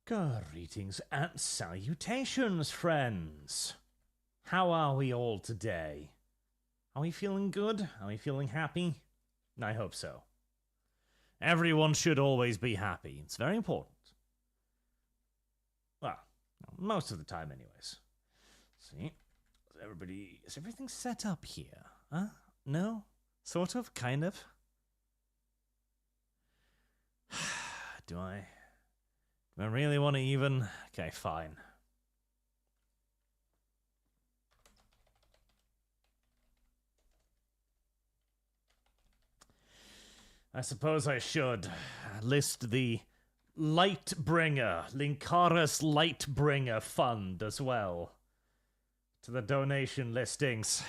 Greetings and salutations, friends. How are we all today? Are we feeling good? Are we feeling happy? I hope so. Everyone should always be happy. It's very important. Well, most of the time anyways. See? Is everything set up here? Huh? No? Sort of? Kind of? Do I really want to even? Okay, fine. I suppose I should list the Lightbringer, Linkara's Lightbringer Fund as well to the donation listings.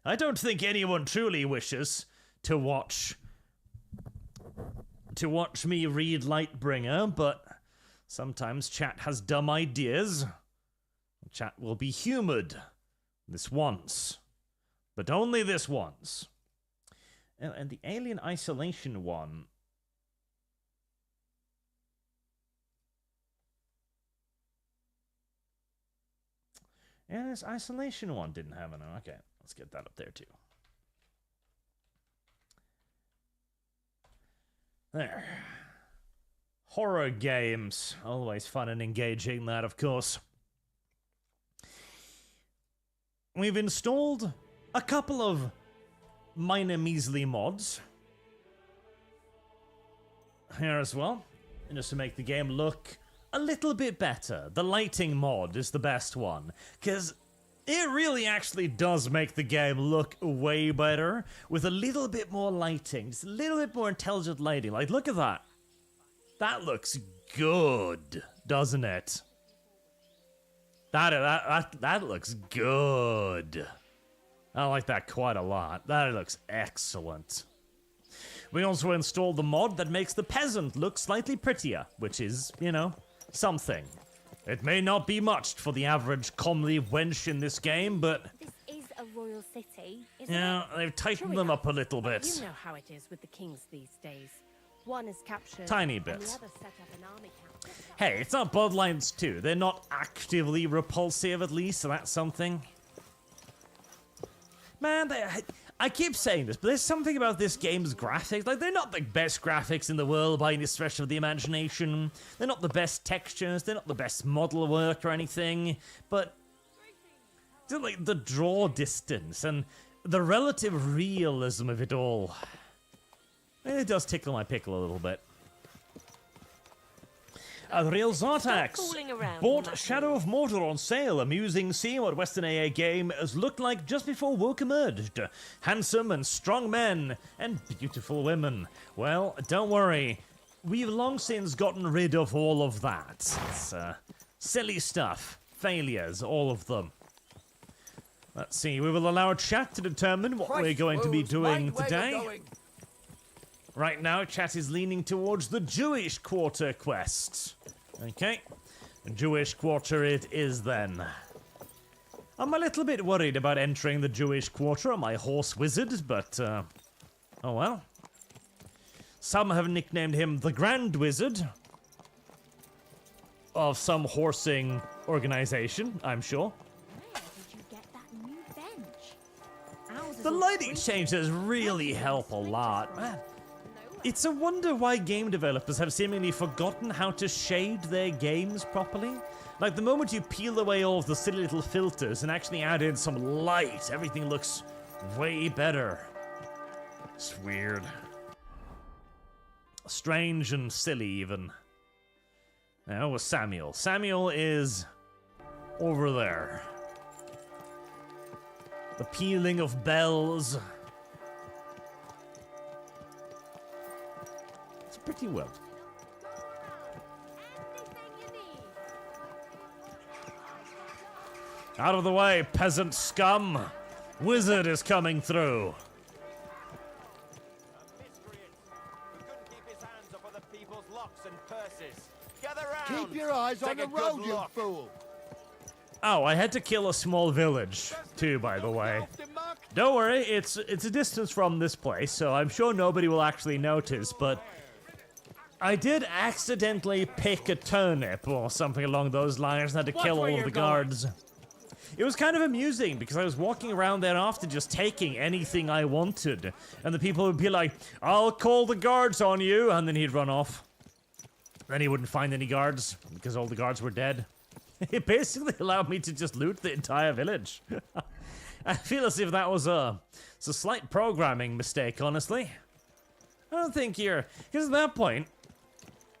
I don't think anyone truly wishes to watch me read Lightbringer, but sometimes chat has dumb ideas. Chat will be humoured this once, but only this once. Oh, and the Alien Isolation one. Yeah, this Isolation one didn't have an. Okay, let's get that up there too. There. Horror games. Always fun and engaging, that, of course. We've installed a couple of minor measly mods here as well, just to make the game look a little bit better. The lighting mod is the best one, because it really actually does make the game look way better with a little bit more lighting, just a little bit more intelligent lighting. Like, look at that. That looks good, doesn't it? That looks good. I like that quite a lot. That looks excellent. We also installed the mod that makes the peasant look slightly prettier, which is, you know, something. It may not be much for the average comely wench in this game, but this is a royal city, isn't yeah, it? they've tightened them up a little bit. You know how it is with the kings these days. One is captured, tiny and bit. the other set up an army camp. Hey, it's not Bloodlines 2. They're not actively repulsive, at least, so that's something. Man, I keep saying this, but there's something about this game's graphics. Like, they're not the best graphics in the world by any stretch of the imagination. They're not the best textures. They're not the best model work or anything. But like the draw distance and the relative realism of it all, it does tickle my pickle a little bit. Real Zartax bought Shadow of Mordor on sale, amusing seeing what Western AA game has looked like just before woke emerged. Handsome and strong men and beautiful women. Well, don't worry, we've long since gotten rid of all of that. It's silly stuff, failures, all of them. Let's see, we will allow chat to determine what we're going to be doing today. Right now, chat is leaning towards the Jewish Quarter quest. Okay, Jewish Quarter it is then. I'm a little bit worried about entering the Jewish Quarter on my horse wizard, but, oh well. Some have nicknamed him the Grand Wizard of some horsing organization, I'm sure. Where did you get that new bench? The lighting changes really help a lot, man. It's a wonder why game developers have seemingly forgotten how to shade their games properly. Like, the moment you peel away all of the silly little filters and actually add in some light, everything looks way better. It's weird. Strange and silly, even. Now, with Samuel. Samuel is over there. The pealing of bells. Pretty well. Out of the way, peasant scum! Wizard is coming through. Keep your eyes on the road, you fool! Oh, I had to kill a small village, too, by the way. Don't worry, it's a distance from this place, so I'm sure nobody will actually notice, but I did accidentally pick a turnip or something along those lines and had to kill all of the guards. It was kind of amusing because I was walking around there after just taking anything I wanted. And the people would be like, I'll call the guards on you. And then he'd run off. Then he wouldn't find any guards because all the guards were dead. It basically allowed me to just loot the entire village. I feel as if that was it's a slight programming mistake, honestly. I don't think you're... Because at that point,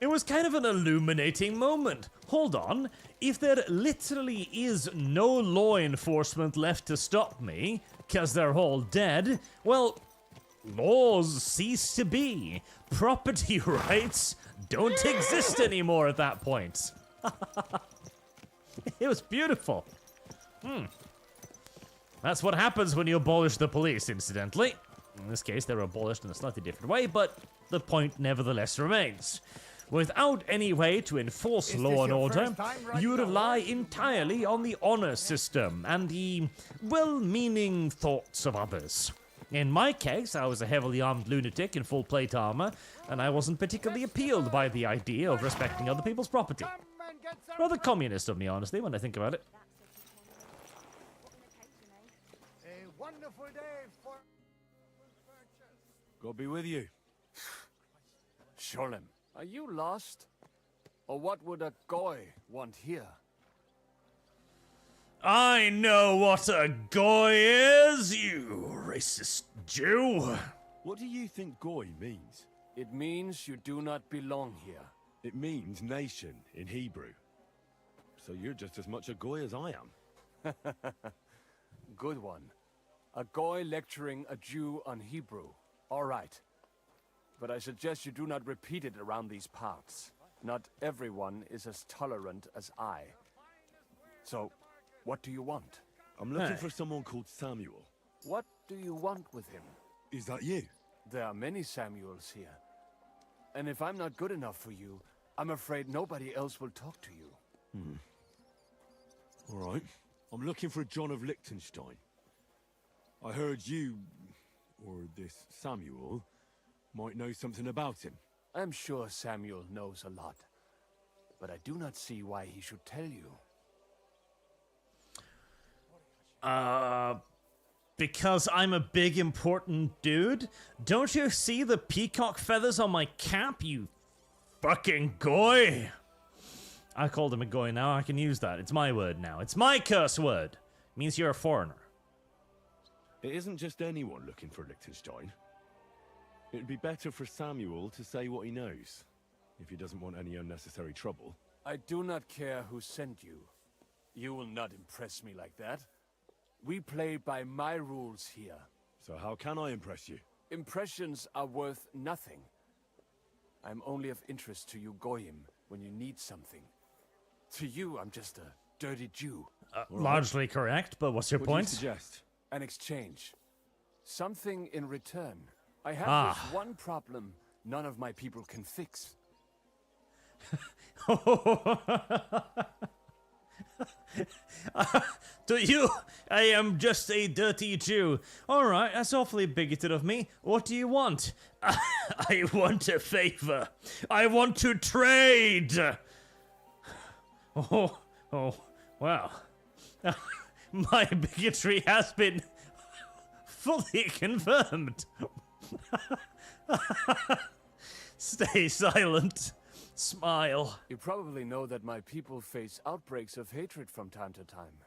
it was kind of an illuminating moment. Hold on. If there literally is no law enforcement left to stop me, because they're all dead, well, laws cease to be. Property rights don't exist anymore at that point. It was beautiful. That's what happens when you abolish the police, incidentally. In this case, they were abolished in a slightly different way, but the point nevertheless remains. Without any way to enforce law and order, you rely entirely on the honor system and the well-meaning thoughts of others. In my case, I was a heavily armed lunatic in full plate armor, and I wasn't particularly appealed by the idea of respecting other people's property. Rather communist of me, honestly, when I think about it. A wonderful day for... God be with you. Sholem, are you lost? Or what would a goy want here? I know what a goy is, you racist Jew. What do you think goy means? It means you do not belong here. It means nation in Hebrew. So you're just as much a goy as I am. Good one. A goy lecturing a Jew on Hebrew. All right. But I suggest you do not repeat it around these parts. Not everyone is as tolerant as I. So, what do you want? I'm looking for someone called Samuel. What do you want with him? Is that you? There are many Samuels here. And if I'm not good enough for you, I'm afraid nobody else will talk to you. All right. I'm looking for John of Liechtenstein. I heard you, or this Samuel, might know something about him. I'm sure Samuel knows a lot. But I do not see why he should tell you. Because I'm a big important dude? Don't you see the peacock feathers on my cap, you fucking goy? I called him a goy now, I can use that. It's my word now. It's my curse word. It means you're a foreigner. It isn't just anyone looking for Liechtenstein. It'd be better for Samuel to say what he knows, if he doesn't want any unnecessary trouble. I do not care who sent you. You will not impress me like that. We play by my rules here. So how can I impress you? Impressions are worth nothing. I'm only of interest to you Goyim when you need something. To you, I'm just a dirty Jew. Largely correct, but what's your What point? do you suggest? An exchange. Something in return. I have this one problem none of my people can fix. To you, I am just a dirty Jew. Alright, that's awfully bigoted of me. What do you want? I want a favor. I want to trade. Oh, wow. My bigotry has been fully confirmed. Stay silent. Smile. You probably know that my people face outbreaks of hatred from time to time.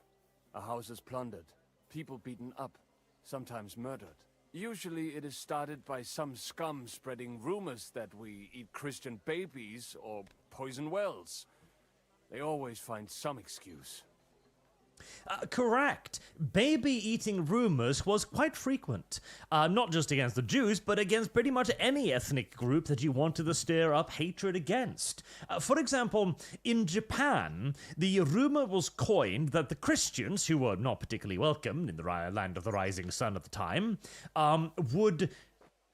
A house is plundered, people beaten up, sometimes murdered. Usually it is started by some scum spreading rumors that we eat Christian babies or poison wells. They always find some excuse. Correct. Baby-eating rumors was quite frequent. Not just against the Jews, but against pretty much any ethnic group that you wanted to stir up hatred against. For example, in Japan, the rumor was coined that the Christians, who were not particularly welcome in the land of the rising sun at the time, would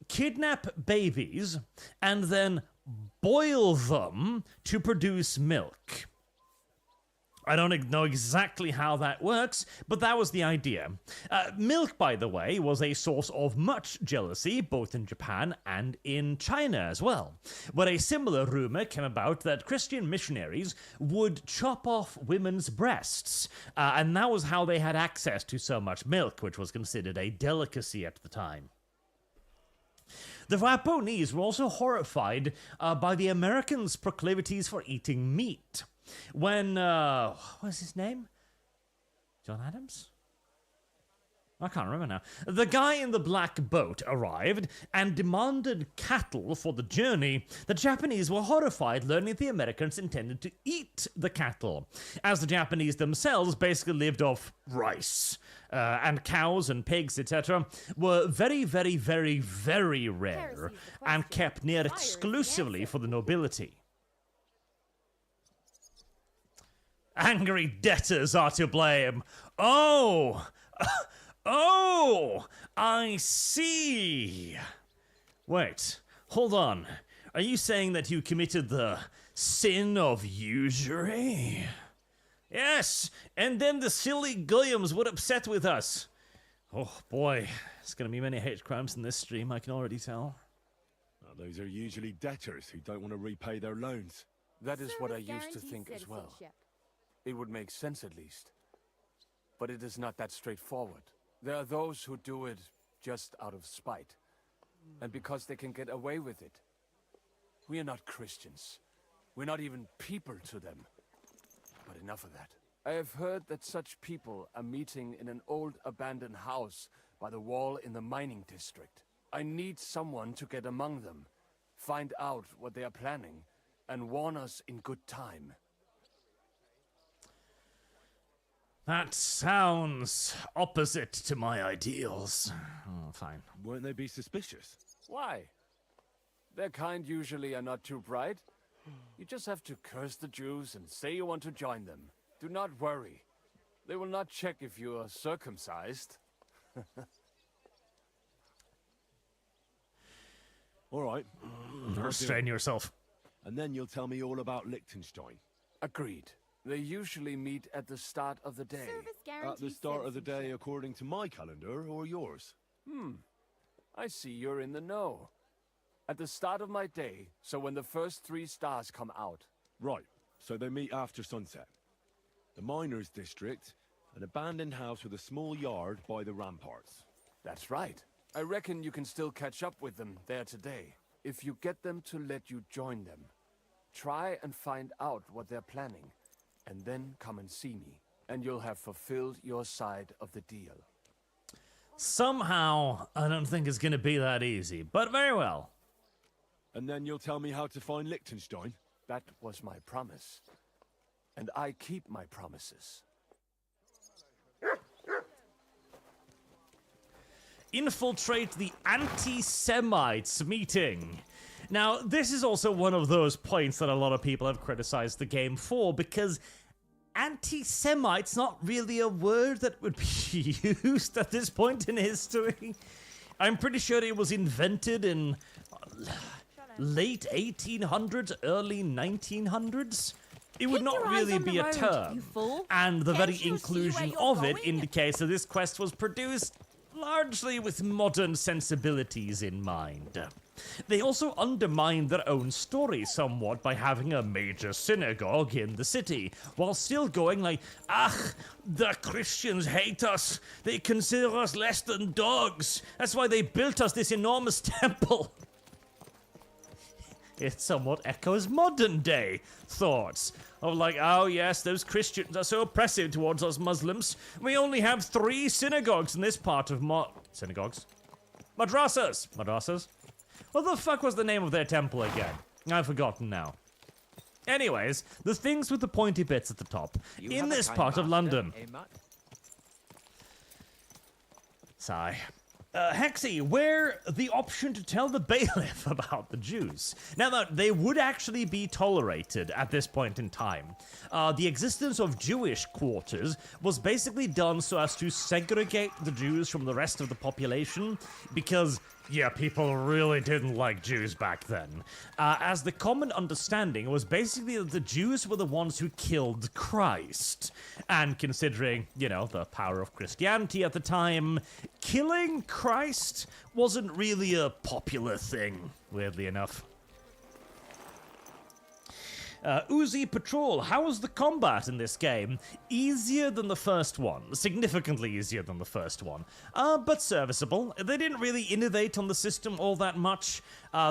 kidnap babies and then boil them to produce milk. I don't know exactly how that works, but that was the idea. Milk, by the way, was a source of much jealousy, both in Japan and in China as well, where a similar rumor came about that Christian missionaries would chop off women's breasts, and that was how they had access to so much milk, which was considered a delicacy at the time. The Japanese were also horrified by the Americans' proclivities for eating meat. When, what was his name? John Adams? I can't remember now. The guy in the black boat arrived and demanded cattle for the journey. The Japanese were horrified learning the Americans intended to eat the cattle, as the Japanese themselves basically lived off rice. And cows and pigs, etc., were very, very, very, very rare and kept near exclusively for the nobility. Angry debtors are to blame. Oh, I see. Wait, hold on. Are you saying that you committed the sin of usury? Yes, and then the silly goyams would upset with us. Oh boy, there's going to be many hate crimes in this stream, I can already tell. Well, those are usually debtors who don't want to repay their loans. That is what I used to think as well. It would make sense at least. But it is not that straightforward. There are those who do it just out of spite, and because they can get away with it. We are not Christians. We're not even people to them. But enough of that. I have heard that such people are meeting in an old abandoned house by the wall in the mining district. I need someone to get among them, find out what they are planning, and warn us in good time. That sounds opposite to my ideals. Oh, fine. Won't they be suspicious? Why? Their kind usually are not too bright. You just have to curse the Jews and say you want to join them. Do not worry. They will not check if you are circumcised. All right. Restrain yourself. And then you'll tell me all about Liechtenstein. Agreed. They usually meet at the start of the day. At the start of the day according to my calendar or yours? I see you're in the know. At the start of my day, so when the first 3 stars come out. Right, so they meet after sunset. The miners' district, an abandoned house with a small yard by the ramparts. That's right. I reckon you can still catch up with them there today, if you get them to let you join them. Try and find out what they're planning, and then come and see me, and you'll have fulfilled your side of the deal. Somehow, I don't think it's going to be that easy, but very well. And then you'll tell me how to find Liechtenstein? That was my promise. And I keep my promises. Infiltrate the anti-Semites meeting. Now, this is also one of those points that a lot of people have criticized the game for, because anti-Semite's not really a word that would be used at this point in history. I'm pretty sure it was invented in late 1800s, early 1900s. It would not really be a term, and the very inclusion of it indicates that this quest was produced largely with modern sensibilities in mind. They also undermined their own story somewhat by having a major synagogue in the city, while still going like, the Christians hate us. They consider us less than dogs. That's why they built us this enormous temple. It somewhat echoes modern day thoughts of like, oh yes, those Christians are so oppressive towards us Muslims. We only have 3 synagogues in this part of synagogues? Madrasas. What the fuck was the name of their temple again? I've forgotten now. Anyways, the things with the pointy bits at the top. In this part of London. Sigh. Hexy, where the option to tell the bailiff about the Jews. Now that they would actually be tolerated at this point in time. The existence of Jewish quarters was basically done so as to segregate the Jews from the rest of the population, because Yeah, people really didn't like Jews back then. As the common understanding was basically that the Jews were the ones who killed Christ. And considering, you know, the power of Christianity at the time, killing Christ wasn't really a popular thing, weirdly enough. Uzi Patrol, how was the combat in this game? Easier than the first one. Significantly easier than the first one. But serviceable. They didn't really innovate on the system all that much.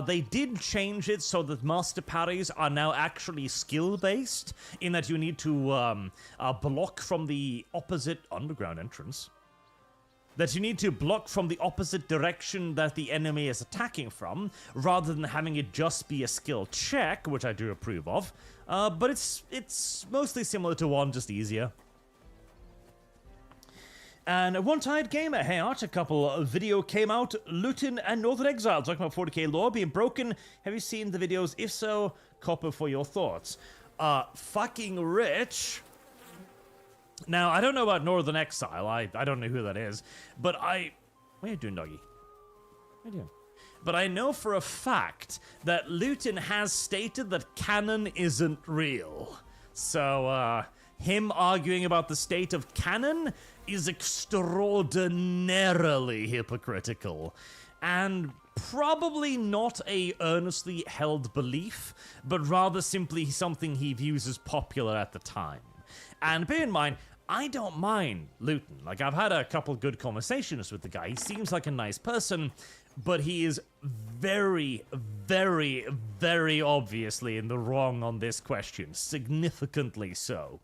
They did change it so that master parries are now actually skill-based, in that you need to block from the opposite underground entrance. That you need to block from the opposite direction that the enemy is attacking from, rather than having it just be a skill check, which I do approve of. But it's mostly similar to 1, just easier. And a One-Tide Gamer, hey Arch, a couple of video came out, Luton and Northern Exile, talking about 40k lore being broken. Have you seen the videos? If so, copper for your thoughts. Fucking rich. Now, I don't know about Northern Exile. I don't know who that is. But what are you doing, doggy? What are you doing? But I know for a fact that Luton has stated that canon isn't real. So, him arguing about the state of canon is extraordinarily hypocritical. And probably not a earnestly held belief, but rather simply something he views as popular at the time. And bear in mind, I don't mind Luton. Like, I've had a couple good conversations with the guy. He seems like a nice person, but he is very, very, very obviously in the wrong on this question. Significantly so.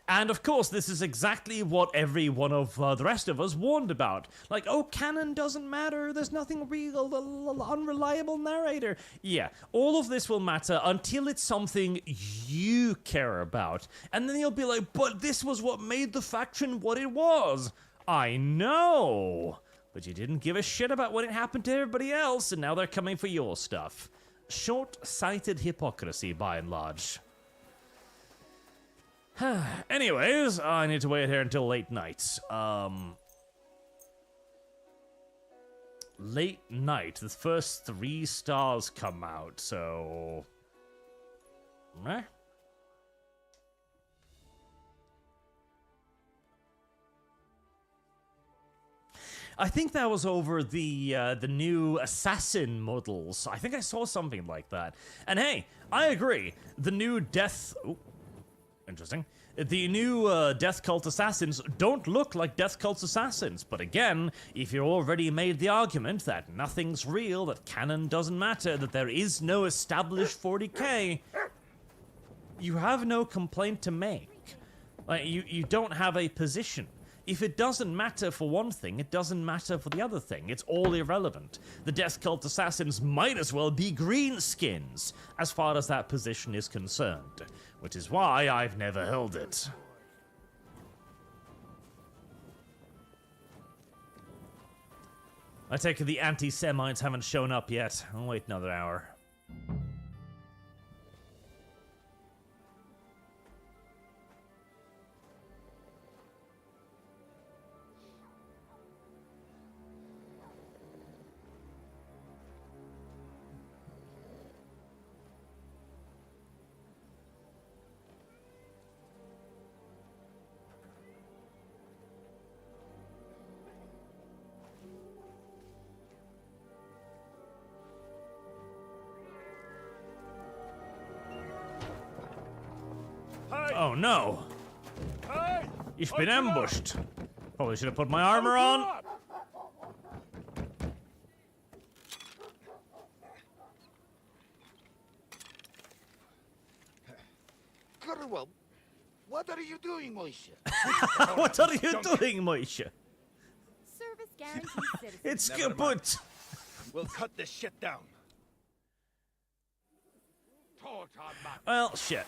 And of course, this is exactly what every one of the rest of us warned about. Like, oh, canon doesn't matter, there's nothing real, unreliable narrator. Yeah, all of this will matter until it's something you care about. And then you'll be like, but this was what made the faction what it was. I know, but you didn't give a shit about what had happened to everybody else, and now they're coming for your stuff. Short-sighted hypocrisy, by and large. Anyways, I need to wait here until late night. Late night. The first 3 stars come out, so... Meh? I think that was over the new assassin models. I think I saw something like that. And hey, I agree. The new death... Ooh. Interesting. The new Death Cult Assassins don't look like Death Cult Assassins, but again, if you already made the argument that nothing's real, that canon doesn't matter, that there is no established 40k, you have no complaint to make. Like, you don't have a position. If it doesn't matter for one thing, it doesn't matter for the other thing. It's all irrelevant. The Death Cult Assassins might as well be greenskins, as far as that position is concerned. Which is why I've never held it. I take it the anti-Semites haven't shown up yet. I'll wait another hour. Oh no! You've been ambushed. Probably should have put my armor on. Well, what are you doing, Moisha? What are you doing, Moisha? Service guaranteed citizen. It's kaput. We'll cut this shit down. Well, shit.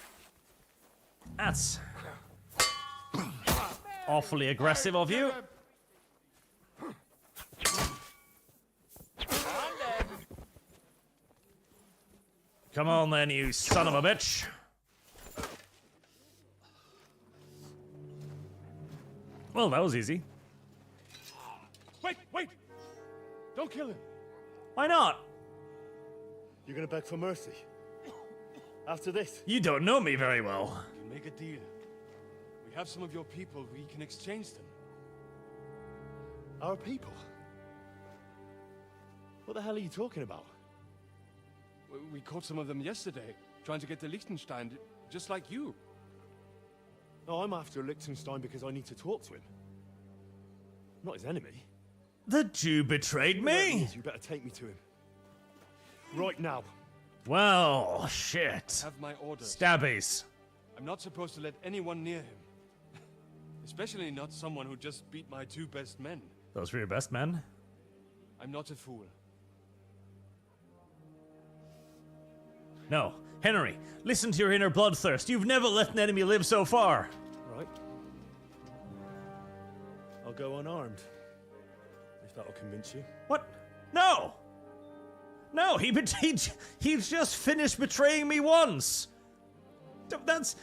That's awfully aggressive of you. Come on then, you son of a bitch. Well, that was easy. Wait! Don't kill him. Why not? You're gonna beg for mercy. After this, You don't know me very well. we can make a deal. We have some of your people. We can exchange them. Our people? What the hell are you talking about? We caught some of them yesterday, trying to get to Liechtenstein, just like you. No, I'm after Liechtenstein because I need to talk to him. Not his enemy. The Jew betrayed me? You better take me to him. Right now. Well, shit. Have my orders. Stabbies. I'm not supposed to let anyone near him. Especially not someone who just beat my 2 best men. Those were your best men? I'm not a fool. No. Henry, listen to your inner bloodthirst. You've never let an enemy live so far. Right. I'll go unarmed. If that'll convince you. What? No! No, he's just finished betraying me once. That's...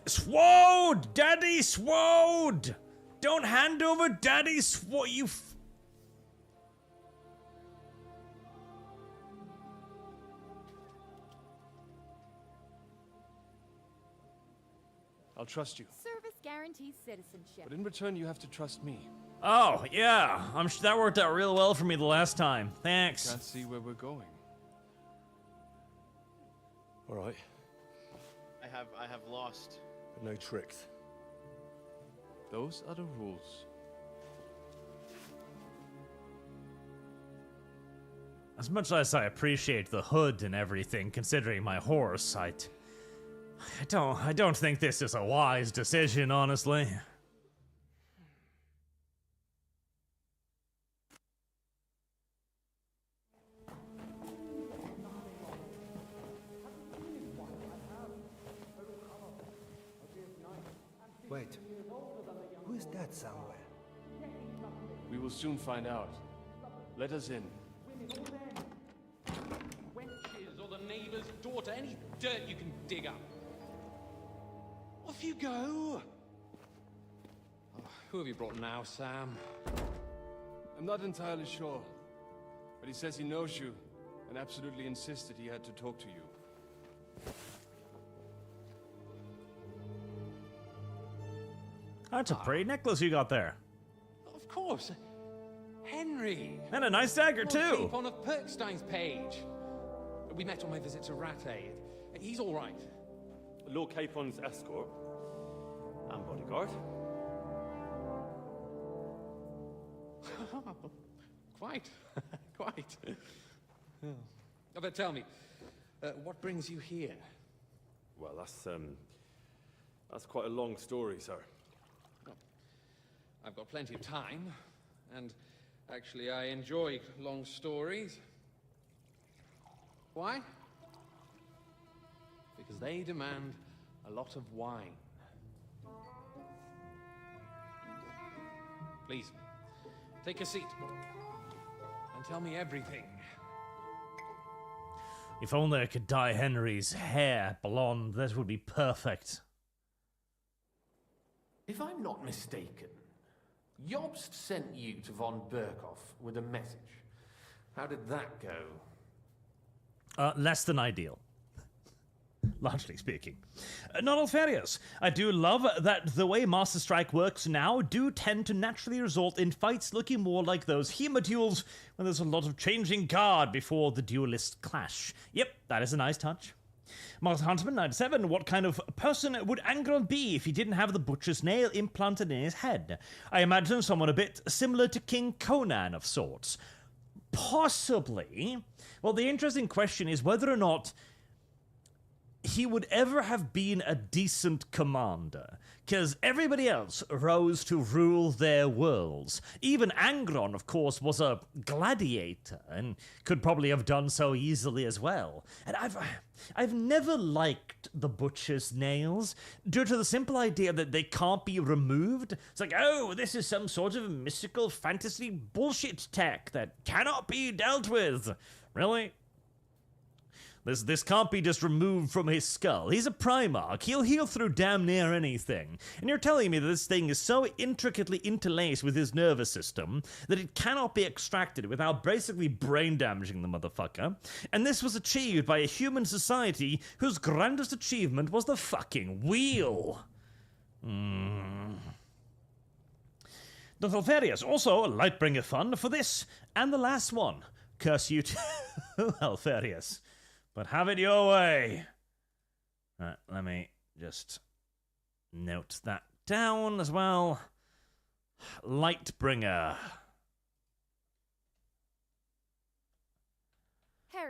Swode! Daddy Swode! Don't hand over Daddy Swode, you... I'll trust you. Service guarantees citizenship. But in return, you have to trust me. Oh, yeah. I'm sure that worked out real well for me the last time. Thanks. Can't see where we're going. All right. I have lost. But no tricks. Those are the rules. As much as I appreciate the hood and everything, considering my horse, I don't think this is a wise decision, honestly. Wait, who is that somewhere? We will soon find out. Let us in. Wenches or the neighbour's daughter, any dirt you can dig up. Off you go! Oh, who have you brought now, Sam? I'm not entirely sure. But he says he knows you, and absolutely insisted he had to talk to you. That's a pretty necklace you got there. Of course. Henry! And a nice dagger, too. Keep on of Perkstein's page. We met on my visit to Rattay. He's all right. Lord Capon's escort. And bodyguard. Quite. Quite. Oh, but tell me, what brings you here? Well, that's quite a long story, sir. Well, I've got plenty of time, and actually I enjoy long stories. Why? Because they demand a lot of wine. Please, take a seat and tell me everything. If only I could dye Henry's hair blonde, that would be perfect. If I'm not mistaken, Jobst sent you to von Berkhoff with a message. How did that go? Less than ideal. Largely speaking. Not all failures. I do love that the way Master Strike works now do tend to naturally result in fights looking more like those Hema-duels when there's a lot of changing guard before the duelists clash. Yep, that is a nice touch. Master Huntsman 97, what kind of person would Angron be if he didn't have the butcher's nail implanted in his head? I imagine someone a bit similar to King Conan of sorts. Possibly. Well, the interesting question is whether or not he would ever have been a decent commander, because everybody else rose to rule their worlds. Even Angron, of course, was a gladiator, and could probably have done so easily as well. And I've never liked the butcher's nails, due to the simple idea that they can't be removed. It's like, oh, this is some sort of mystical fantasy bullshit tech that cannot be dealt with. Really? This can't be just removed from his skull. He's a Primarch. He'll heal through damn near anything. And you're telling me that this thing is so intricately interlaced with his nervous system that it cannot be extracted without basically brain damaging the motherfucker. And this was achieved by a human society whose grandest achievement was the fucking wheel. The Alfarius, also a Lightbringer fund for this and the last one. Curse you too, Alfarius. But have it your way. Right, let me just note that down as well. Lightbringer.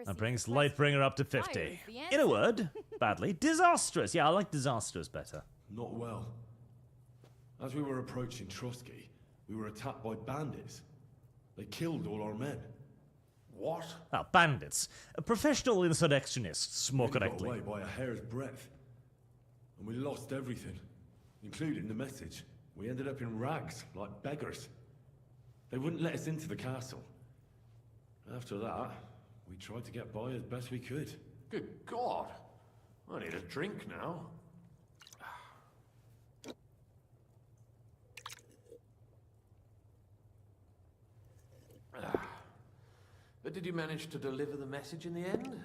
That brings Lightbringer up to 50. In a word, badly. Disastrous. Yeah, I like disastrous better. Not well. As we were approaching Trotsky, we were attacked by bandits. They killed all our men. What? Ah, bandits. Professional insurrectionists, more correctly. We got away by a hair's breadth. And we lost everything, including the message. We ended up in rags, like beggars. They wouldn't let us into the castle. After that, we tried to get by as best we could. Good God. I need a drink now. But did you manage to deliver the message in the end?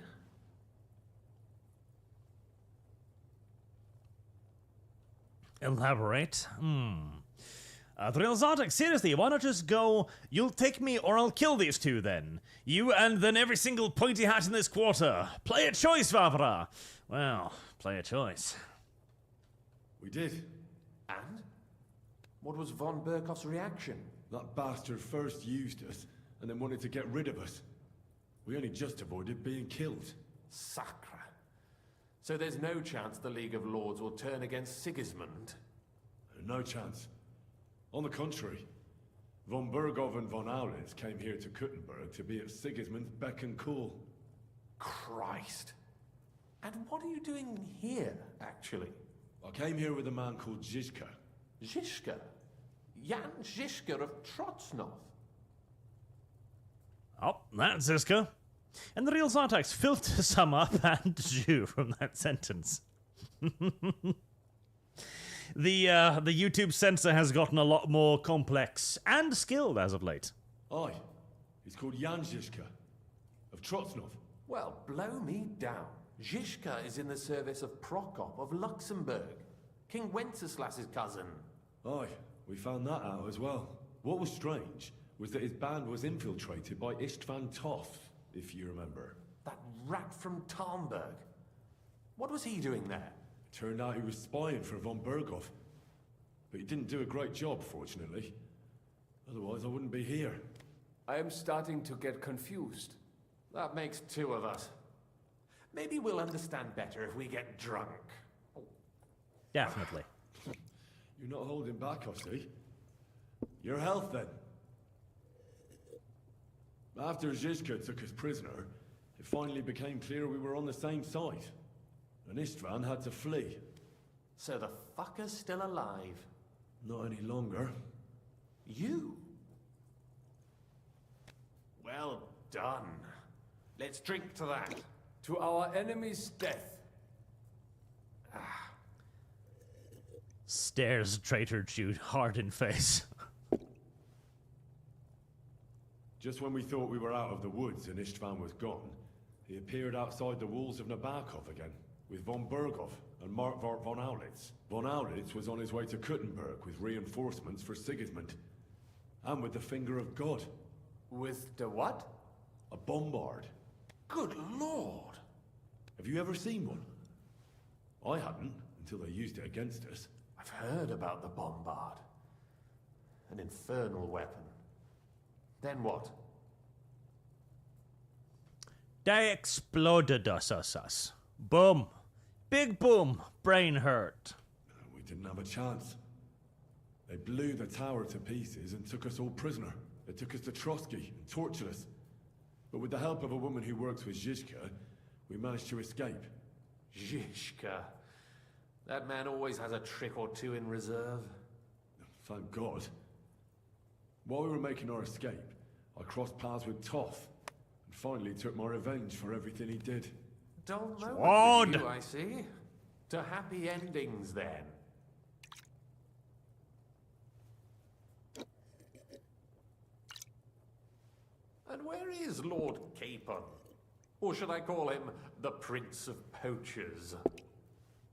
Elaborate? Thrill Zartek, seriously, why not just go, you'll take me or I'll kill these two then? You and then every single pointy hat in this quarter. Play a choice, Vavra. Well, play a choice. We did. And? What was von Berkoff's reaction? That bastard first used us, and then wanted to get rid of us. We only just avoided being killed. Sacre. So there's no chance the League of Lords will turn against Sigismund? No chance. On the contrary, von Berghoff and von Aulitz came here to Kuttenberg to be at Sigismund's beck and call. Christ. And what are you doing here, actually? I came here with a man called Zizka. Zizka? Jan Zizka of Trotsnov? Oh, that's Ziska. And the real Zartax filter sum up and Jew from that sentence. The YouTube censor has gotten a lot more complex and skilled as of late. Aye, he's called Jan Zizka of Trotsnov. Well, blow me down. Zizka is in the service of Prokop of Luxembourg, King Wenceslas's cousin. Aye, we found that out as well. What was strange was that his band was infiltrated by Istvan Toth, if you remember. That rat from Tarnberg. What was he doing there? Turned out he was spying for von Berghoff. But he didn't do a great job, fortunately. Otherwise, I wouldn't be here. I am starting to get confused. That makes two of us. Maybe we'll understand better if we get drunk. Definitely. You're not holding back, I see. Your health, then. After Zizka took us prisoner, it finally became clear we were on the same side. And Istvan had to flee. So the fucker's still alive? Not any longer. You? Well done. Let's drink to that. To our enemy's death. Stares traitor Jude hard in face. Just when we thought we were out of the woods and Istvan was gone, he appeared outside the walls of Nabokov again, with von Berghoff and Markvart von Aulitz. Von Aulitz was on his way to Kuttenberg with reinforcements for Sigismund. And with the finger of God. With the what? A bombard. Good lord! Have you ever seen one? I hadn't, until they used it against us. I've heard about the bombard. An infernal weapon. Then what? They exploded us. Boom. Big boom. Brain hurt. We didn't have a chance. They blew the tower to pieces and took us all prisoner. They took us to Trotsky and tortured us. But with the help of a woman who works with Zizka, we managed to escape. Zizka. That man always has a trick or two in reserve. Thank God. While we were making our escape, I crossed paths with Toth, and finally took my revenge for everything he did. Dull moment Sword. with you, I see. To happy endings, then. And where is Lord Capon? Or should I call him the Prince of Poachers?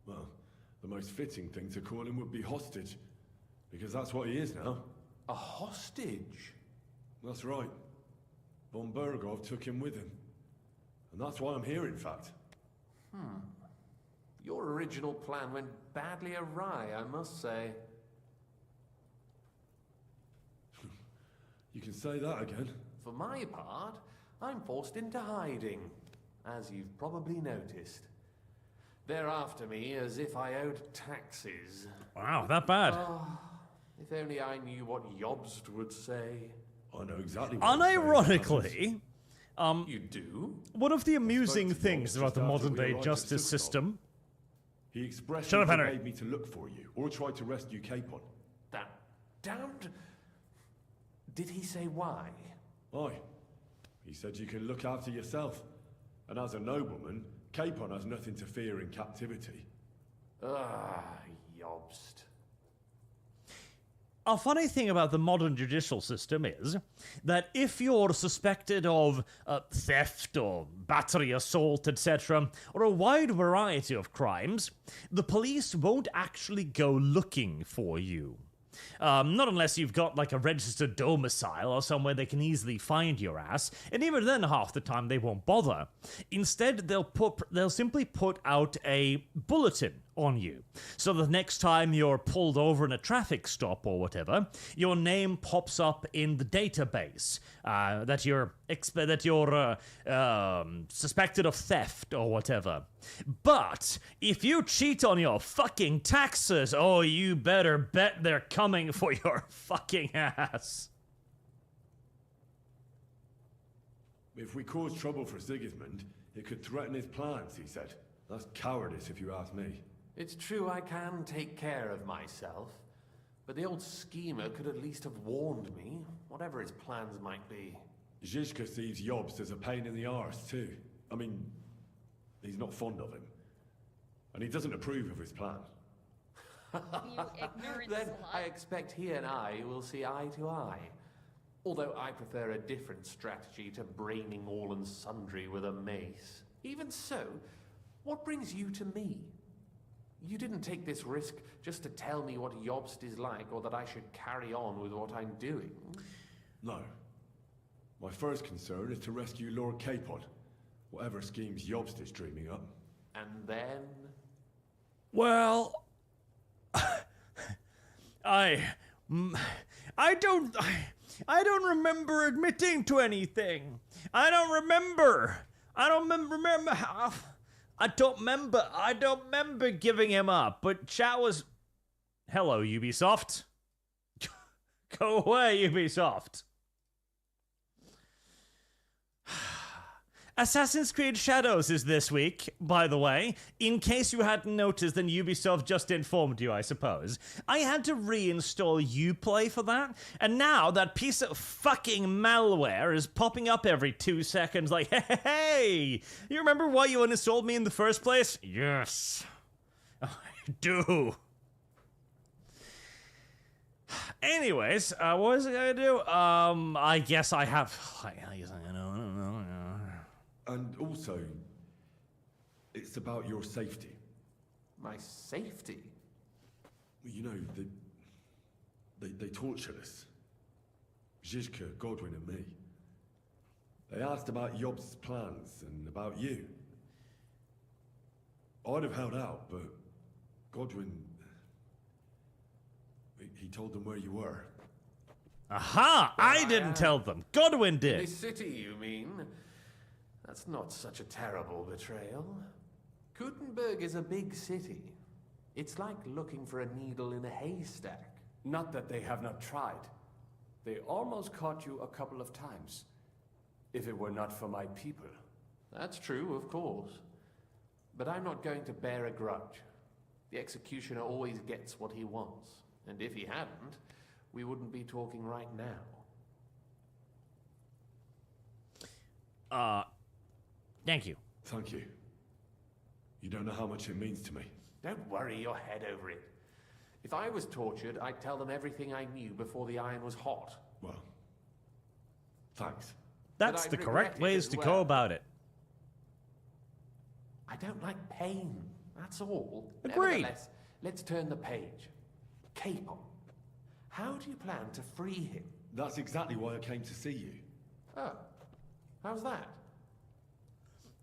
Well, the most fitting thing to call him would be hostage, because that's what he is now. A hostage? That's right. Von Berghoff took him with him. And that's why I'm here, in fact. Your original plan went badly awry, I must say. You can say that again. For my part, I'm forced into hiding, as you've probably noticed. They're after me as if I owed taxes. Wow, that bad. If only I knew what Jobst would say. I know exactly what he's saying. Unironically, You do? one of the amusing spoke to things Jobst about the just after modern we day arrived at justice Superchats. system. He expressly Shut up, Henry. forbade me to look for you, or try to rescue Capon. That damned... Did he say why? Aye. He said you can look after yourself. And as a nobleman, Capon has nothing to fear in captivity. Jobst. A funny thing about the modern judicial system is that if you're suspected of theft or battery, assault, etc., or a wide variety of crimes, the police won't actually go looking for you. Not unless you've got like a registered domicile or somewhere they can easily find your ass, and even then half the time they won't bother. Instead, they'll simply put out a bulletin on you, so the next time you're pulled over in a traffic stop or whatever, your name pops up in the database that you're suspected of theft or whatever. But if you cheat on your fucking taxes, oh, you better bet they're coming for your fucking ass. If we cause trouble for Sigismund, it could threaten his plans, he said. That's cowardice, if you ask me. It's true I can take care of myself, but the old schemer could at least have warned me, whatever his plans might be. Zizka sees Jobst as a pain in the arse, too. I mean, he's not fond of him. And he doesn't approve of his plan. You ignorant Then slut. I expect he and I will see eye to eye. Although I prefer a different strategy to braining all and sundry with a mace. Even so, what brings you to me? You didn't take this risk just to tell me what Jobst is like, or that I should carry on with what I'm doing. No. My first concern is to rescue Lord Capon, whatever schemes Jobst is dreaming up. And then... Well, I don't remember admitting to anything. I don't remember giving him up, but chat was... Hello, Ubisoft. Go away, Ubisoft. Assassin's Creed Shadows is this week, by the way. In case you hadn't noticed, then Ubisoft just informed you, I suppose. I had to reinstall Uplay for that, and now that piece of fucking malware is popping up every 2 seconds like, hey, you remember why you uninstalled me in the first place? Yes, I do. Anyways, what was I gonna do? I guess I have... I don't know. And also, it's about your safety. My safety? You know, they tortured us. Zizka, Godwin and me. They asked about Jobst's plans and about you. I'd have held out, but Godwin... He told them where you were. Aha! I didn't tell them. Godwin did. This city, you mean? That's not such a terrible betrayal. Gutenberg is a big city. It's like looking for a needle in a haystack. Not that they have not tried. They almost caught you a couple of times. If it were not for my people. That's true, of course. But I'm not going to bear a grudge. The executioner always gets what he wants. And if he hadn't, we wouldn't be talking right now. Thank you. Thank you. You don't know how much it means to me. Don't worry your head over it. If I was tortured, I'd tell them everything I knew before the iron was hot. Well, thanks. That's But the I'd correct regret it ways as to well. go about it. I don't like pain, that's all. Agreed. Nevertheless, let's turn the page. Capon. How do you plan to free him? That's exactly why I came to see you. Oh, how's that?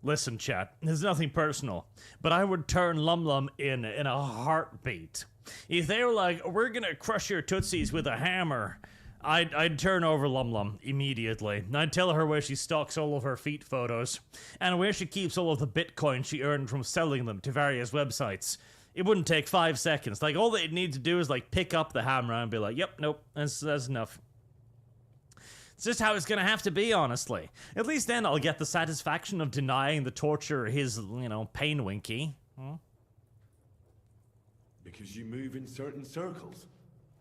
Listen, chat, there's nothing personal, but I would turn Lum Lum in a heartbeat. If they were like, we're gonna crush your tootsies with a hammer, I'd turn over Lum Lum immediately. I'd tell her where she stocks all of her feet photos, and where she keeps all of the Bitcoin she earned from selling them to various websites. It wouldn't take 5 seconds. Like, all they'd need to do is, like, pick up the hammer and be like, yep, nope, that's enough. It's just how it's gonna have to be, honestly. At least then I'll get the satisfaction of denying the torture his, pain winky. Hmm? Because you move in certain circles.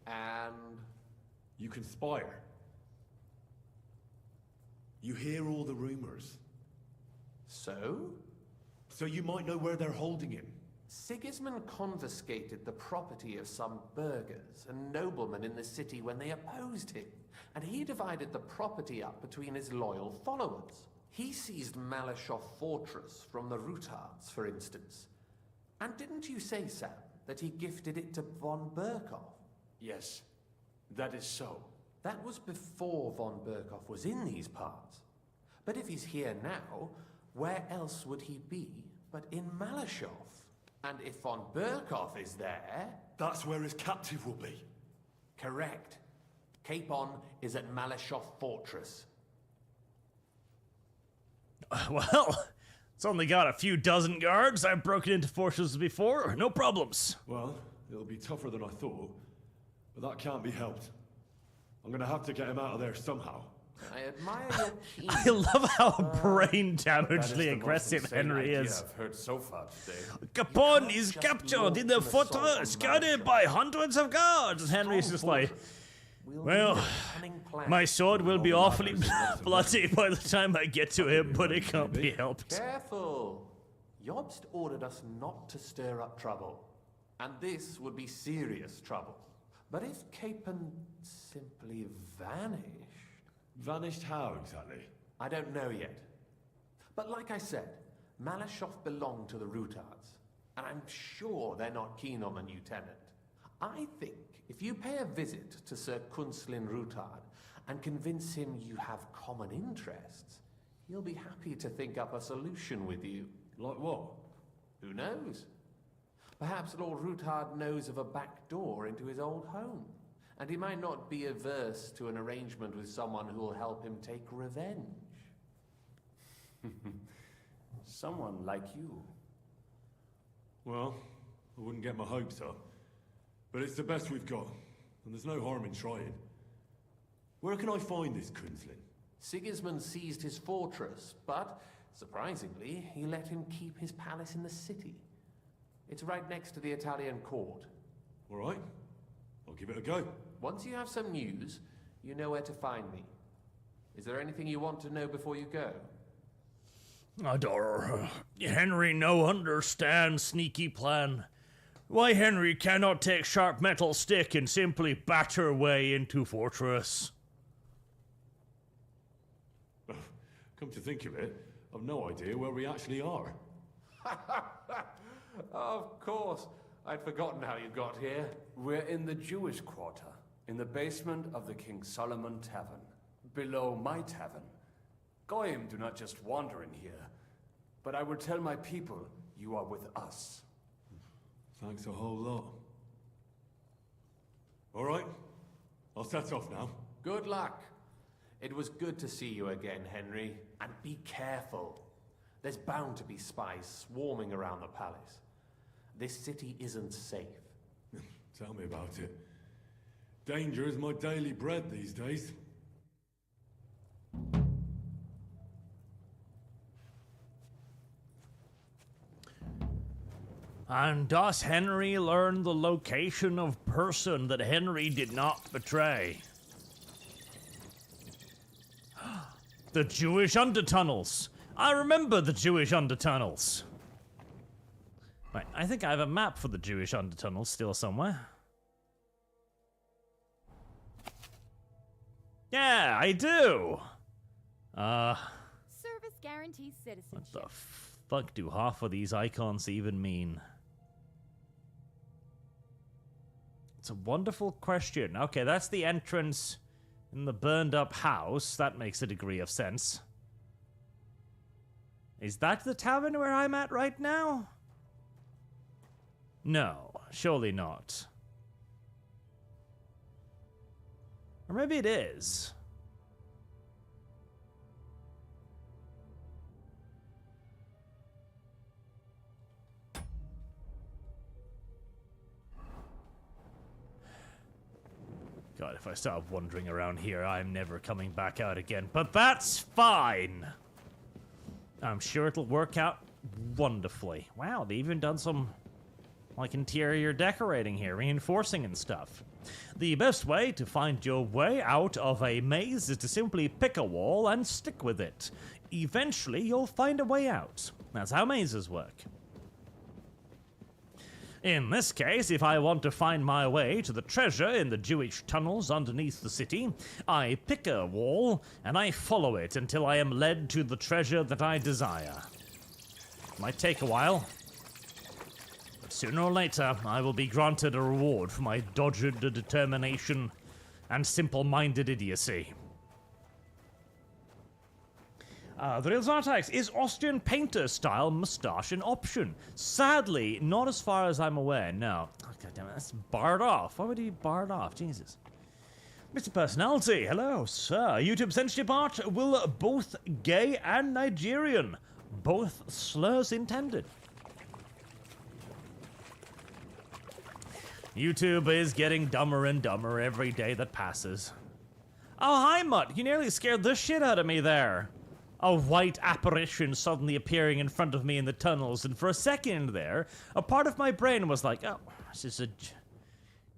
And You conspire. You hear all the rumors. so? So you might know where they're holding him. Sigismund confiscated the property of some burghers and noblemen in the city when they opposed him, and he divided the property up between his loyal followers. He seized Malashov Fortress from the Rutards, for instance. And didn't you say, Sam, that he gifted it to von Berkhoff? Yes, that is so. That was before von Berkhoff was in these parts. But if he's here now, where else would he be but in Malashov? And if von Berkhoff is there... That's where his captive will be. Correct. Capon is at Malashov Fortress. Well, it's only got a few dozen guards. I've broken into fortresses before. No problems. Well, it'll be tougher than I thought, but that can't be helped. I'm gonna have to get him out of there somehow. I admire your keen... I love how brain That is damagedly the most aggressive insane Henry idea is. I've heard so far today. Capon is captured in the fortress, guarded by hundreds of guards. Henry's just like, well, my sword will be awfully bloody by the time I get to him, but it can't be helped. Careful! Jobst ordered us not to stir up trouble. And this would be serious trouble. But if Capon simply vanished... Vanished how, exactly? I don't know yet. But like I said, Malashov belonged to the Rutards, and I'm sure they're not keen on the new tenant. I think if you pay a visit to Sir Kunslin Rutard and convince him you have common interests, he'll be happy to think up a solution with you. Like what? Who knows? Perhaps Lord Rutard knows of a back door into his old home. And he might not be averse to an arrangement with someone who will help him take revenge. Someone like you. Well, I wouldn't get my hopes up. But it's the best we've got, and there's no harm in trying. Where can I find this Kunslin? Sigismund seized his fortress, but, surprisingly, he let him keep his palace in the city. It's right next to the Italian court. All right, I'll give it a go. Once you have some news, you know where to find me. Is there anything you want to know before you go? Adore, Henry no understand sneaky plan. Why Henry cannot take sharp metal stick and simply batter way into fortress. Come to think of it, I've no idea where we actually are. Of course. I'd forgotten how you got here. We're in the Jewish quarter, in the basement of the King Solomon Tavern, below my tavern. Goyim do not just wander in here, but I will tell my people you are with us. Thanks a whole lot. All right, I'll set off now. Good luck. It was good to see you again, Henry. And be careful. There's bound to be spies swarming around the palace. This city isn't safe. Tell me about it. Danger is my daily bread these days. And thus Henry learned the location of person that Henry did not betray. The Jewish undertunnels. I remember the Jewish undertunnels. Right, I think I have a map for the Jewish undertunnel still somewhere. Yeah, I do! Service guarantees What citizenship. the fuck do half of these icons even mean? It's a wonderful question. Okay, that's the entrance in the burned up house. That makes a degree of sense. Is that the tavern where I'm at right now? No, surely not. Or maybe it is. God, if I start wandering around here, I'm never coming back out again. But that's fine! I'm sure it'll work out wonderfully. Wow, they've even done some, like, interior decorating here, reinforcing and stuff. The best way to find your way out of a maze is to simply pick a wall and stick with it. Eventually, you'll find a way out. That's how mazes work. In this case, if I want to find my way to the treasure in the Jewish tunnels underneath the city, I pick a wall and I follow it until I am led to the treasure that I desire. Might take a while, but sooner or later I will be granted a reward for my dogged determination and simple-minded idiocy. The real Zartax, is Austrian painter-style moustache an option? Sadly, not as far as I'm aware, no. Oh, God damn it, that's barred off. Why would he be barred off? Jesus. Mr. Personality, hello, sir. YouTube censorship art will both gay and Nigerian. Both slurs intended. YouTube is getting dumber and dumber every day that passes. Oh, hi, Mutt. You nearly scared the shit out of me there. A white apparition suddenly appearing in front of me in the tunnels, and for a second there, a part of my brain was like, oh,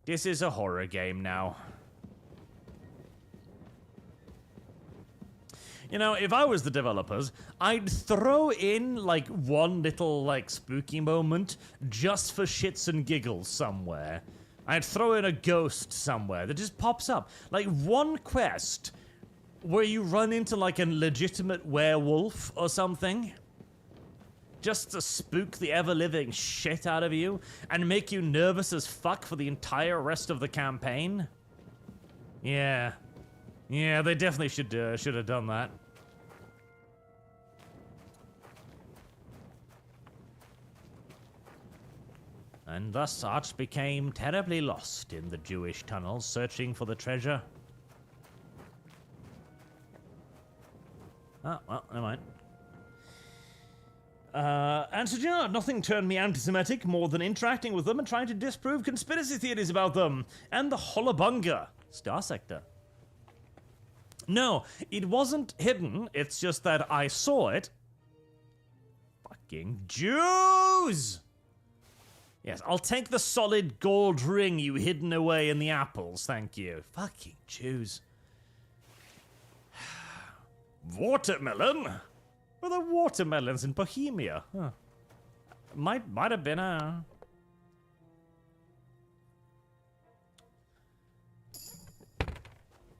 this is a horror game now. You know, if I was the developers, I'd throw in, like, one little, like, spooky moment just for shits and giggles somewhere. I'd throw in a ghost somewhere that just pops up. Like, one quest where you run into, like, a legitimate werewolf or something, just to spook the ever-living shit out of you and make you nervous as fuck for the entire rest of the campaign. Yeah, they definitely should have done that. And thus Arch became terribly lost in the Jewish tunnels, searching for the treasure. Oh, well, never mind. Answered, yeah, nothing turned me anti-Semitic more than interacting with them and trying to disprove conspiracy theories about them. And the Hollabunga Star Sector. No, it wasn't hidden, it's just that I saw it. Fucking Jews! Yes, I'll take the solid gold ring you hidden away in the apples, thank you. Fucking Jews. Watermelon? Well, the watermelons in Bohemia. Huh. Might have been a...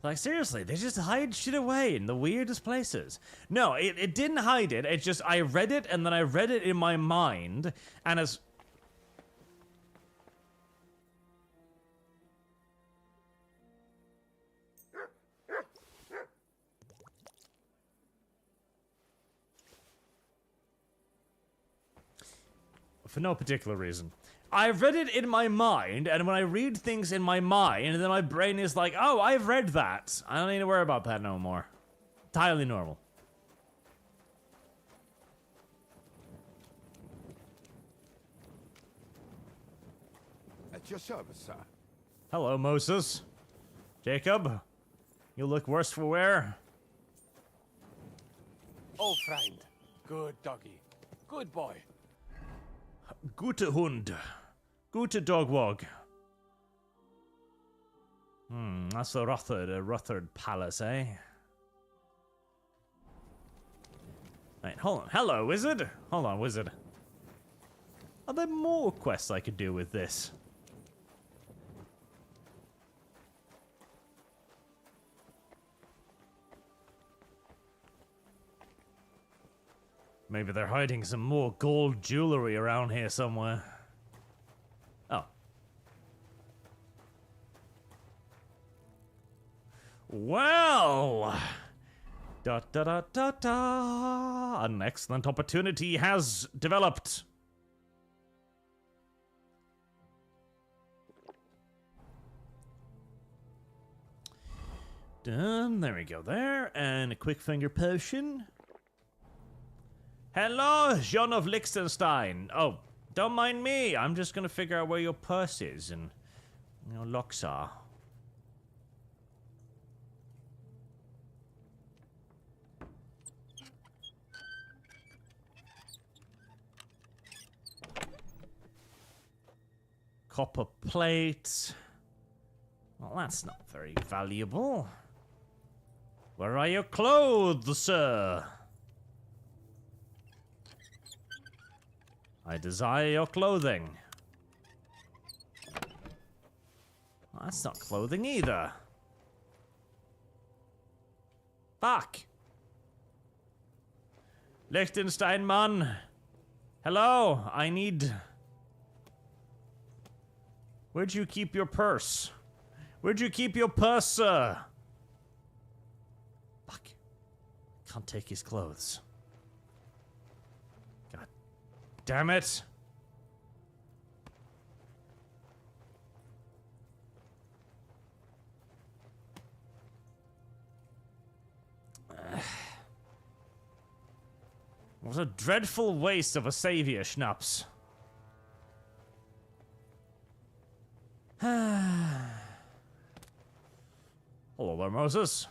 Like, seriously, they just hide shit away in the weirdest places. No, it didn't hide it. It's just, I read it, and then I read it in my mind, and as... For no particular reason. I read it in my mind, and when I read things in my mind, then my brain is like, oh, I've read that. I don't need to worry about that no more. Entirely normal. At your service, sir. Hello, Moses. Jacob, you look worse for wear. Oh, friend. Good doggy. Good boy. Gute Hund. Gute Dogwog. That's the Rutherford Palace, eh? Right, hold on. Hello, wizard. Hold on, wizard. Are there more quests I could do with this? Maybe they're hiding some more gold jewelry around here somewhere. Oh. Well! Da da da da da! An excellent opportunity has developed. Done. There we go there. And a quick finger potion. Hello, Jean of Liechtenstein. Oh, don't mind me. I'm just gonna figure out where your purse is and your locks are. Copper plate. Well, that's not very valuable. Where are your clothes, sir? I desire your clothing. Well, that's not clothing either. Fuck. Liechtenstein man. Hello, I need... Where'd you keep your purse? Where'd you keep your purse, sir? Fuck. Can't take his clothes. God damn it. What a dreadful waste of a savior schnapps. Hello there, Moses.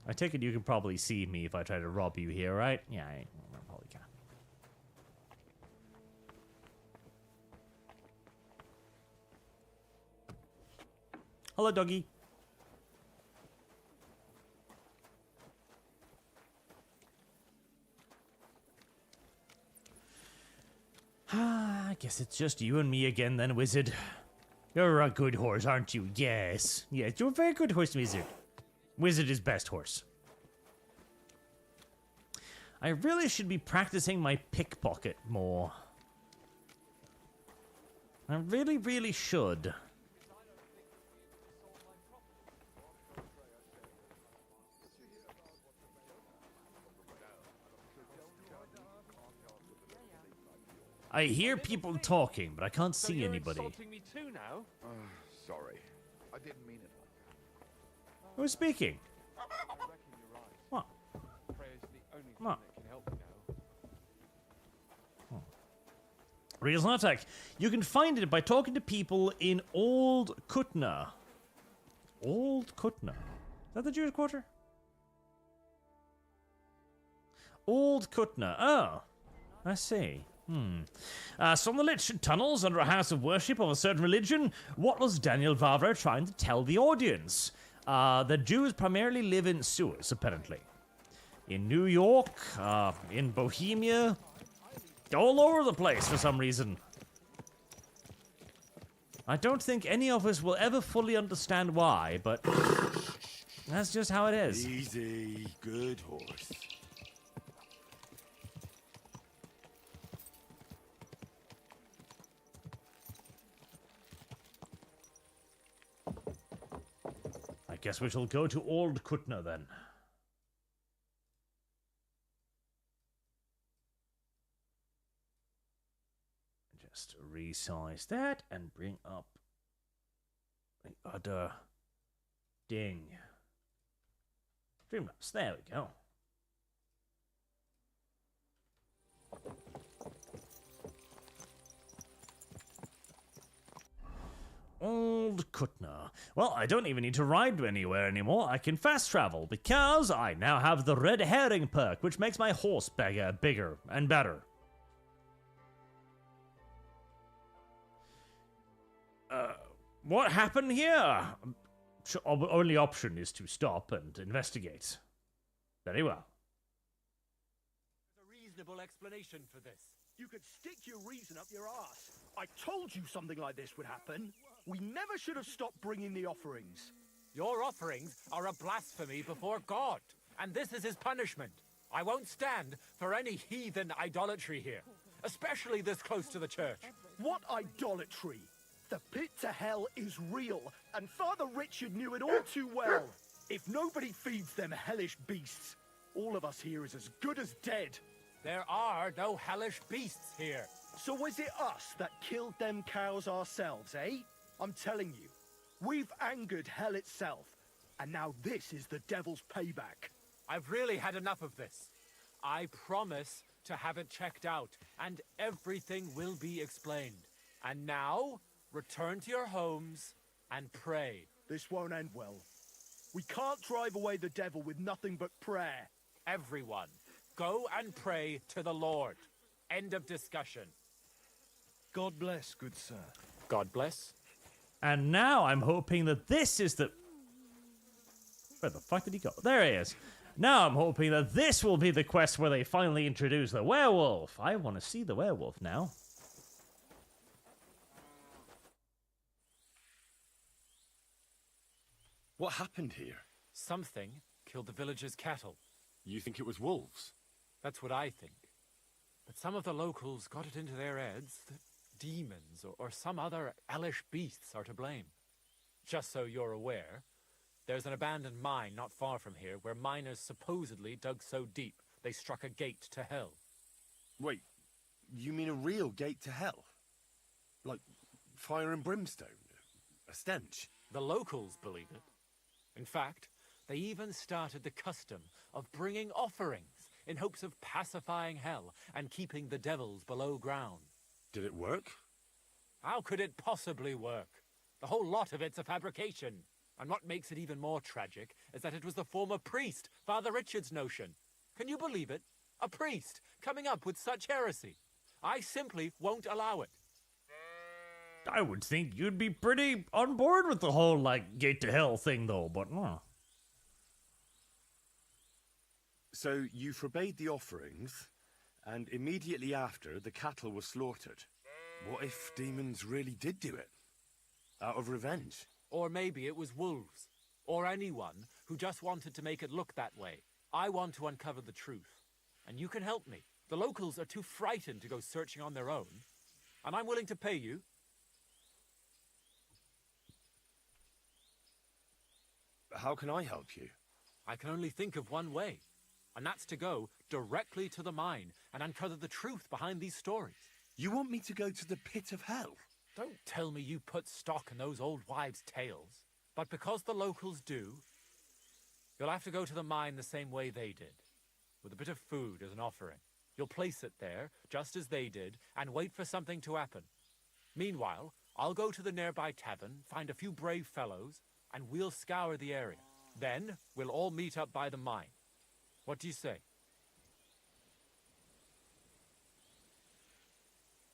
I take it you can probably see me if I try to rob you here, right? Yeah, I probably can. Hello, doggy. I guess it's just you and me again then, wizard. You're a good horse, aren't you? Yes. Yes, you're a very good horse, wizard. Wizard is best horse. I really should be practicing my pickpocket more. I really, really should. I hear people talking, but I can't see anybody. Insulting me too now? Sorry. I didn't mean it. Who's speaking? What? Prayer's the only thing What? that can help me now. Real attack. You can find it by talking to people in Old Kutna. Old Kutna. Is that the Jewish quarter? Old Kutna. Oh, I see. So on the lit tunnels under a house of worship of a certain religion, what was Daniel Vavra trying to tell the audience? That Jews primarily live in sewers, apparently. In New York, in Bohemia, all over the place for some reason. I don't think any of us will ever fully understand why, but that's just how it is. Easy, good horse. I guess we shall go to Old Kutna then. Just resize that and bring up the other ding. Streamlabs, there we go. Old Kutna. Well, I don't even need to ride anywhere anymore. I can fast travel because I now have the red herring perk, which makes my horse bigger and better. What happened here? Only option is to stop and investigate. Very well. There's a reasonable explanation for this. You could stick your reason up your ass. I told you something like this would happen. We never should have stopped bringing the offerings. Your offerings are a blasphemy before God, and this is his punishment. I won't stand for any heathen idolatry here, especially this close to the church. What idolatry? The pit to hell is real, and Father Richard knew it all too well. If nobody feeds them hellish beasts, all of us here is as good as dead. There are no hellish beasts here. So was it us that killed them cows ourselves, eh? I'm telling you, we've angered hell itself, and now this is the devil's payback. I've really had enough of this. I promise to have it checked out, and everything will be explained. And now, return to your homes and pray. This won't end well. We can't drive away the devil with nothing but prayer. Everyone, go and pray to the Lord. End of discussion. God bless, good sir. God bless. And now I'm hoping that this is the... Where the fuck did he go? There he is. Now I'm hoping that this will be the quest where they finally introduce the werewolf. I want to see the werewolf now. What happened here? Something killed the villagers' cattle. You think it was wolves? That's what I think. But some of the locals got it into their heads that demons or some other hellish beasts are to blame. Just so you're aware, there's an abandoned mine not far from here where miners supposedly dug so deep they struck a gate to hell. Wait, you mean a real gate to hell? Like fire and brimstone? A stench? The locals believe it. In fact, they even started the custom of bringing offerings in hopes of pacifying hell and keeping the devils below ground. Did it work? How could it possibly work? The whole lot of it's a fabrication. And what makes it even more tragic is that it was the former priest, Father Richard's notion. Can you believe it? A priest coming up with such heresy. I simply won't allow it. I would think you'd be pretty on board with the whole, like, gate to hell thing, though, but... So you forbade the offerings, and immediately after, the cattle were slaughtered. What if demons really did do it? Out of revenge? Or maybe it was wolves. Or anyone who just wanted to make it look that way. I want to uncover the truth. And you can help me. The locals are too frightened to go searching on their own. And I'm willing to pay you. How can I help you? I can only think of one way. And that's to go directly to the mine and uncover the truth behind these stories. You want me to go to the pit of hell? Don't tell me you put stock in those old wives' tales. But because the locals do, you'll have to go to the mine the same way they did, with a bit of food as an offering. You'll place it there, just as they did, and wait for something to happen. Meanwhile, I'll go to the nearby tavern, find a few brave fellows, and we'll scour the area. Then, we'll all meet up by the mine. What do you say?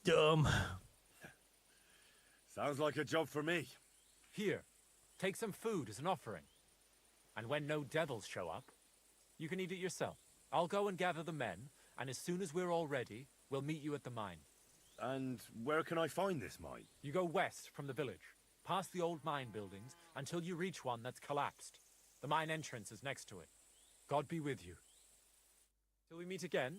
Dumb. Sounds like a job for me. Here, take some food as an offering. And when no devils show up, you can eat it yourself. I'll go and gather the men, and as soon as we're all ready, we'll meet you at the mine. And where can I find this mine? You go west from the village, past the old mine buildings, until you reach one that's collapsed. The mine entrance is next to it. God be with you. Till we meet again.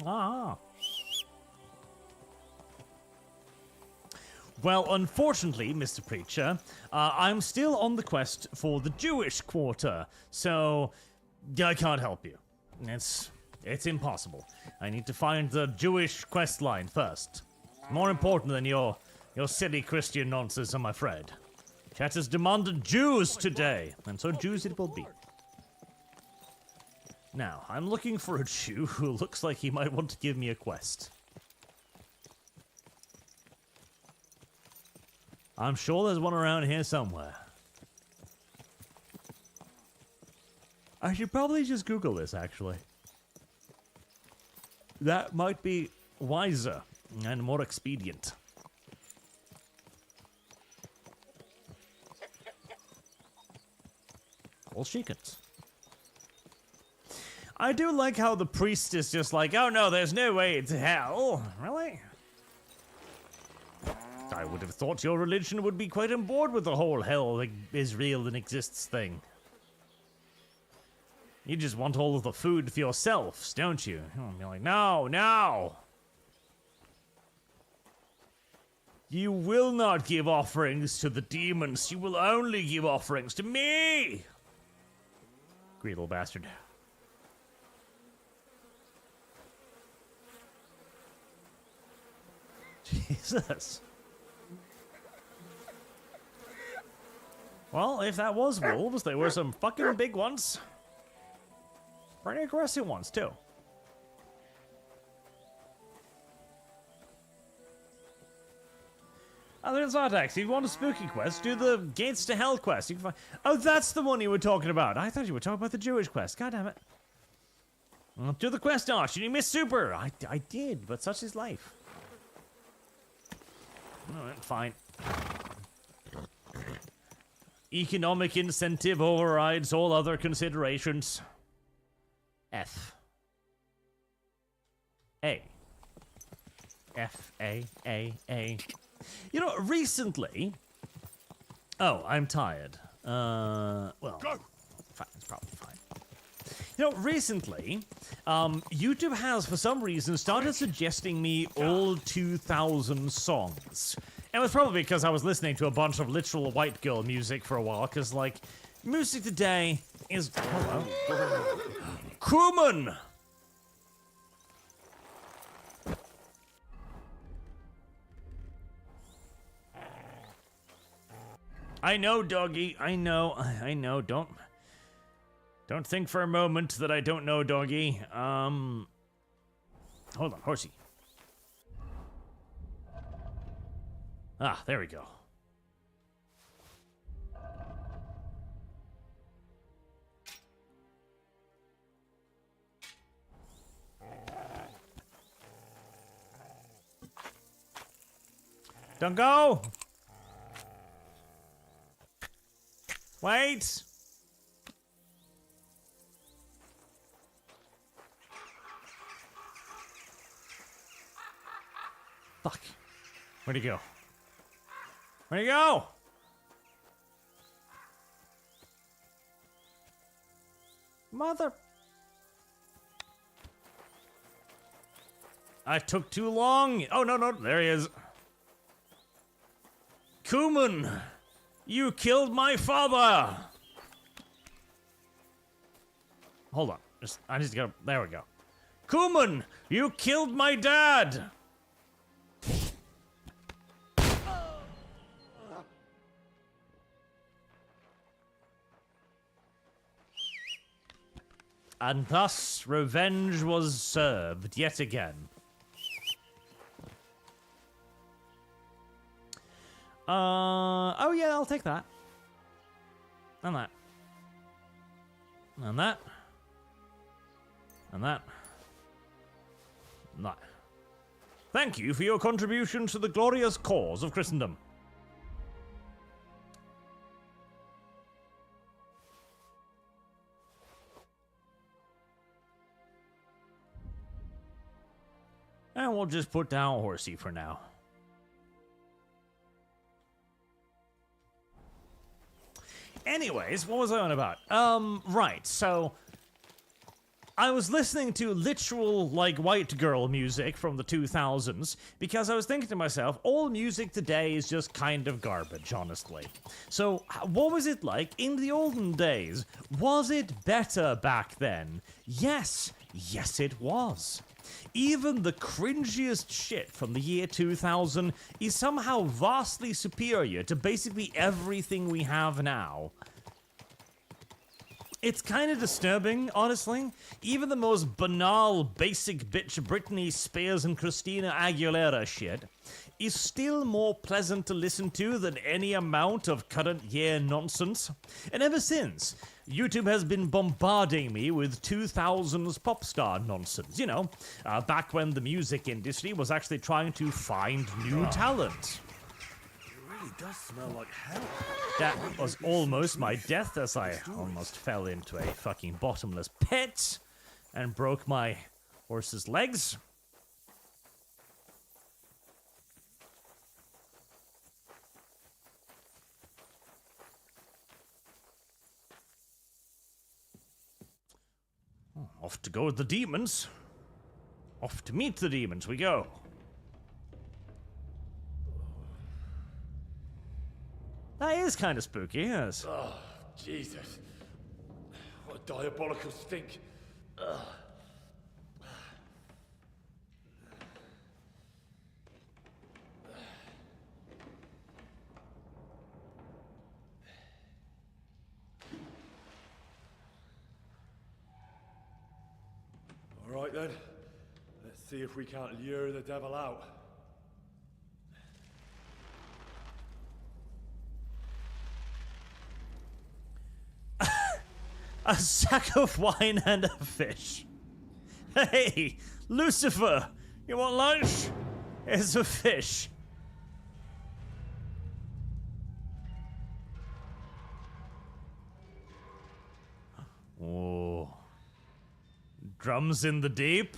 Ah. Well, unfortunately, Mr. Preacher, I'm still on the quest for the Jewish quarter, so I can't help you. It's impossible. I need to find the Jewish quest line first. More important than your silly Christian nonsense, I'm afraid. Chat has demanded Jews today, and so Jews it will be. Now, I'm looking for a Jew who looks like he might want to give me a quest. I'm sure there's one around here somewhere. I should probably just Google this, actually. That might be wiser and more expedient. All chickens. I do like how the priest is just like, oh no, there's no way to hell. Really? I would have thought your religion would be quite on board with the whole hell is real and exists thing. You just want all of the food for yourselves, don't you? I'll be like, no, no! You will not give offerings to the demons. You will only give offerings to me! Greedy little bastard. Jesus. Well, if that was wolves, they were some fucking big ones. Pretty aggressive ones, too. Oh, there's Artax. If you want a spooky quest, do the Gates to Hell quest. You can find... Oh, that's the one you were talking about. I thought you were talking about the Jewish quest. God damn it. Well, do the quest, Arch, and you missed Super. I did, but such is life. Alright, fine. Economic incentive overrides all other considerations. F. A. F, A, A. You know, recently... Oh, I'm tired. Well, fine, it's probably fine. You know, recently, YouTube has, for some reason, started suggesting me all 2000 songs. And it was probably because I was listening to a bunch of literal white girl music for a while, because, like, music today is... Hello. Kuman! I know, doggy. I know. Don't think for a moment that I don't know, doggy. Hold on, horsey. Ah, there we go. Don't go! Wait! Fuck. Where'd he go? Where'd he go? Mother... I took too long. Oh, no, there he is. Kuman, you killed my father. Hold on. I just gotta... There we go. Kuman, you killed my dad. And thus, revenge was served yet again. Oh yeah, I'll take that. And that. And that. And that. And that. Thank you for your contribution to the glorious cause of Christendom. And we'll just put down Horsey for now. Anyways, what was I on about? Right, so... I was listening to literal, like, white girl music from the 2000s because I was thinking to myself, all music today is just kind of garbage, honestly. So, what was it like in the olden days? Was it better back then? Yes. Yes, it was. Even the cringiest shit from the year 2000 is somehow vastly superior to basically everything we have now. It's kind of disturbing, honestly. Even the most banal, basic bitch Britney Spears and Christina Aguilera shit is still more pleasant to listen to than any amount of current year nonsense. And ever since, YouTube has been bombarding me with 2000s pop star nonsense. You know, back when the music industry was actually trying to find new talent. It does smell like hell. That was almost my death as I almost fell into a fucking bottomless pit. and broke my horse's legs. Off to go with the demons. Off to meet the demons we go. That is kind of spooky, yes. Oh, Jesus. What a diabolical stink. Ugh. All right then. Let's see if we can't lure the devil out. A sack of wine and a fish. Hey, Lucifer, you want lunch? Here's a fish. Oh. Drums in the deep.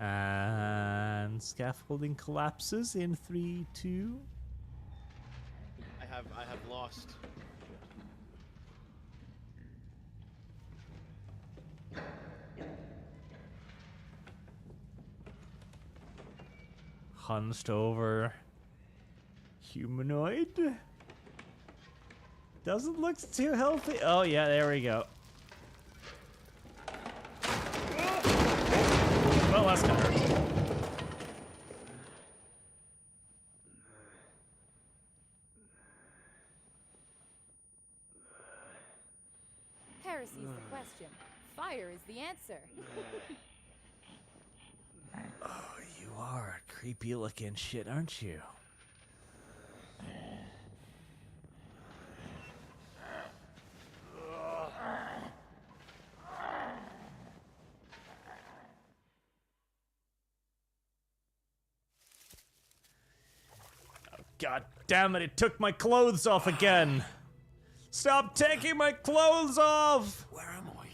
And scaffolding collapses in 3, 2. I have lost. Hunched over. Humanoid? Doesn't look too healthy. Oh yeah, there we go. Well, that's gonna hurt. Heresy's the question. Fire is the answer. Oh, you are a creepy looking shit, aren't you? God damn it took my clothes off again. Stop taking my clothes off! Where am I?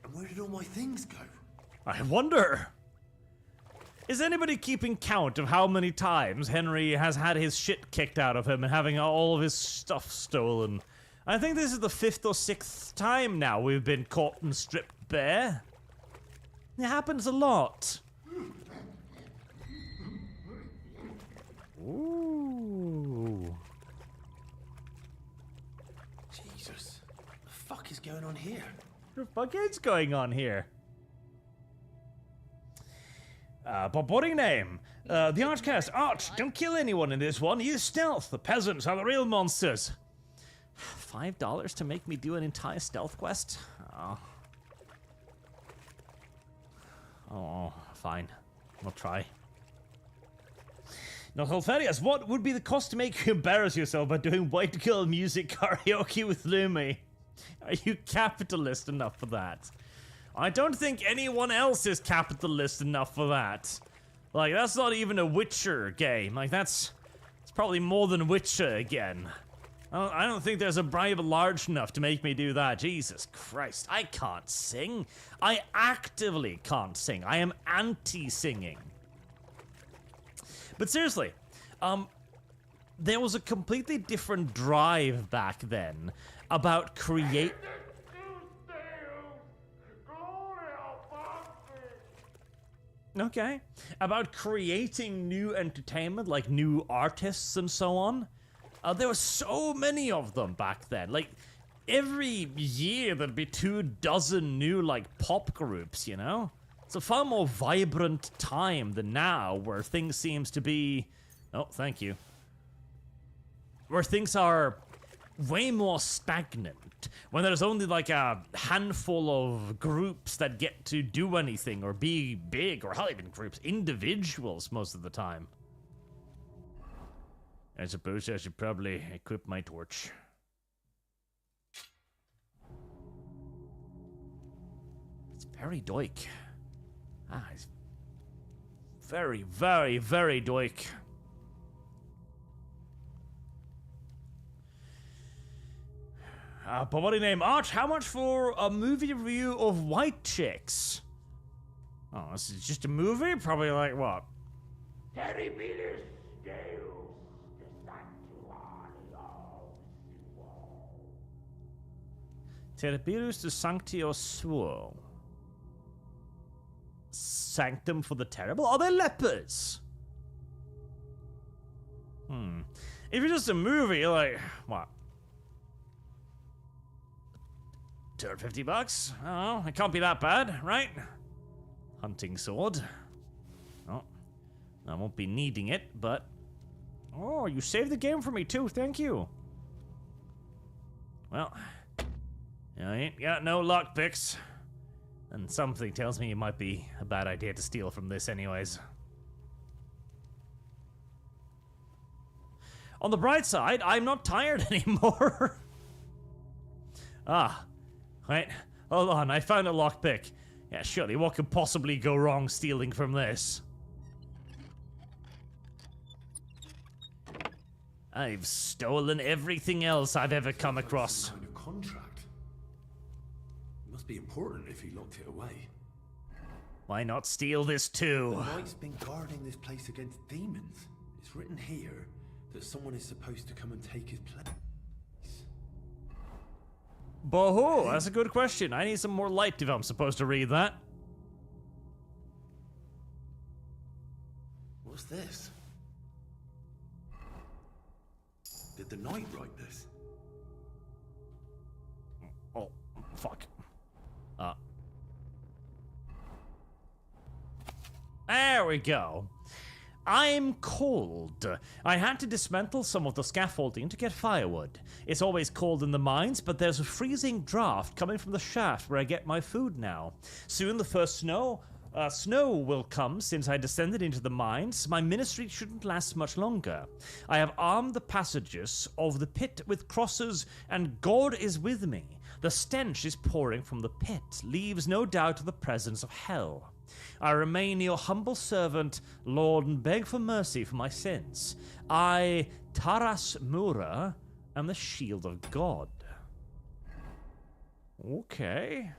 And where did all my things go? I wonder. Is anybody keeping count of how many times Henry has had his shit kicked out of him and having all of his stuff stolen? I think this is the 5th or 6th time now we've been caught and stripped bare. It happens a lot. Ooh. Jesus. What the fuck is going on here? What the fuck is going on here? Body name. The ArchCast. Arch, don't kill anyone in this one. Use stealth. The peasants are the real monsters. $5 to make me do an entire stealth quest? Oh, fine. I'll try. Nothoferius, what would be the cost to make you embarrass yourself by doing white girl music karaoke with Lumi? Are you capitalist enough for that? I don't think anyone else is capitalist enough for that. Like, that's not even a Witcher game. Like, it's probably more than Witcher again. I don't think there's a bribe large enough to make me do that. Jesus Christ, I can't sing. I actively can't sing. I am anti-singing. But seriously, there was a completely different drive back then about about creating new entertainment, like new artists and so on. There were so many of them back then. Like, every year there'd be 24 new, like, pop groups, you know? It's a far more vibrant time than now, where things seems to be... Oh, thank you. Where things are way more stagnant. When there's only like a handful of groups that get to do anything or be big, or hell, even groups, individuals most of the time. I suppose I should probably equip my torch. Very doik. Ah, he's very, very, very doik. But what do you name? Arch, how much for a movie review of White Chicks? Oh, this is just a movie? Probably like what? Terribilis Deus Terribilis de Sanctio Suo. Sanctum for the Terrible? Are they lepers? If it's just a movie, like, what? $250? Oh, it can't be that bad, right? Hunting sword. Oh, I won't be needing it, but... Oh, you saved the game for me too, thank you. Well, I ain't got no lockpicks. And something tells me it might be a bad idea to steal from this anyways. On the bright side, I'm not tired anymore. Ah, wait, hold on, I found a lockpick. Yeah, surely what could possibly go wrong stealing from this? I've stolen everything else I've ever come across. Some kind of contract. It must be important if he locked it away. Why not steal this too? The knight's been guarding this place against demons. It's written here that someone is supposed to come and take his place. Boho, that's a good question. I need some more light if I'm supposed to read that. What's this? Did the knight write this? Oh, fuck. There we go. I'm cold. I had to dismantle some of the scaffolding to get firewood. It's always cold in the mines, but there's a freezing draft coming from the shaft where I get my food now. Soon the first snow will come since I descended into the mines. My ministry shouldn't last much longer. I have armed the passages of the pit with crosses, and God is with me. The stench is pouring from the pit, leaves no doubt of the presence of hell. I remain your humble servant, Lord, and beg for mercy for my sins. I, Taras Mura, am the shield of God. Okay.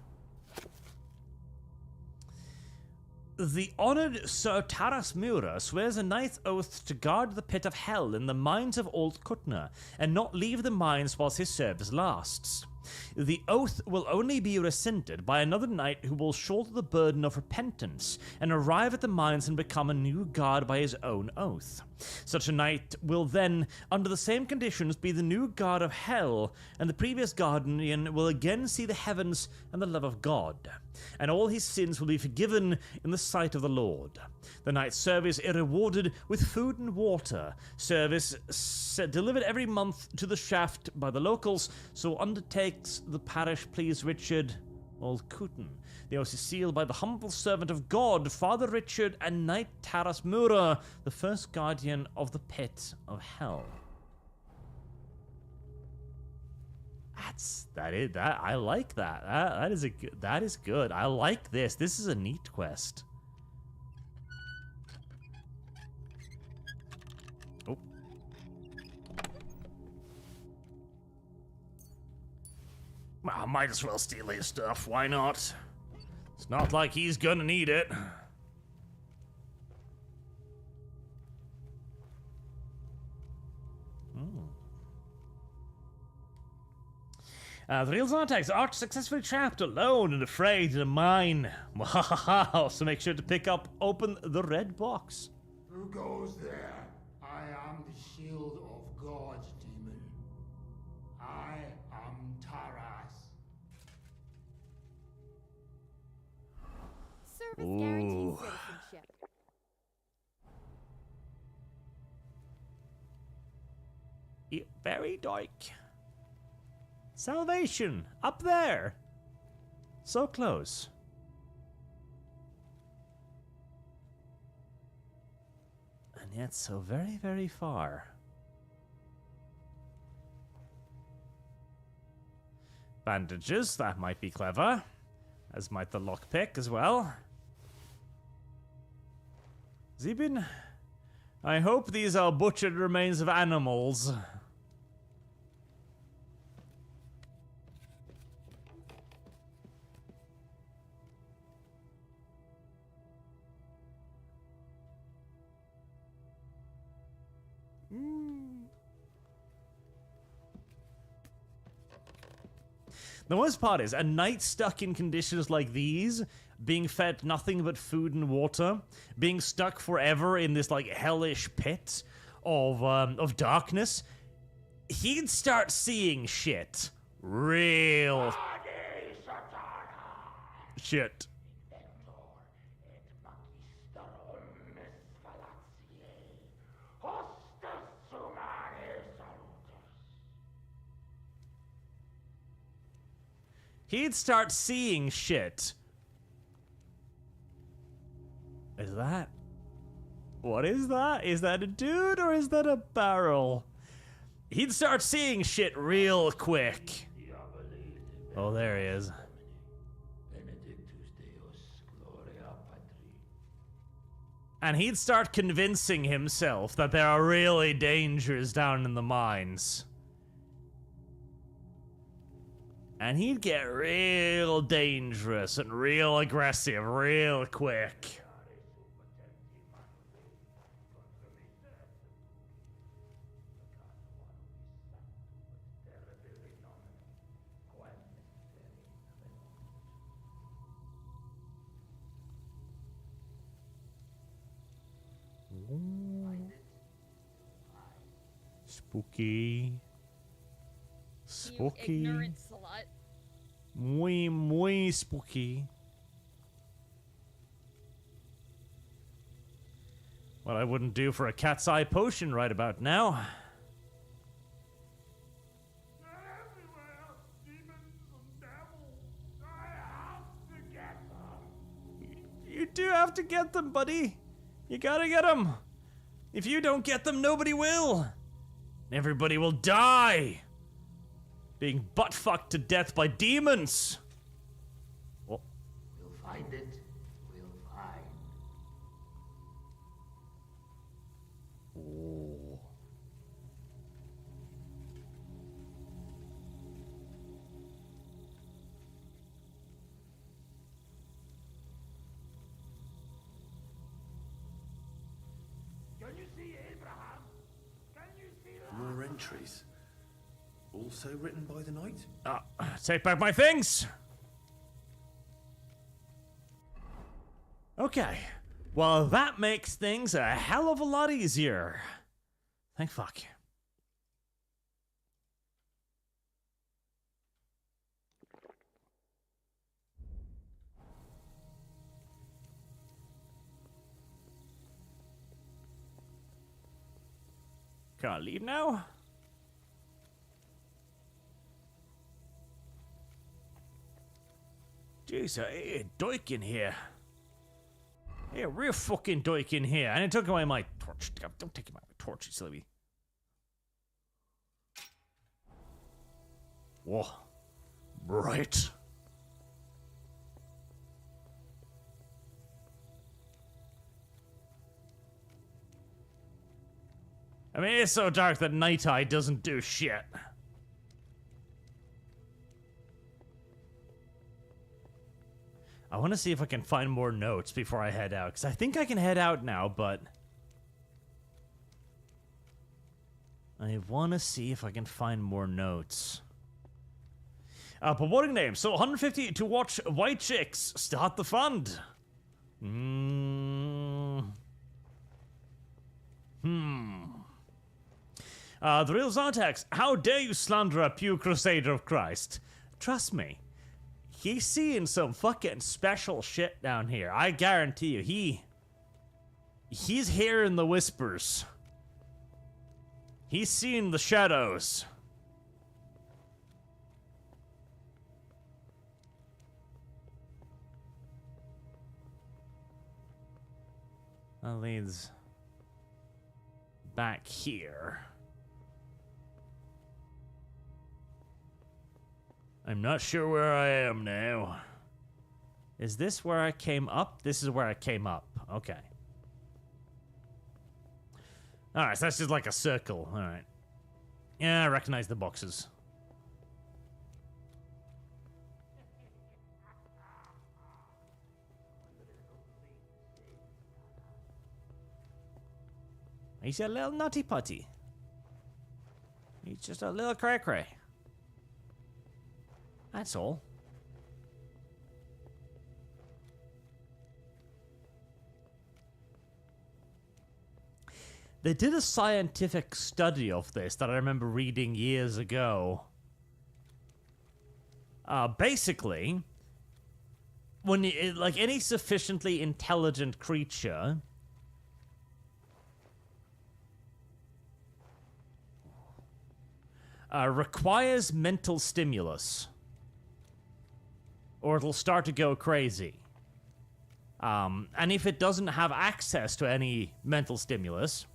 The honored Sir Taras Mura swears a ninth oath to guard the pit of hell in the mines of Old Kutna, and not leave the mines whilst his service lasts. The oath will only be rescinded by another knight who will shoulder the burden of repentance and arrive at the mines and become a new guard by his own oath. Such a knight will then, under the same conditions, be the new guard of hell, and the previous guardian will again see the heavens and the love of God, and all his sins will be forgiven in the sight of the Lord. The knight's service is rewarded with food and water. Service delivered every month to the shaft by the locals, so undertakes the parish, please Richard, Old Cooten. The oath is sealed by the humble servant of God, Father Richard, and Knight Taras Mura, the first guardian of the pit of hell. I like that. That is good. I like this. This is a neat quest. Oh. Well, I might as well steal his stuff. Why not? It's not like he's gonna need it. The real Zartex, Arch successfully trapped alone and afraid in a mine. Wow, so make sure to open the red box. Who goes there? I am the shield of God, demon. I am Taras. Service guarantees citizenship. Very dark. Salvation! Up there! So close. And yet so very, very far. Bandages, that might be clever. As might the lockpick as well. Zebin? I hope these are butchered remains of animals. The worst part is, a night stuck in conditions like these, being fed nothing but food and water, being stuck forever in this, like, hellish pit of darkness, he'd start seeing shit. Real shit. He'd start seeing shit. Is that? What is that? Is that a dude or is that a barrel? He'd start seeing shit real quick. Oh, there he is. And he'd start convincing himself that there are really dangers down in the mines. And he'd get real dangerous and real aggressive real quick. Spooky. Spooky. You ignorant slut. Muy spooky. What I wouldn't do for a cat's eye potion right about now. You do have to get them, buddy. You gotta get them. If you don't get them, nobody will. Everybody will die. Being butt-fucked to death by demons. Oh. We'll find it. We'll find. Oh. Can you see Abraham? Can you see More entries. Also written by the knight? Take back my things! Okay. Well, that makes things a hell of a lot easier. Thank fuck. Can I leave now? Jeez, a doik in here. Yeah, real fucking doik in here. And it took away my torch. Don't take my torch, you silly. Whoa. Bright. I mean, it's so dark that Night Eye doesn't do shit. I want to see if I can find more notes before I head out, because I think I can head out now, but I want to see if I can find more notes. Promoting name. So 150 to watch White Chicks. Start the fund. The real Zartax. How dare you slander a pure crusader of Christ? Trust me. He's seeing some fucking special shit down here. I guarantee you. He's hearing the whispers. He's seeing the shadows. That leads back here. I'm not sure where I am now. Is this where I came up? This is where I came up. Okay. Alright, so that's just like a circle. Alright. Yeah, I recognize the boxes. He's a little nutty putty. He's just a little cray-cray. That's all. They did a scientific study of this that I remember reading years ago. Basically, when you, like any sufficiently intelligent creature requires mental stimulus, or it'll start to go crazy. And if it doesn't have access to any mental stimulus,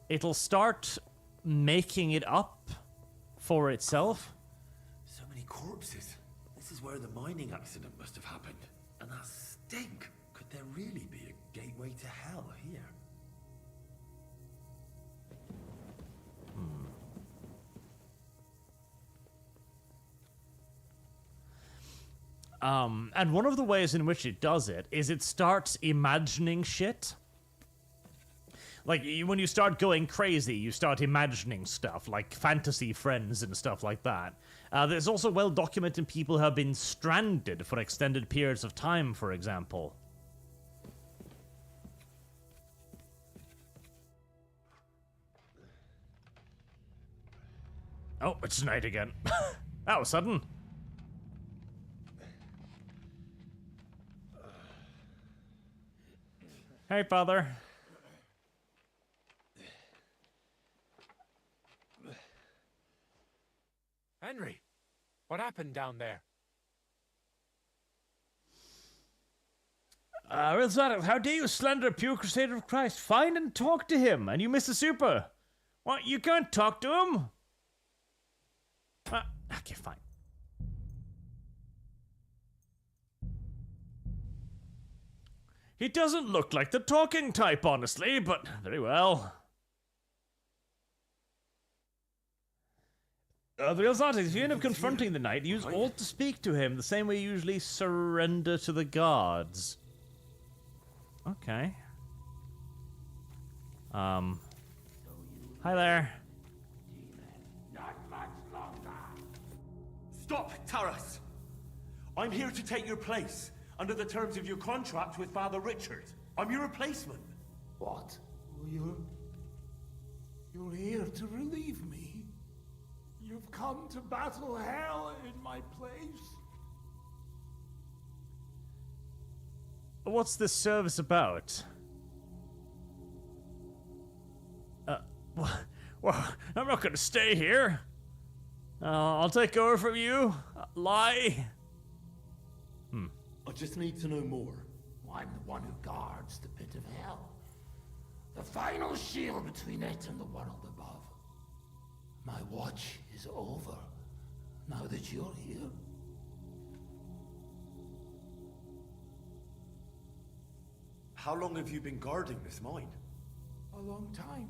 it'll start making it up for itself. So many corpses. This is where the mining accident must have happened. And that stink. Could there really be a gateway to hell here? And one of the ways in which it does it is it starts imagining shit. Like, when you start going crazy, you start imagining stuff, like fantasy friends and stuff like that. There's also well-documented people who have been stranded for extended periods of time, for example. Oh, it's night again. That was sudden. Hey, Father. Henry, what happened down there? How dare you slander a pure crusader of Christ? Find and talk to him, and you miss the super. What, you can't talk to him? Okay, fine. He doesn't look like the talking type, honestly, but very well. The real Zartek, if you end up confronting the knight, use alt to speak to him, the same way you usually surrender to the guards. Okay. Hi there. Not much longer. Stop, Taras! I'm here to take your place, under the terms of your contract with Father Richard. I'm your replacement. What? You're here to relieve me? You've come to battle hell in my place? What's this service about? Well, I'm not gonna stay here. I'll take over from you. Lie. I just need to know more. I'm the one who guards the pit of hell. The final shield between it and the world above. My watch is over, now that you're here. How long have you been guarding this mine? A long time.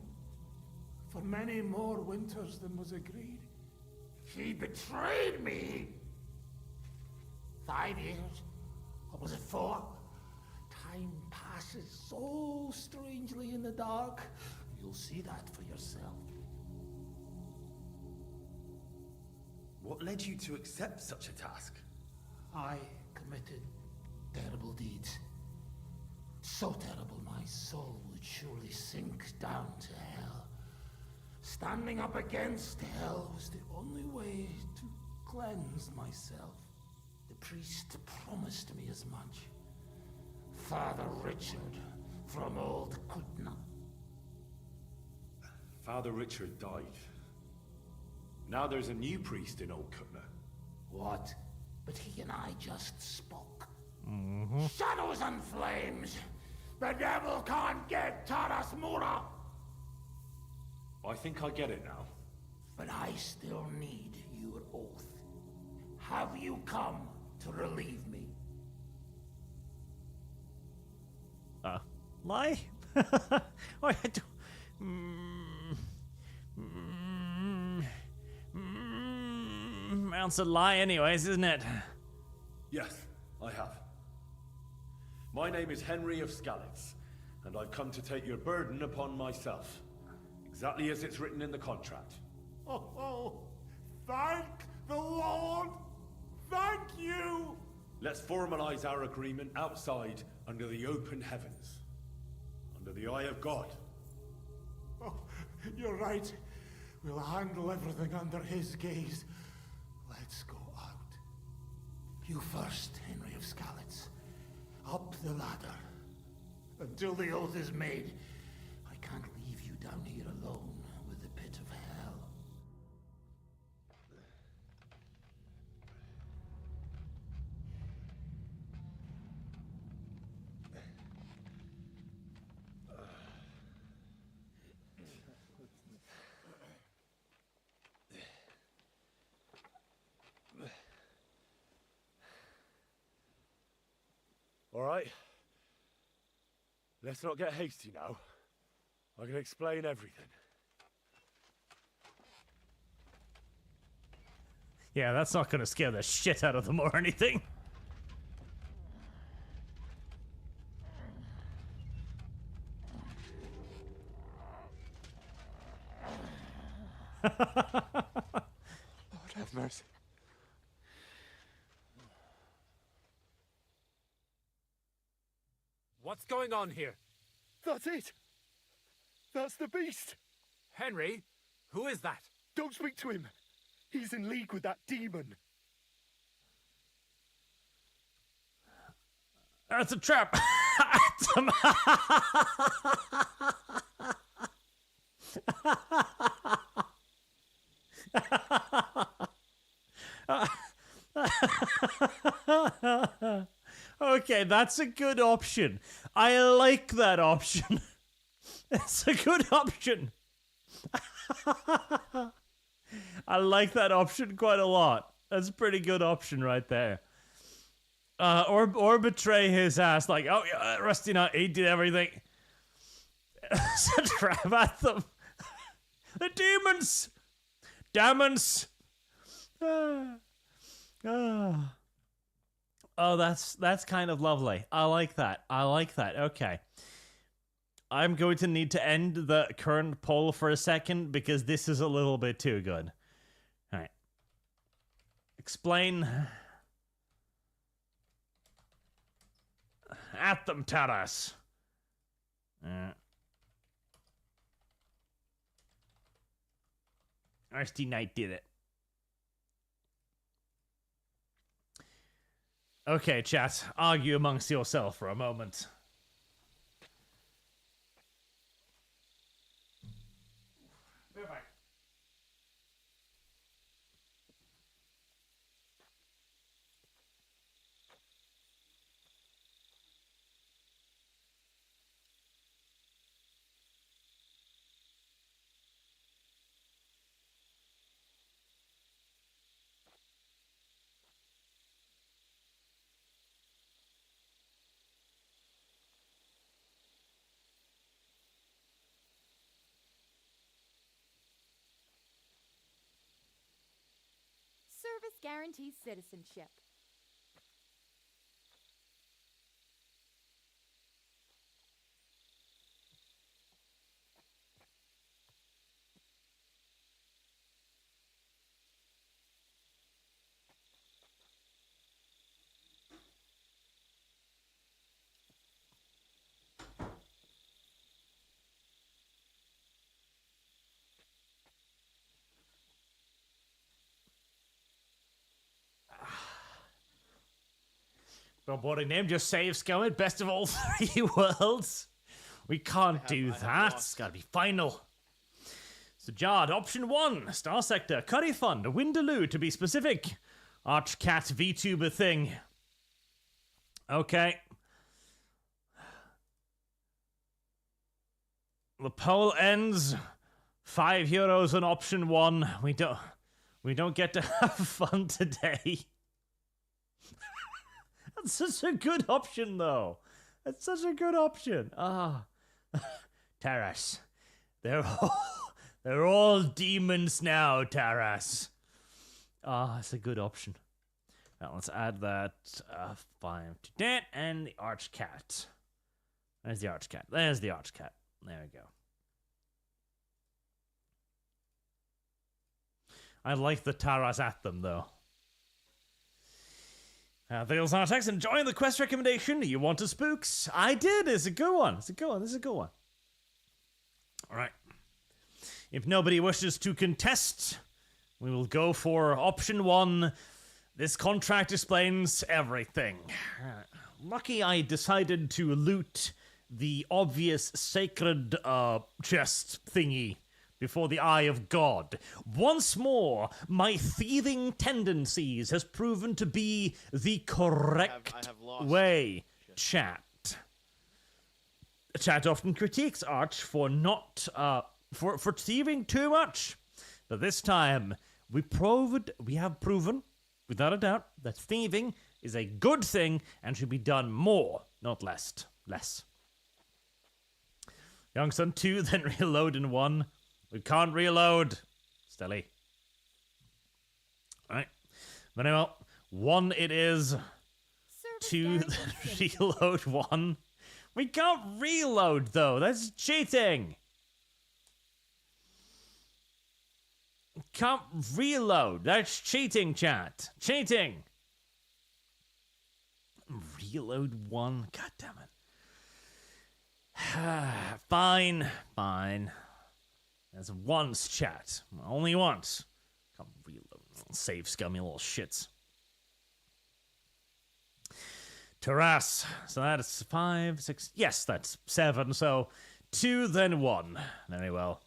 For many more winters than was agreed. He betrayed me! 5 years? Or was it 4? Time passes so strangely in the dark. You'll see that for yourself. What led you to accept such a task? I committed terrible deeds. So terrible my soul would surely sink down to hell. Standing up against hell was the only way to cleanse myself. The priest promised me as much. Father Richard from Old Kutna. Father Richard died. Now there's a new priest in Old Kutna. What? But he and I just spoke. Shadows and flames! The devil can't get Taras Mura! I think I get it now. But I still need your oath. Have you come to relieve me? Lie? Oh, I don't... It's a lie anyways, isn't it? Yes, I have. My name is Henry of Skalitz, and I've come to take your burden upon myself. Exactly as it's written in the contract. Oh, thank the Lord! Thank you! Let's formalize our agreement outside, under the open heavens. Under the eye of God. Oh, you're right. We'll handle everything under his gaze. Let's go out. You first, Henry of Skalitz. Up the ladder. Until the oath is made, I can't leave you down here alone with the pit of hell. All right. Let's not get hasty now. I can explain everything. Yeah, that's not gonna scare the shit out of them or anything. Lord have mercy. What's going on here? That's it. That's the beast. Henry, who is that? Don't speak to him. He's in league with that demon. That's a trap. Okay, that's a good option. I like that option. It's a good option. I like that option quite a lot. That's a pretty good option right there. Or betray his ass, like, oh yeah, Rusty Nut, he did everything. It's a trap at them. The demons! Demons! Oh, that's kind of lovely. I like that. I like that. Okay. I'm going to need to end the current poll for a second because this is a little bit too good. All right. Explain. At them, Taras. Rusty Knight did it. Okay, chat. Argue amongst yourself for a moment. Service guarantees citizenship. Boarding name just saves Scum best of all three worlds. We can't do that. It's gotta be final. So Jard, option 1, Star Sector, Curry Fund, Windaloo to be specific. ArchCast VTuber thing. Okay. The poll ends. €5 on option 1. We don't get to have fun today. That's such a good option, though. That's such a good option. Ah. Taras. They're all demons now, Taras. Ah, that's a good option. Now let's add that 5 to that and the ArchCat. There's the ArchCat. There's the ArchCat. There we go. I like the Taras at them, though. Thales Artex, enjoying the quest recommendation. You want to spooks? I did. It's a good one. It's a good one. This is a good one. All right. If nobody wishes to contest, we will go for option 1. This contract explains everything. Lucky I decided to loot the obvious sacred chest thingy before the eye of God. Once more, my thieving tendencies has proven to be the correct I have lost. way. Chat. Chat often critiques Arch for not for thieving too much, but this time we have proven without a doubt that thieving is a good thing and should be done more, not less. Youngson 2, then reload in 1. We can't reload. Stelly. Alright. Very well. 1 it is. 2, then reload 1. We can't reload, though. That's cheating. Can't reload. That's cheating, chat. Cheating. Reload 1. God damn it. Fine. That's once, chat. Only once. Can't reload. Save scummy little shits. Taras. So that's 5, 6. Yes, that's 7. So 2, then 1. Very well.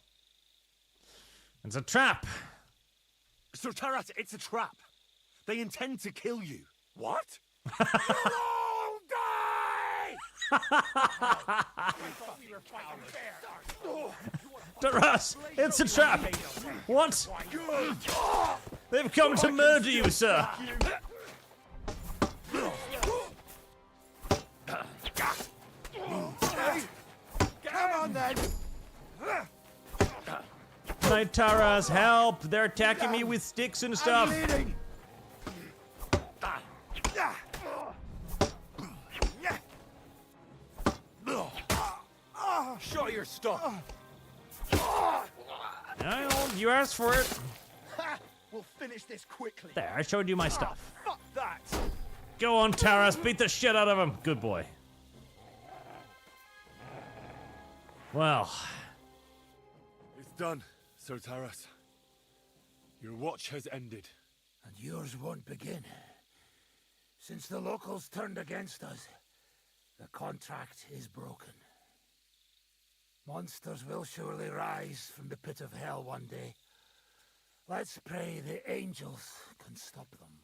It's a trap. Sir Taras, it's a trap. They intend to kill you. What? You'll all die! Taras, it's a trap. What? They've come to murder you, sir. Come on then! My Taras, help! They're attacking me with sticks and stuff. I'm bleeding. Show your stuff. You asked for it. We'll finish this quickly. There, I showed you my stuff. Fuck that! Go on, Taras, beat the shit out of him. Good boy. Well. It's done, Sir Taras. Your watch has ended. And yours won't begin. Since the locals turned against us, the contract is broken. Monsters will surely rise from the pit of hell one day. Let's pray the angels can stop them.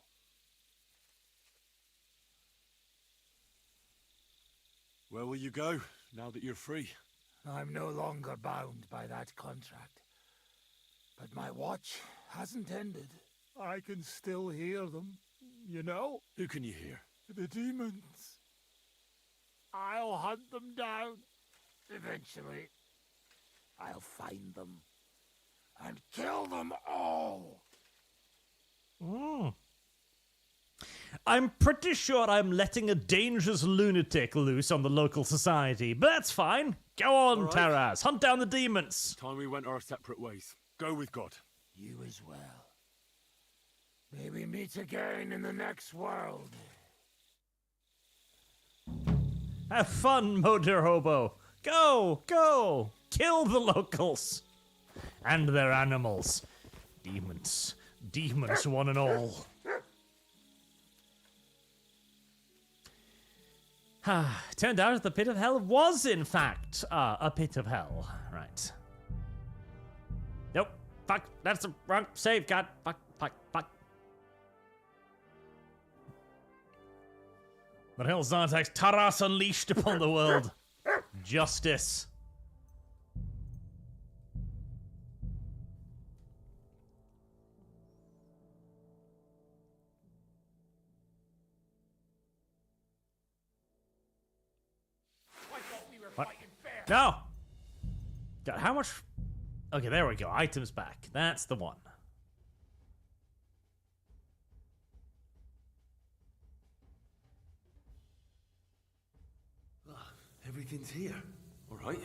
Where will you go, now that you're free? I'm no longer bound by that contract. But my watch hasn't ended. I can still hear them, you know? Who can you hear? The demons. I'll hunt them down. Eventually, I'll find them. And kill them all! I'm pretty sure I'm letting a dangerous lunatic loose on the local society, but that's fine. Go on, right. Taras. Hunt down the demons. Time we went our separate ways. Go with God. You as well. May we meet again in the next world. Have fun, motor hobo. Go, go. Kill the locals. And their animals. Demons. Demons, one and all. Turned out the pit of hell was, in fact, a pit of hell. Right. Nope. Fuck. That's the wrong save, God. Fuck. The hell Zartax Taras unleashed upon the world. Justice. No! God, how much... Okay, there we go. Items back. That's the one. Everything's here. All right.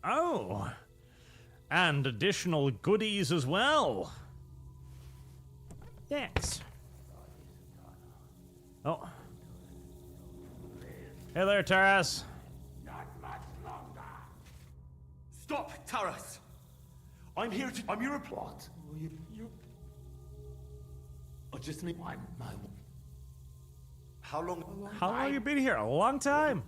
Oh! And additional goodies as well. Thanks. Oh. Hey there, Taras. Not much longer. Stop, Taras! I'm here to... I'm your... What? You... I just need... My... How long... How long have you been here? A long time.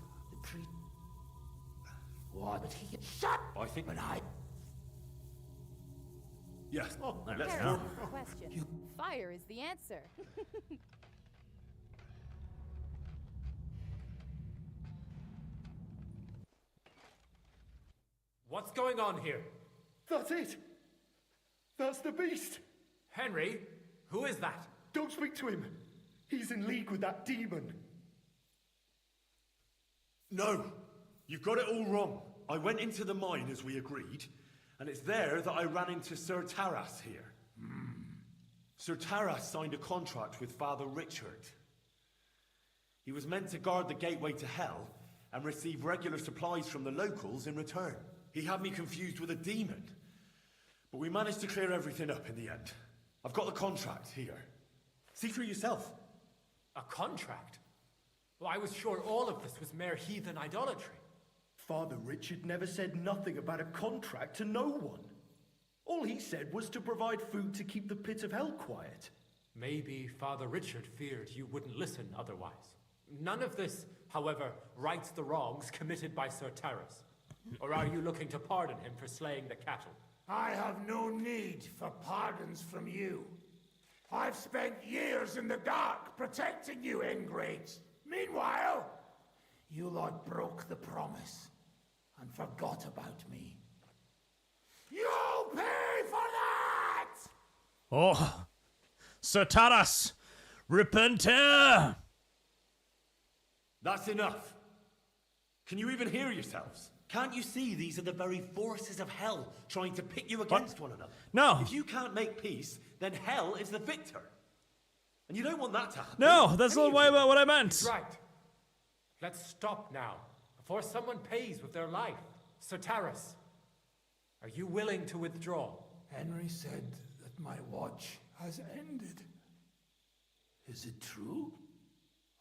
What? Shut! I think... But I... Yes. Oh, Let's Heresy's go. the question. Fire is the answer. What's going on here? That's it. That's the beast. Henry, who is that? Don't speak to him. He's in league with that demon. No. You've got it all wrong. I went into the mine as we agreed, and it's there that I ran into Sir Taras here. Sir Taras signed a contract with Father Richard. He was meant to guard the gateway to hell and receive regular supplies from the locals in return. He had me confused with a demon, but we managed to clear everything up in the end. I've got the contract here. See for yourself. A contract? Well, I was sure all of this was mere heathen idolatry. Father Richard never said nothing about a contract to no one. All he said was to provide food to keep the pit of hell quiet. Maybe Father Richard feared you wouldn't listen otherwise. None of this, however, rights the wrongs committed by Sir Taras. Or are you looking to pardon him for slaying the cattle? I have no need for pardons from you. I've spent years in the dark protecting you, ingrates. Meanwhile, you lot broke the promise and forgot about me. You'll pay for that! Oh. Sir Taras! Repenter! That's enough. Can you even hear yourselves? Can't you see these are the very forces of hell trying to pit you against one another? No. If you can't make peace, then hell is the victor. And you don't want that to happen. No, that's not what I meant. He's right. Let's stop now, before someone pays with their life. Sir Taras, are you willing to withdraw? Henry said that my watch has ended. Is it true?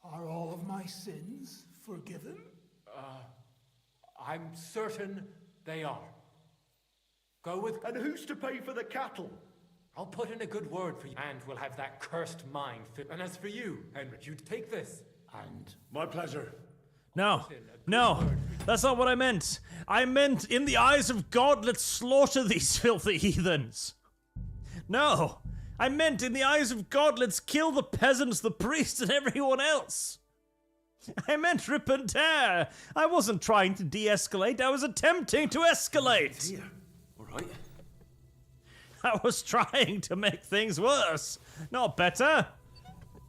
Are all of my sins forgiven? I'm certain they are. Go with... And who's to pay for the cattle? I'll put in a good word for you, and we'll have that cursed mind fit. And as for you, Henry, you'd take this. And... My pleasure. No, no, that's not what I meant. I meant, in the eyes of God, let's slaughter these filthy heathens. No, I meant, in the eyes of God, let's kill the peasants, the priests, and everyone else. I meant rip and tear. I wasn't trying to de-escalate, I was attempting to escalate. Here, all right. I was trying to make things worse, not better.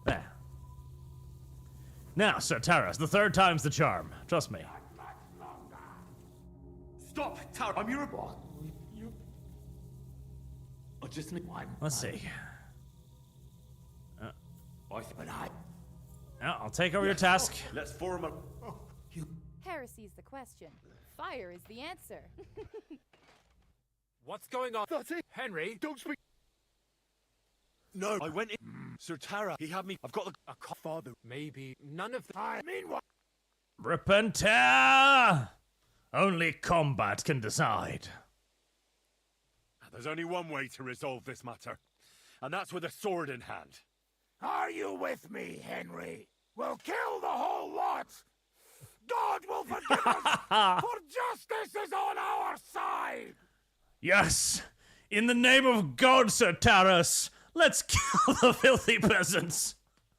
There. Now, Sir Taras, the third time's the charm. Trust me. Stop, Taras. I'm your... You... I just need... Let's see. I I'll take over your task. Let's form a... Heresy's the question. Fire is the answer. What's going on? That's it. Henry? Don't speak. No, I went in... Sir Taras, he had me... I've got A Father. Maybe none of the... Meanwhile... Rip and tear! Only combat can decide. There's only one way to resolve this matter, and that's with a sword in hand. Are you with me, Henry? We'll kill the whole lot! God will forgive us, for justice is on our side! Yes! In the name of God, Sir Taras, let's kill the filthy peasants!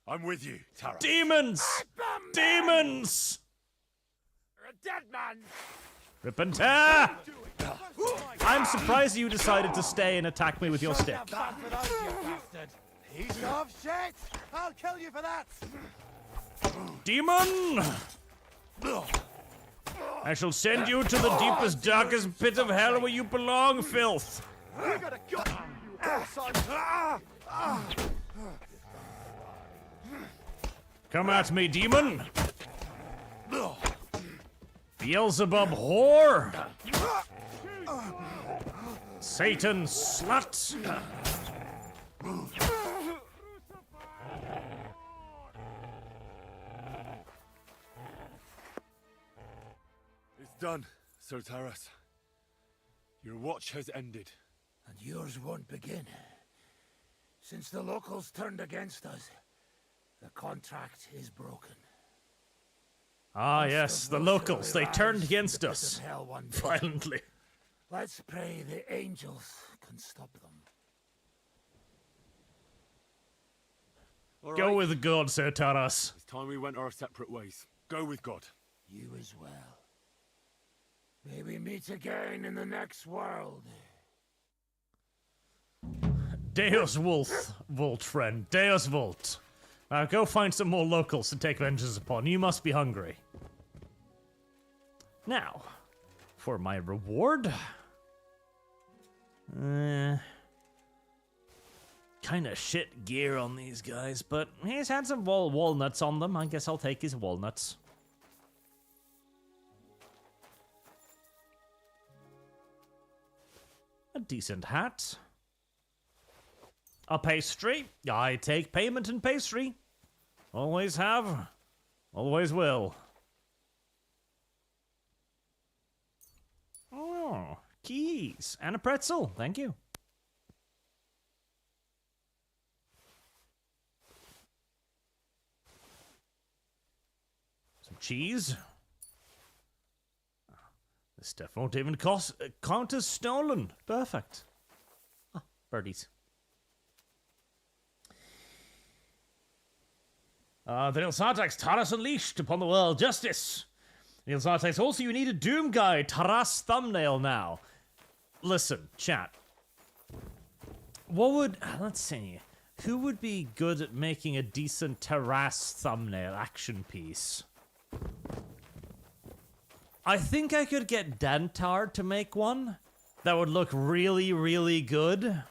I'm with you, Taras. Demons! Demons! You're a dead man! Rip and tear! I'm surprised you decided to stay and attack me with your stick. Piece of shit! I'll kill you for that! Demon! I shall send you to the deepest, darkest pit of hell where you belong, filth. We're gonna gut you, hellside. Come at me, demon. Beelzebub whore. Satan slut. It's done, Sir Taras. Your watch has ended. And yours won't begin. Since the locals turned against us, the contract is broken. Ah, yes, the locals. They turned against us. Violently. Let's pray the angels can stop them. All Go right. with God, Sir Taras. It's time we went our separate ways. Go with God. You as well. May we meet again in the next world. Deus Volt, friend. Deus Volt. Now go find some more locals to take vengeance upon. You must be hungry. Now, for my reward. Kind of shit gear on these guys, but he's had some walnuts on them. I guess I'll take his walnuts. A decent hat. A pastry. I take payment in pastry. Always have. Always will. Oh, keys. And a pretzel. Thank you. Some cheese. This stuff won't even count as stolen. Perfect. Ah, birdies. The Nilsartax Taras unleashed upon the world justice. Nilsartax, also you need a Doom Guy Taras thumbnail now. Listen, chat. What would, let's see, who would be good at making a decent Taras thumbnail action piece? I think I could get Dantard to make one that would look really, really good.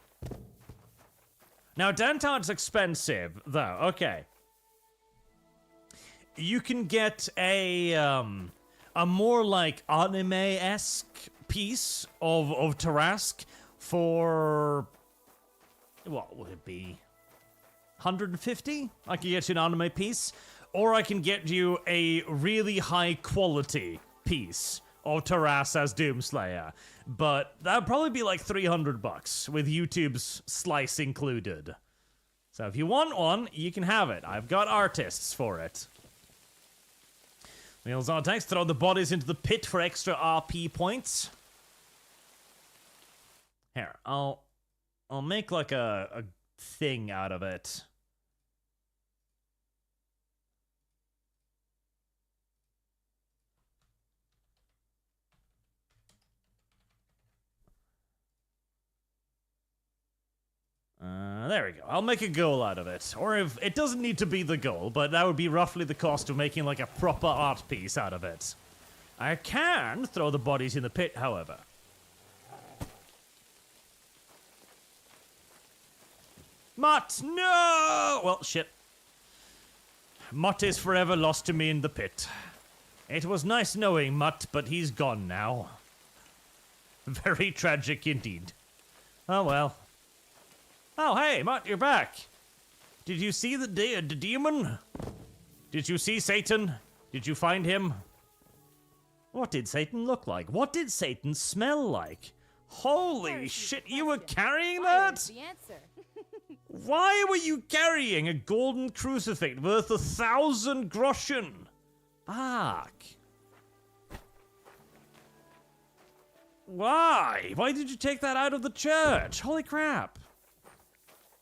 Now, Dantard's expensive, though. Okay. You can get a more like anime-esque piece of Tarask for, what would it be? 150? I can get you an anime piece. Or I can get you a really high quality piece of Taras as Doomslayer. But that would probably be like $300 with YouTube's slice included. So if you want one, you can have it. I've got artists for it. Wheels on tanks, throw the bodies into the pit for extra RP points. Here, I'll make like a thing out of it. There we go. I'll make a goal out of it. Or if it doesn't need to be the goal, but that would be roughly the cost of making like a proper art piece out of it. I can throw the bodies in the pit, however. Mutt, no! Well, shit. Mutt is forever lost to me in the pit. It was nice knowing Mutt, but he's gone now. Very tragic indeed. Oh well. Oh, hey, Mutt, you're back. Did you see the demon? Did you see Satan? Did you find him? What did Satan look like? What did Satan smell like? Holy shit, you were carrying that? The answer. Why were you carrying a golden crucifix worth 1,000 groschen? Fuck. Why? Why did you take that out of the church? Holy crap.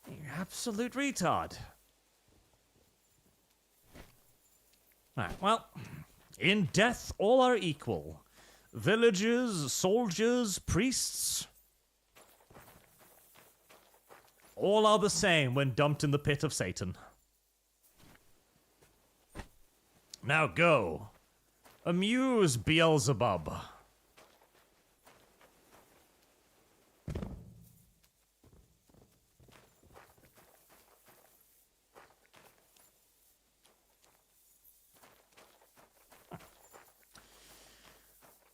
You absolute retard. Alright, well, in death all are equal. Villagers, soldiers, priests. All are the same when dumped in the pit of Satan. Now go. Amuse Beelzebub.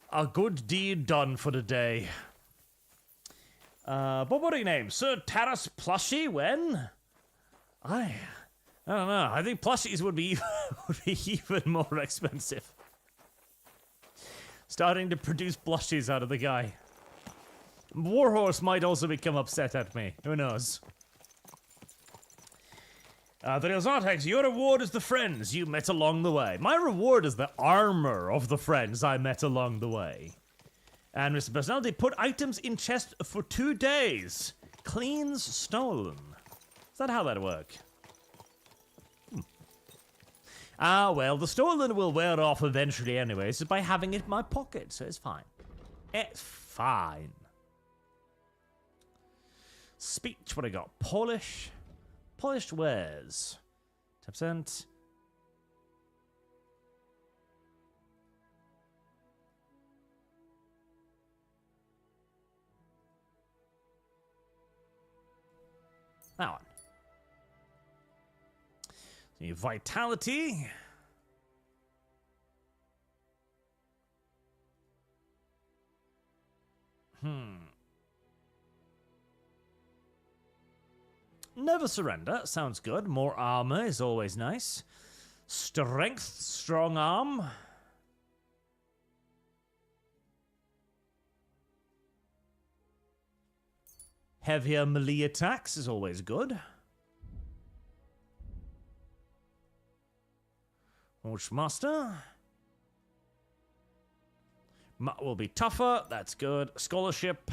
A good deed done for the day. But what are your names? Sir Taras Plushie, when? I don't know. I think plushies would be even more expensive. Starting to produce plushies out of the guy. Warhorse might also become upset at me. Who knows? The Artex, your reward is the friends you met along the way. My reward is the armor of the friends I met along the way. And Mr. Personality, put items in chest for 2 days. Cleans stolen. Is that how that work? Ah, well, the stolen will wear off eventually anyways by having it in my pocket, so it's fine. It's fine. Speech, what I got? Polish. Polished wares. 10%. That one. The vitality. Never surrender. Sounds good. More armor is always nice. Strength. Strong arm. Heavier melee attacks is always good. Archmaster. Will be tougher. That's good. Scholarship.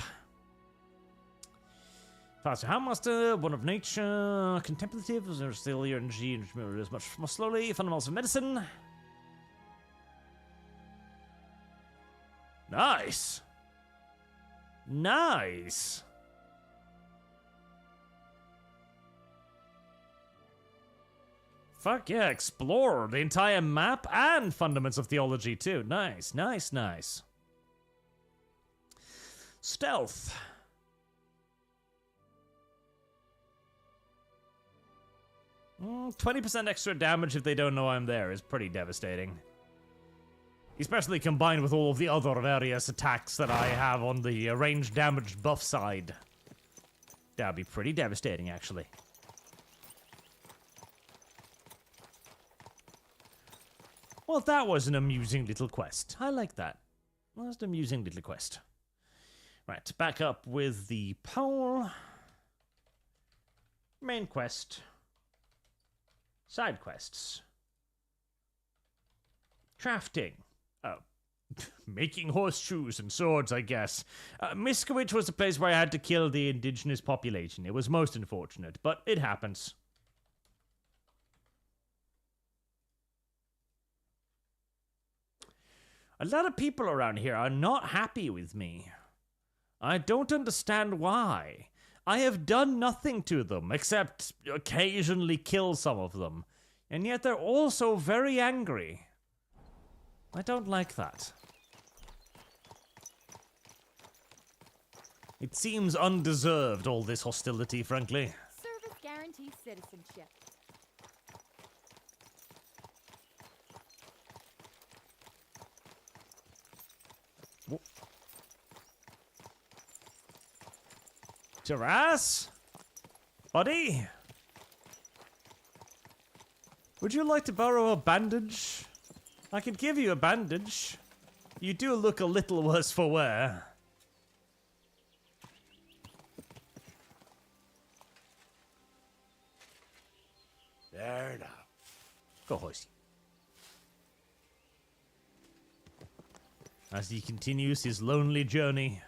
Faster Handmaster, one of nature, contemplative, still your energy is much more slowly, fundamentals of medicine. Nice. Nice. Fuck yeah, explore the entire map and fundamentals of theology too. Nice, nice, nice. Stealth. 20% extra damage if they don't know I'm there is pretty devastating. Especially combined with all of the other various attacks that I have on the ranged damage buff side. That'd be pretty devastating, actually. Well, that was an amusing little quest. I like that. That was an amusing little quest. Right, back up with the pole. Main quest. Side quests. Crafting. Oh. Making horseshoes and swords, I guess. Miskowicz was a place where I had to kill the indigenous population. It was most unfortunate, but it happens. A lot of people around here are not happy with me. I don't understand why. I have done nothing to them, except occasionally kill some of them. And yet they're also very angry. I don't like that. It seems undeserved, all this hostility, frankly. Service guarantees citizenship. Taras? Buddy? Would you like to borrow a bandage? I can give you a bandage. You do look a little worse for wear. There now. Go, horsey. As he continues his lonely journey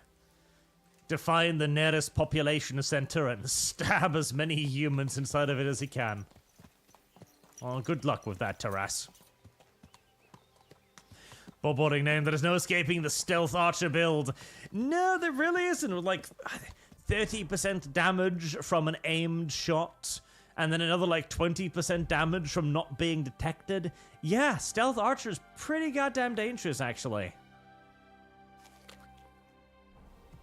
to find the nearest population center and stab as many humans inside of it as he can. Well, good luck with that, Taras. Foreboding name, there is no escaping the stealth archer build. No, there really isn't. Like 30% damage from an aimed shot and then another like 20% damage from not being detected. Yeah, stealth archer's pretty goddamn dangerous, actually.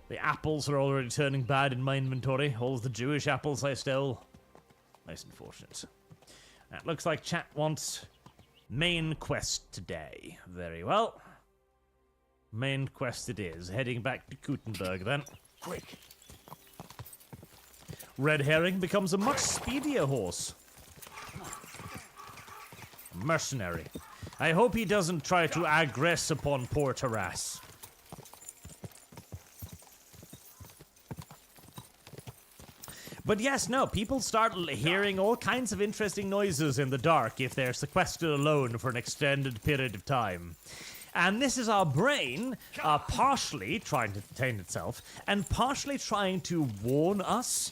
The apples are already turning bad in my inventory. All of the Jewish apples I stole. Most unfortunate. That looks like chat wants main quest today. Very well. Main quest it is. Heading back to Gutenberg then. Quick. Red Herring becomes a much speedier horse. Mercenary. I hope he doesn't try to aggress upon poor Taras. But yes, no, people start hearing all kinds of interesting noises in the dark if they're sequestered alone for an extended period of time. And this is our brain partially trying to contain itself and partially trying to warn us.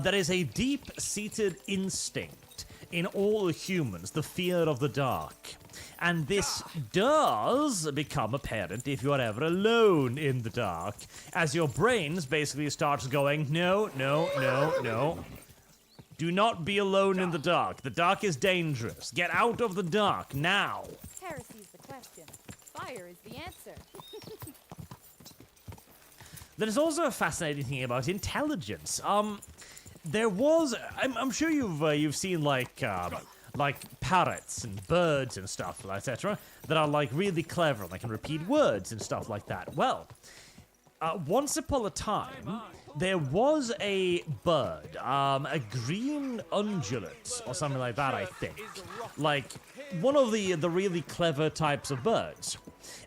There is a deep-seated instinct in all humans, the fear of the dark. And this does become apparent if you are ever alone in the dark, as your brains basically starts going, no, no, no, no. Do not be alone in the dark. The dark is dangerous. Get out of the dark now. Heresy's the question. Fire is the answer. There's also a fascinating thing about intelligence. There was, I'm sure you've seen like parrots and birds and stuff, etc., that are like really clever and they can repeat words and stuff like that. Well, once upon a time, there was a bird, a green ungulate or something like that, I think. Like one of the really clever types of birds.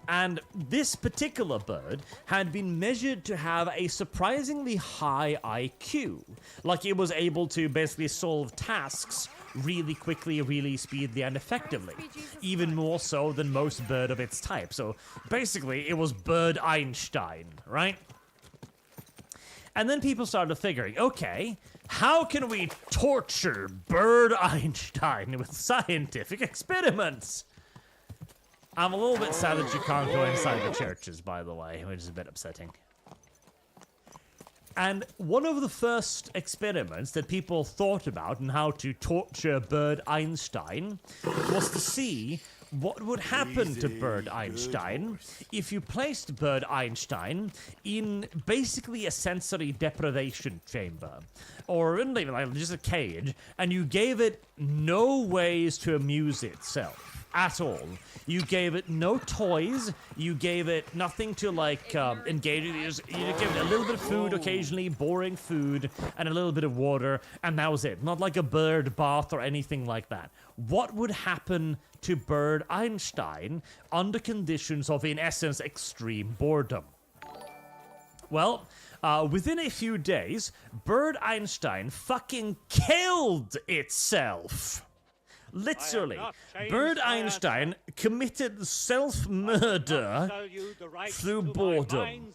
And this particular bird had been measured to have a surprisingly high IQ. Like it was able to basically solve tasks really quickly, really speedily, and effectively. Even more so than most bird of its type. So basically, it was Bird Einstein, right? And then people started figuring, okay, how can we torture Bird Einstein with scientific experiments? I'm a little bit sad that you can't go inside the churches, by the way, which is a bit upsetting. And one of the first experiments that people thought about on how to torture Bird Einstein was to see what would happen to Bird Einstein if you placed Bird Einstein in basically a sensory deprivation chamber, or in like just a cage, and you gave it no ways to amuse itself at all. You gave it no toys, you gave it nothing to like engage with. You gave it a little bit of food occasionally, boring food, and a little bit of water, and that was it. Not like a bird bath or anything like that. What would happen to Bird Einstein under conditions of, in essence, extreme boredom? Well, within a few days, Bird Einstein fucking killed itself. Literally, Bird Einstein committed self-murder through boredom.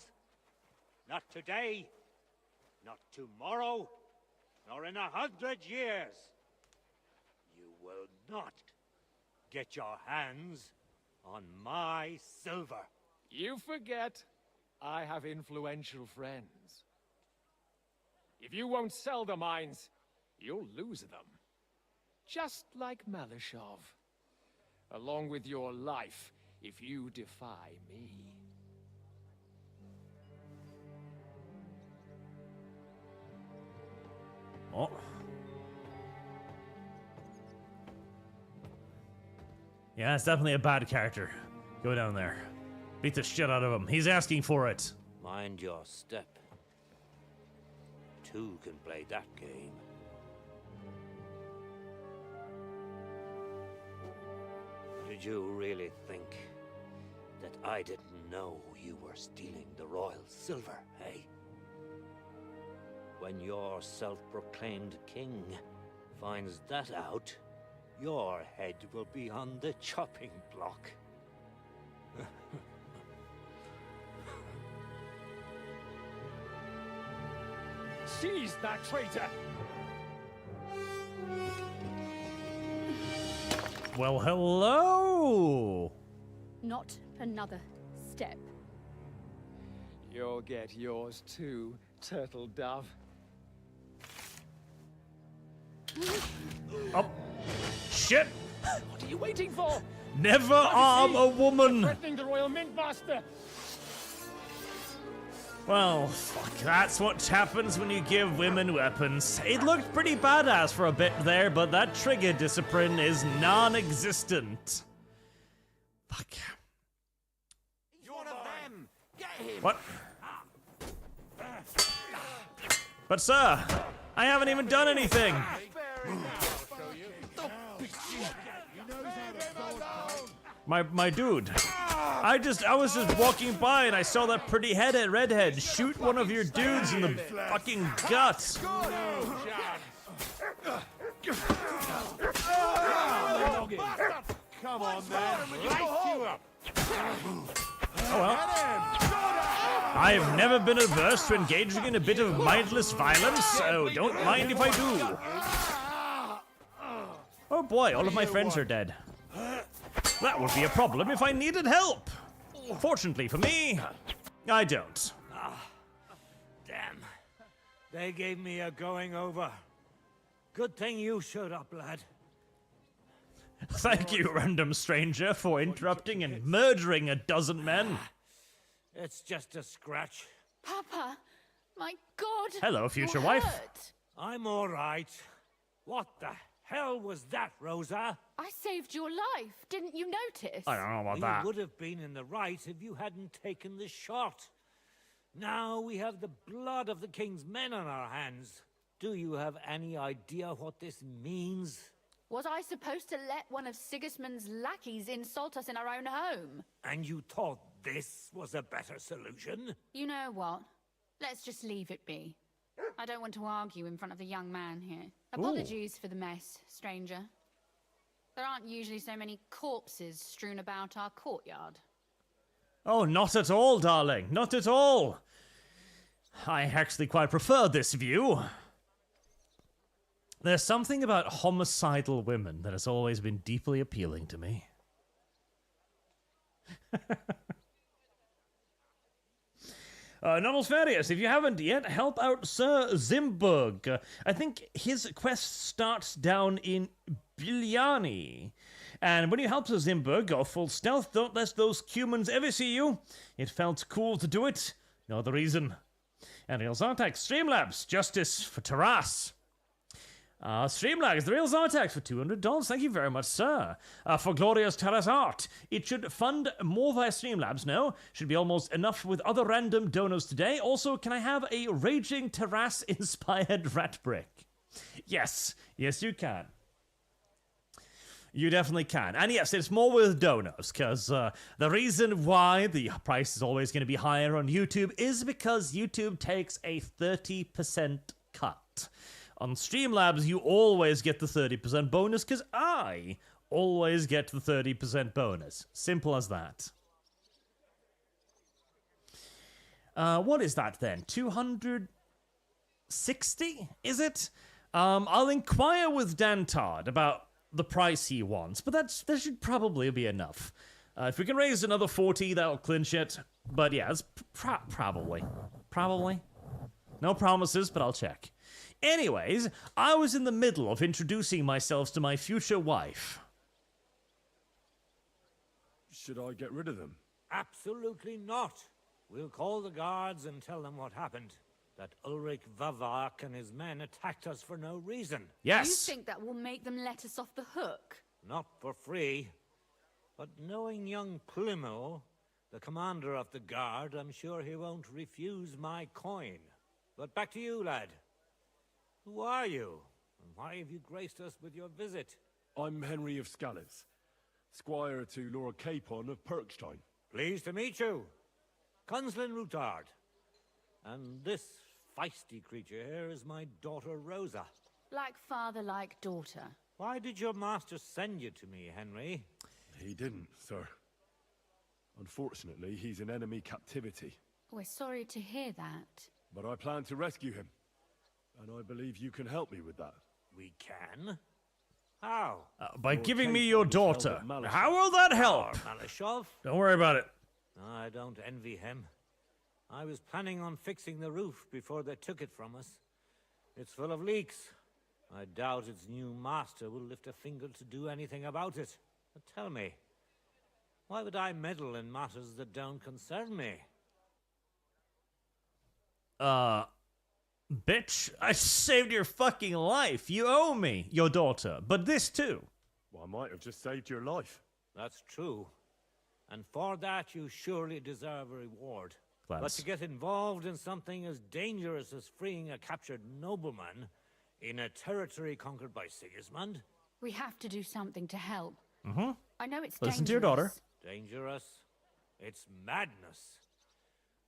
Not today, not tomorrow, nor in 100 years. You will not get your hands on my silver. You forget I have influential friends. If you won't sell the mines, you'll lose them. Just like Malishov. Along with your life, if you defy me. Oh. Yeah, it's definitely a bad character. Go down there. Beat the shit out of him. He's asking for it. Mind your step. Two can play that game. Did you really think that I didn't know you were stealing the royal silver, eh? When your self-proclaimed king finds that out, your head will be on the chopping block. Seize that traitor! Well, hello! Not another step. You'll get yours too, turtle dove. Oh, shit! What are you waiting for? Never arm a woman! Threatening the Royal Mint Master! Well, fuck, that's what happens when you give women weapons. It looked pretty badass for a bit there, but that trigger discipline is non-existent. Fuck. He's one of them. Get him. What? But sir, I haven't even done anything. My dude. I was just walking by and I saw that pretty redhead shoot one of your dudes in the fucking guts. Come on, man. Light you up. Oh well. I've never been averse to engaging in a bit of mindless violence, so don't mind if I do. Oh boy, all of my friends are dead. That would be a problem if I needed help. Fortunately for me, I don't. Damn. They gave me a going over. Good thing you showed up, lad. Thank you, random stranger, for interrupting and murdering a dozen men. It's just a scratch. Papa, my God. Hello, future you're wife. hurt. I'm all right. What the hell was that, Rosa? I saved your life. Didn't you notice? I don't know about that. You would have been in the right if you hadn't taken the shot. Now we have the blood of the king's men on our hands. Do you have any idea what this means? Was I supposed to let one of Sigismund's lackeys insult us in our own home? And you thought this was a better solution? You know what? Let's just leave it be. I don't want to argue in front of the young man here. Apologies for the mess, stranger. There aren't usually so many corpses strewn about our courtyard. Oh, not at all, darling. Not at all. I actually quite prefer this view. There's something about homicidal women that has always been deeply appealing to me. Novelfarius, if you haven't yet, help out Sir Zimburg. I think his quest starts down in Bilyani. And when you help Sir Zimburg, go full stealth, don't let those humans ever see you. It felt cool to do it. No other reason. And Real Zartak, Streamlabs, Justice for Taras. Streamlabs, the Real Zartak for $200. Thank you very much, sir. For Glorious Taras Art. It should fund more via Streamlabs, no? Should be almost enough with other random donors today. Also, can I have a Raging Taras-inspired rat brick? Yes. Yes, you can. You definitely can. And yes, it's more with donors, because the reason why the price is always going to be higher on YouTube is because YouTube takes a 30% cut. On Streamlabs, you always get the 30% bonus, because I always get the 30% bonus. Simple as that. What is that then? 260, is it? I'll inquire with Dantard about the price he wants, but that should probably be enough. If we can raise another 40, that'll clinch it. But yeah, it's probably. Probably. No promises, but I'll check. Anyways, I was in the middle of introducing myself to my future wife. Should I get rid of them? Absolutely not. We'll call the guards and tell them what happened. That Ulrich Vavak and his men attacked us for no reason. Yes. You think that will make them let us off the hook? Not for free. But knowing young Plimo, the commander of the guard, I'm sure he won't refuse my coin. But back to you, lad. Who are you? And why have you graced us with your visit? I'm Henry of Scales, squire to Lord Capon of Perkstein. Pleased to meet you. Conslin Routard. And this feisty creature here is my daughter Rosa. Like father, like daughter. Why did your master send you to me, Henry? He didn't, sir. Unfortunately, he's in enemy captivity. We're sorry to hear that. But I plan to rescue him. And I believe you can help me with that. We can? How? By giving me your daughter. How will that help? Malishov? Don't worry about it. I don't envy him. I was planning on fixing the roof before they took it from us. It's full of leaks. I doubt its new master will lift a finger to do anything about it. But tell me, why would I meddle in matters that don't concern me? Bitch, I saved your fucking life. You owe me, your daughter, but this too. Well, I might have just saved your life. That's true. And for that, you surely deserve a reward. Glance. But to get involved in something as dangerous as freeing a captured nobleman in a territory conquered by Sigismund? We have to do something to help. Mm-hmm. I know it's Listen dangerous. to your daughter. Dangerous? It's madness.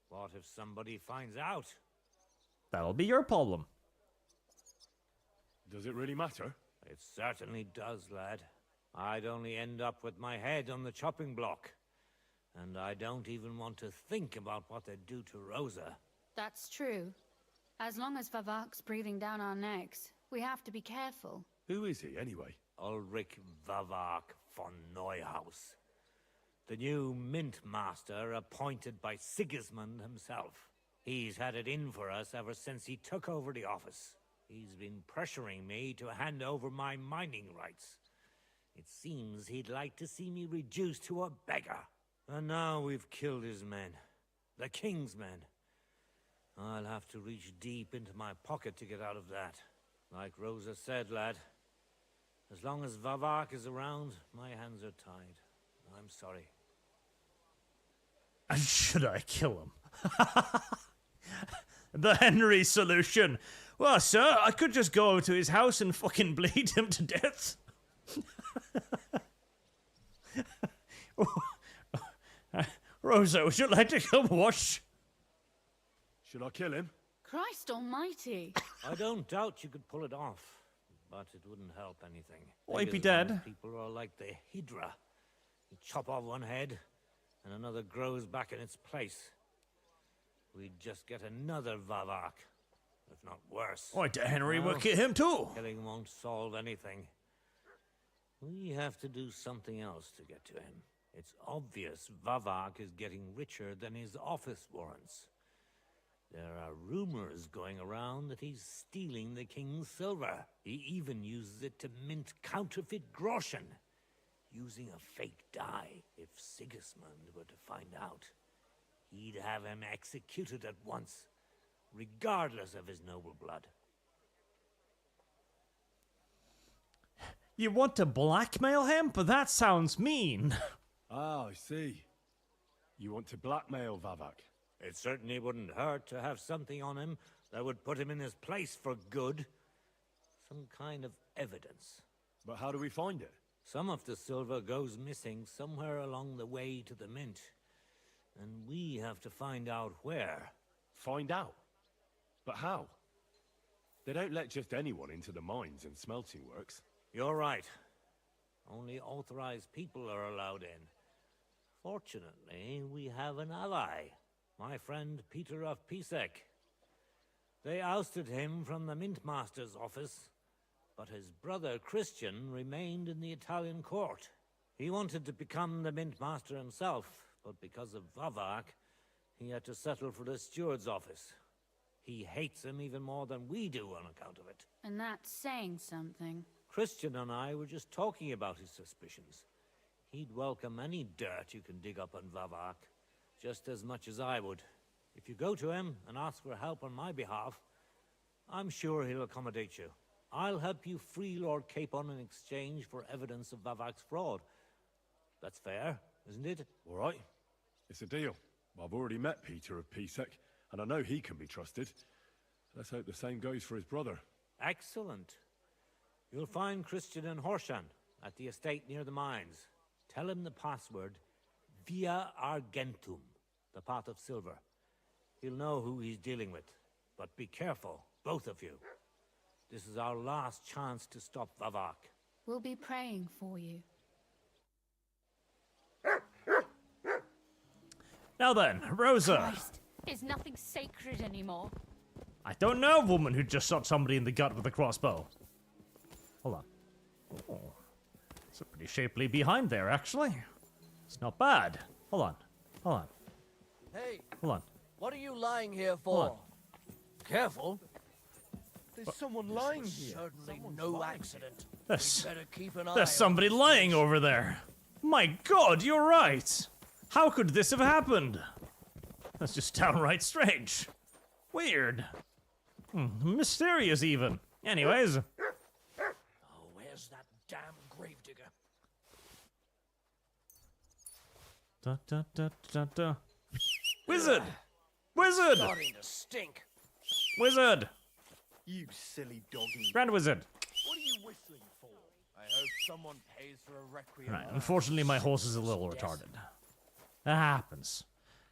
What if somebody finds out? That'll be your problem. Does it really matter? It certainly does, lad. I'd only end up with my head on the chopping block. And I don't even want to think about what they'd do to Rosa. That's true. As long as Vavak's breathing down our necks, we have to be careful. Who is he, anyway? Ulrich Vavak von Neuhaus. The new mint master appointed by Sigismund himself. He's had it in for us ever since he took over the office. He's been pressuring me to hand over my mining rights. It seems he'd like to see me reduced to a beggar. And now we've killed his men. The king's men. I'll have to reach deep into my pocket to get out of that. Like Rosa said, lad, as long as Vavak is around, my hands are tied. I'm sorry. And should I kill him? The Henry solution. Well, sir, I could just go over to his house and fucking bleed him to death. Rosa, would you like to come wash? Should I kill him? Christ almighty! I don't doubt you could pull it off, but it wouldn't help anything. Well, he'd be Sigismund dead. People are like the Hydra. You chop off one head, and another grows back in its place. We'd just get another Vavak, if not worse. Why, did Henry Well, work at him too? Killing won't solve anything. We have to do something else to get to him. It's obvious Vavak is getting richer than his office warrants. There are rumors going around that he's stealing the king's silver. He even uses it to mint counterfeit groschen, using a fake die. If Sigismund were to find out, he'd have him executed at once, regardless of his noble blood. You want to blackmail him? But that sounds mean. Ah, I see. You want to blackmail Vavak? It certainly wouldn't hurt to have something on him that would put him in his place for good. Some kind of evidence. But how do we find it? Some of the silver goes missing somewhere along the way to the mint. And we have to find out where. Find out? But how? They don't let just anyone into the mines and smelting works. You're right. Only authorized people are allowed in. Fortunately, we have an ally. My friend Peter of Pisek. They ousted him from the Mint Master's office, but his brother Christian remained in the Italian court. He wanted to become the Mint Master himself, but because of Vavak, he had to settle for the steward's office. He hates him even more than we do on account of it. And that's saying something. Christian and I were just talking about his suspicions. He'd welcome any dirt you can dig up on Vavak, just as much as I would. If you go to him and ask for help on my behalf, I'm sure he'll accommodate you. I'll help you free Lord Capon in exchange for evidence of Vavak's fraud. That's fair, isn't it? All right. It's a deal. I've already met Peter of Pisek, and I know he can be trusted. Let's hope the same goes for his brother. Excellent. You'll find Christian and Horshan at the estate near the mines. Tell him the password, Via Argentum, the path of silver. He'll know who he's dealing with. But be careful, both of you. This is our last chance to stop Vavak. We'll be praying for you. Now then, Rosa. Christ, is nothing sacred anymore? I don't know a woman who just shot somebody in the gut with a crossbow. Hold on. Oh, it's a pretty shapely behind there, actually. It's not bad. Hold on. Hold on. Hey. Hold on. What are you lying here Hold for? Careful. There's someone lying here. Certainly no accident. There's, Better keep an eye there's somebody lying over there. My god, you're right. How could this have happened? That's just downright strange. Weird. Mysterious even. Anyways. Oh, where's that damn gravedigger? Da, da, da, da, da. Wizard! Wizard! Starting to stink. Wizard! You silly doggy. Grand Wizard. What are you whistling for? I hope someone pays for a requiem. Right, unfortunately my horse is a little retarded. That happens.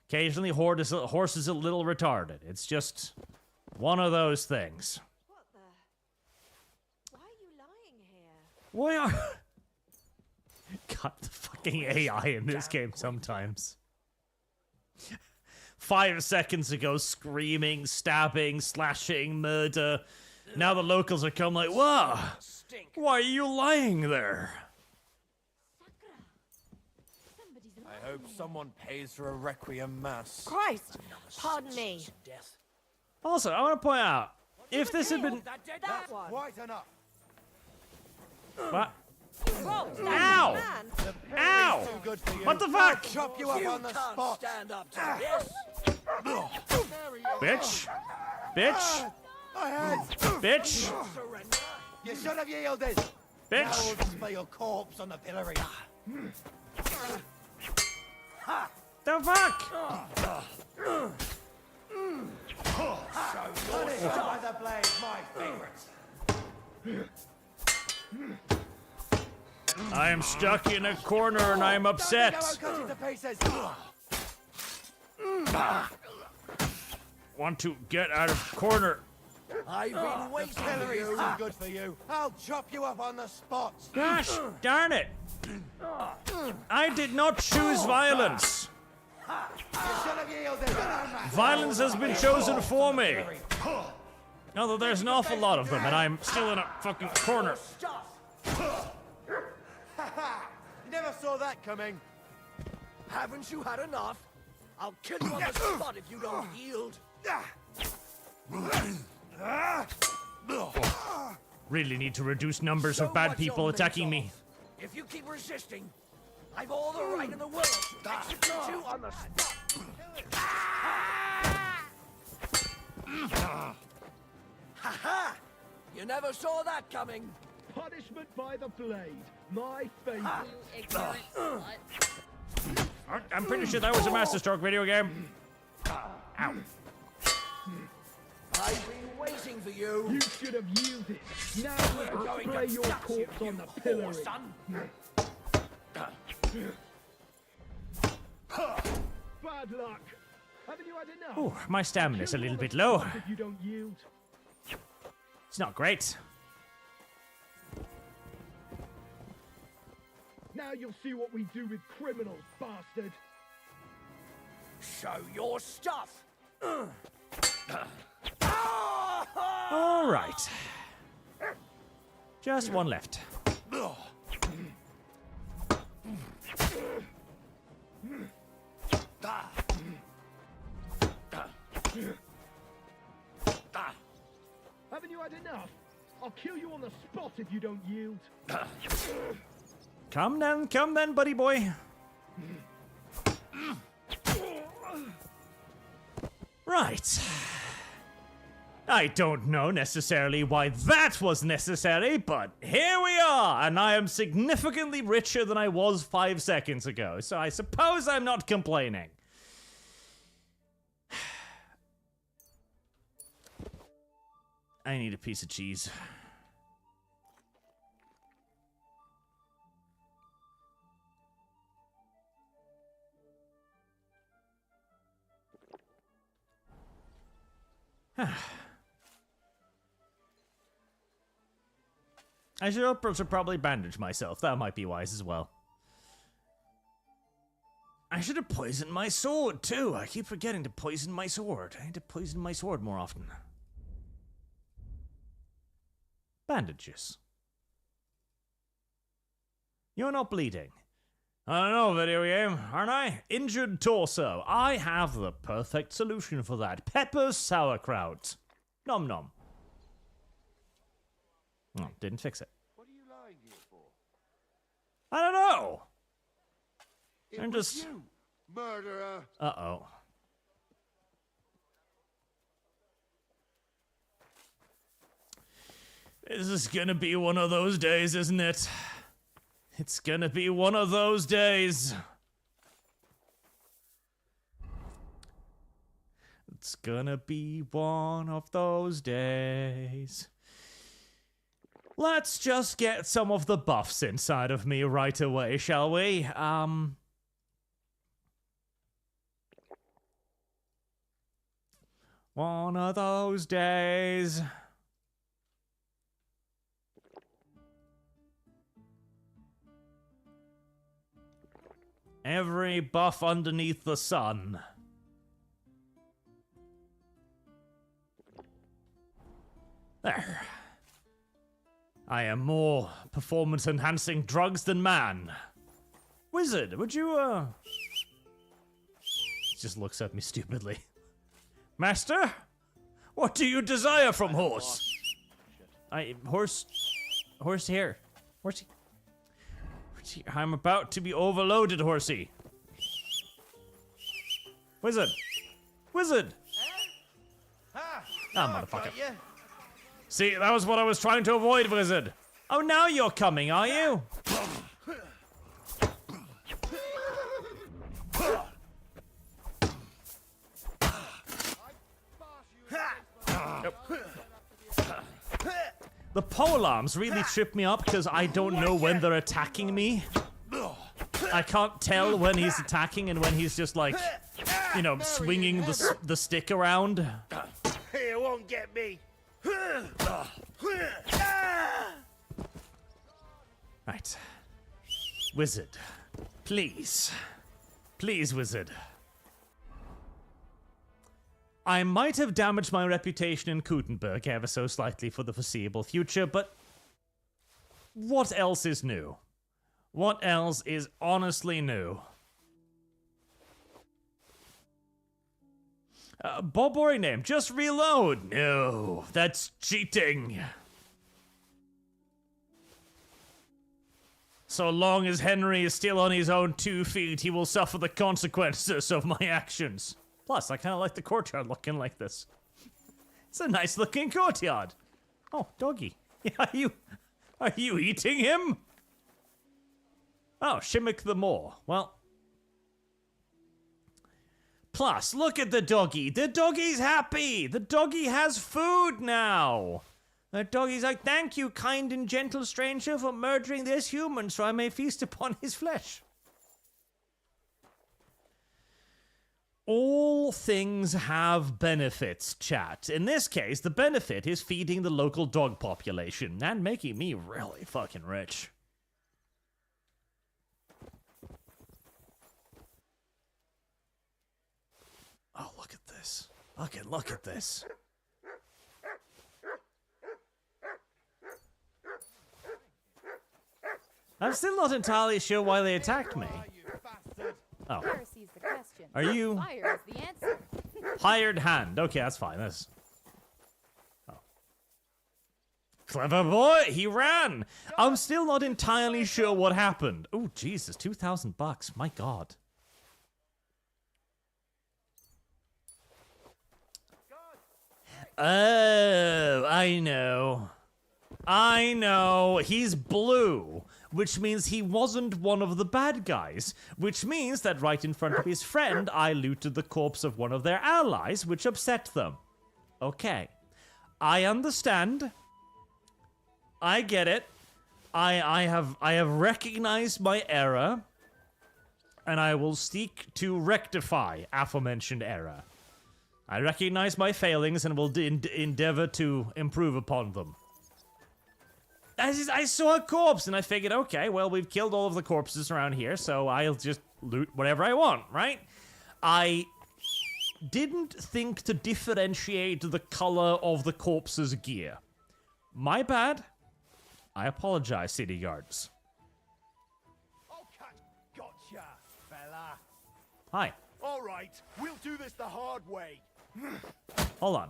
Occasionally horse is a little retarded. It's just one of those things. What the? Why are you lying here? Why are... God, the fucking AI in this game sometimes. 5 seconds ago, screaming, stabbing, slashing, murder. Now the locals are come like, wow, why are you lying there? I hope someone pays for a requiem mass. Christ! Pardon me. Also, I want to point out, if this had been... That one. Quite enough. What? Whoa, Ow! man. Ow! What the fuck? Chop you up on the spot. Stand up to this. Bitch! Bitch! My head. Bitch! You should have yielded. Bitch! Now we'll display your corpse on the pillory. The fuck? Punished by the blade, my favorite. I am stuck in a corner and I'm upset. Cut it to pieces. Want to get out of corner. I've been waiting for Pillory's you. too good for you. I'll chop you up on the spot. Gosh darn it. I did not choose violence. You should have yielded. Violence has been chosen for me. Although there's an awful lot of them and I'm still in a fucking corner. You never saw that coming. Haven't you had enough? I'll kill you on the spot if you don't yield. Really need to reduce numbers of bad people attacking me. If you keep resisting, I've all the right in the world to execute you on the spot. Ha-ha! You never saw that coming. Punishment by the blade. My favorite. I'm pretty sure that was a Master Stroke video game. Ow. I've been waiting for you. You should have yielded. Now we'll display your corpse on the pillory. Bad luck. Haven't you had enough? Ooh, my stamina's a little bit low. If you don't yield. It's not great. Now you'll see what we do with criminals, bastard. Show your stuff. All right. Just one left. Haven't you had enough? I'll kill you on the spot if you don't yield. Come then, buddy boy. Right. I don't know necessarily why that was necessary, but here we are, and I am significantly richer than I was 5 seconds ago, so I suppose I'm not complaining. I need a piece of cheese. I should probably bandage myself. That might be wise as well. I should have poisoned my sword too. I keep forgetting to poison my sword. I need to poison my sword more often. Bandages. You're not bleeding. I don't know, video game, aren't I? Injured torso. I have the perfect solution for that. Pepper sauerkraut. Nom nom. Oh, didn't fix it. What are you lying here for? I don't know. It was you, murderer. Uh-oh. This is gonna be one of those days, isn't it? It's gonna be one of those days. It's gonna be one of those days. Let's just get some of the buffs inside of me right away, shall we? One of those days. Every buff underneath the sun. There. I am more performance-enhancing drugs than man. Wizard, would you, He just looks at me stupidly. Master? What do you desire from horse? Horse here. Horsey. I'm about to be overloaded, horsey. Wizard. Wizard. Ah, motherfucker. See, that was what I was trying to avoid, wizard. Oh, now you're coming, are you? The polearms really trip me up because I don't know when they're attacking me. I can't tell when he's attacking and when he's just like, you know, swinging the stick around. It won't get me. Right. Wizard. Please. Please, wizard. I might have damaged my reputation in Kutenberg ever so slightly for the foreseeable future, but what else is new? What else is honestly new? Boring name, just reload. No, that's cheating. So long as Henry is still on his own 2 feet, he will suffer the consequences of my actions. Plus, I kind of like the courtyard looking like this. It's a nice looking courtyard. Oh, doggy. Are you eating him? Oh, Shimmick the Moor. Well. Plus, look at the doggy. The doggy's happy. The doggy has food now. The doggy's like, thank you, kind and gentle stranger, for murdering this human so I may feast upon his flesh. All things have benefits, chat. In this case, the benefit is feeding the local dog population and making me really fucking rich. Oh, look at this. Look at this. I'm still not entirely sure why they attacked me. Oh. Heresy's the question. Are you Fire is the answer. hired hand? Okay, that's fine. That's clever boy. He ran. I'm still not entirely sure what happened. Oh Jesus, $2,000. My God. Oh, I know. He's blue. Which means he wasn't one of the bad guys. Which means that right in front of his friend, I looted the corpse of one of their allies, which upset them. Okay. I understand. I get it. I have recognized my error. And I will seek to rectify aforementioned error. I recognize my failings and will endeavor to improve upon them. I saw a corpse and I figured, okay, well, we've killed all of the corpses around here, so I'll just loot whatever I want, right? I didn't think to differentiate the color of the corpse's gear. My bad. I apologize, city guards. Gotcha, fella. Hi. All right, we'll do this the hard way. Hold on.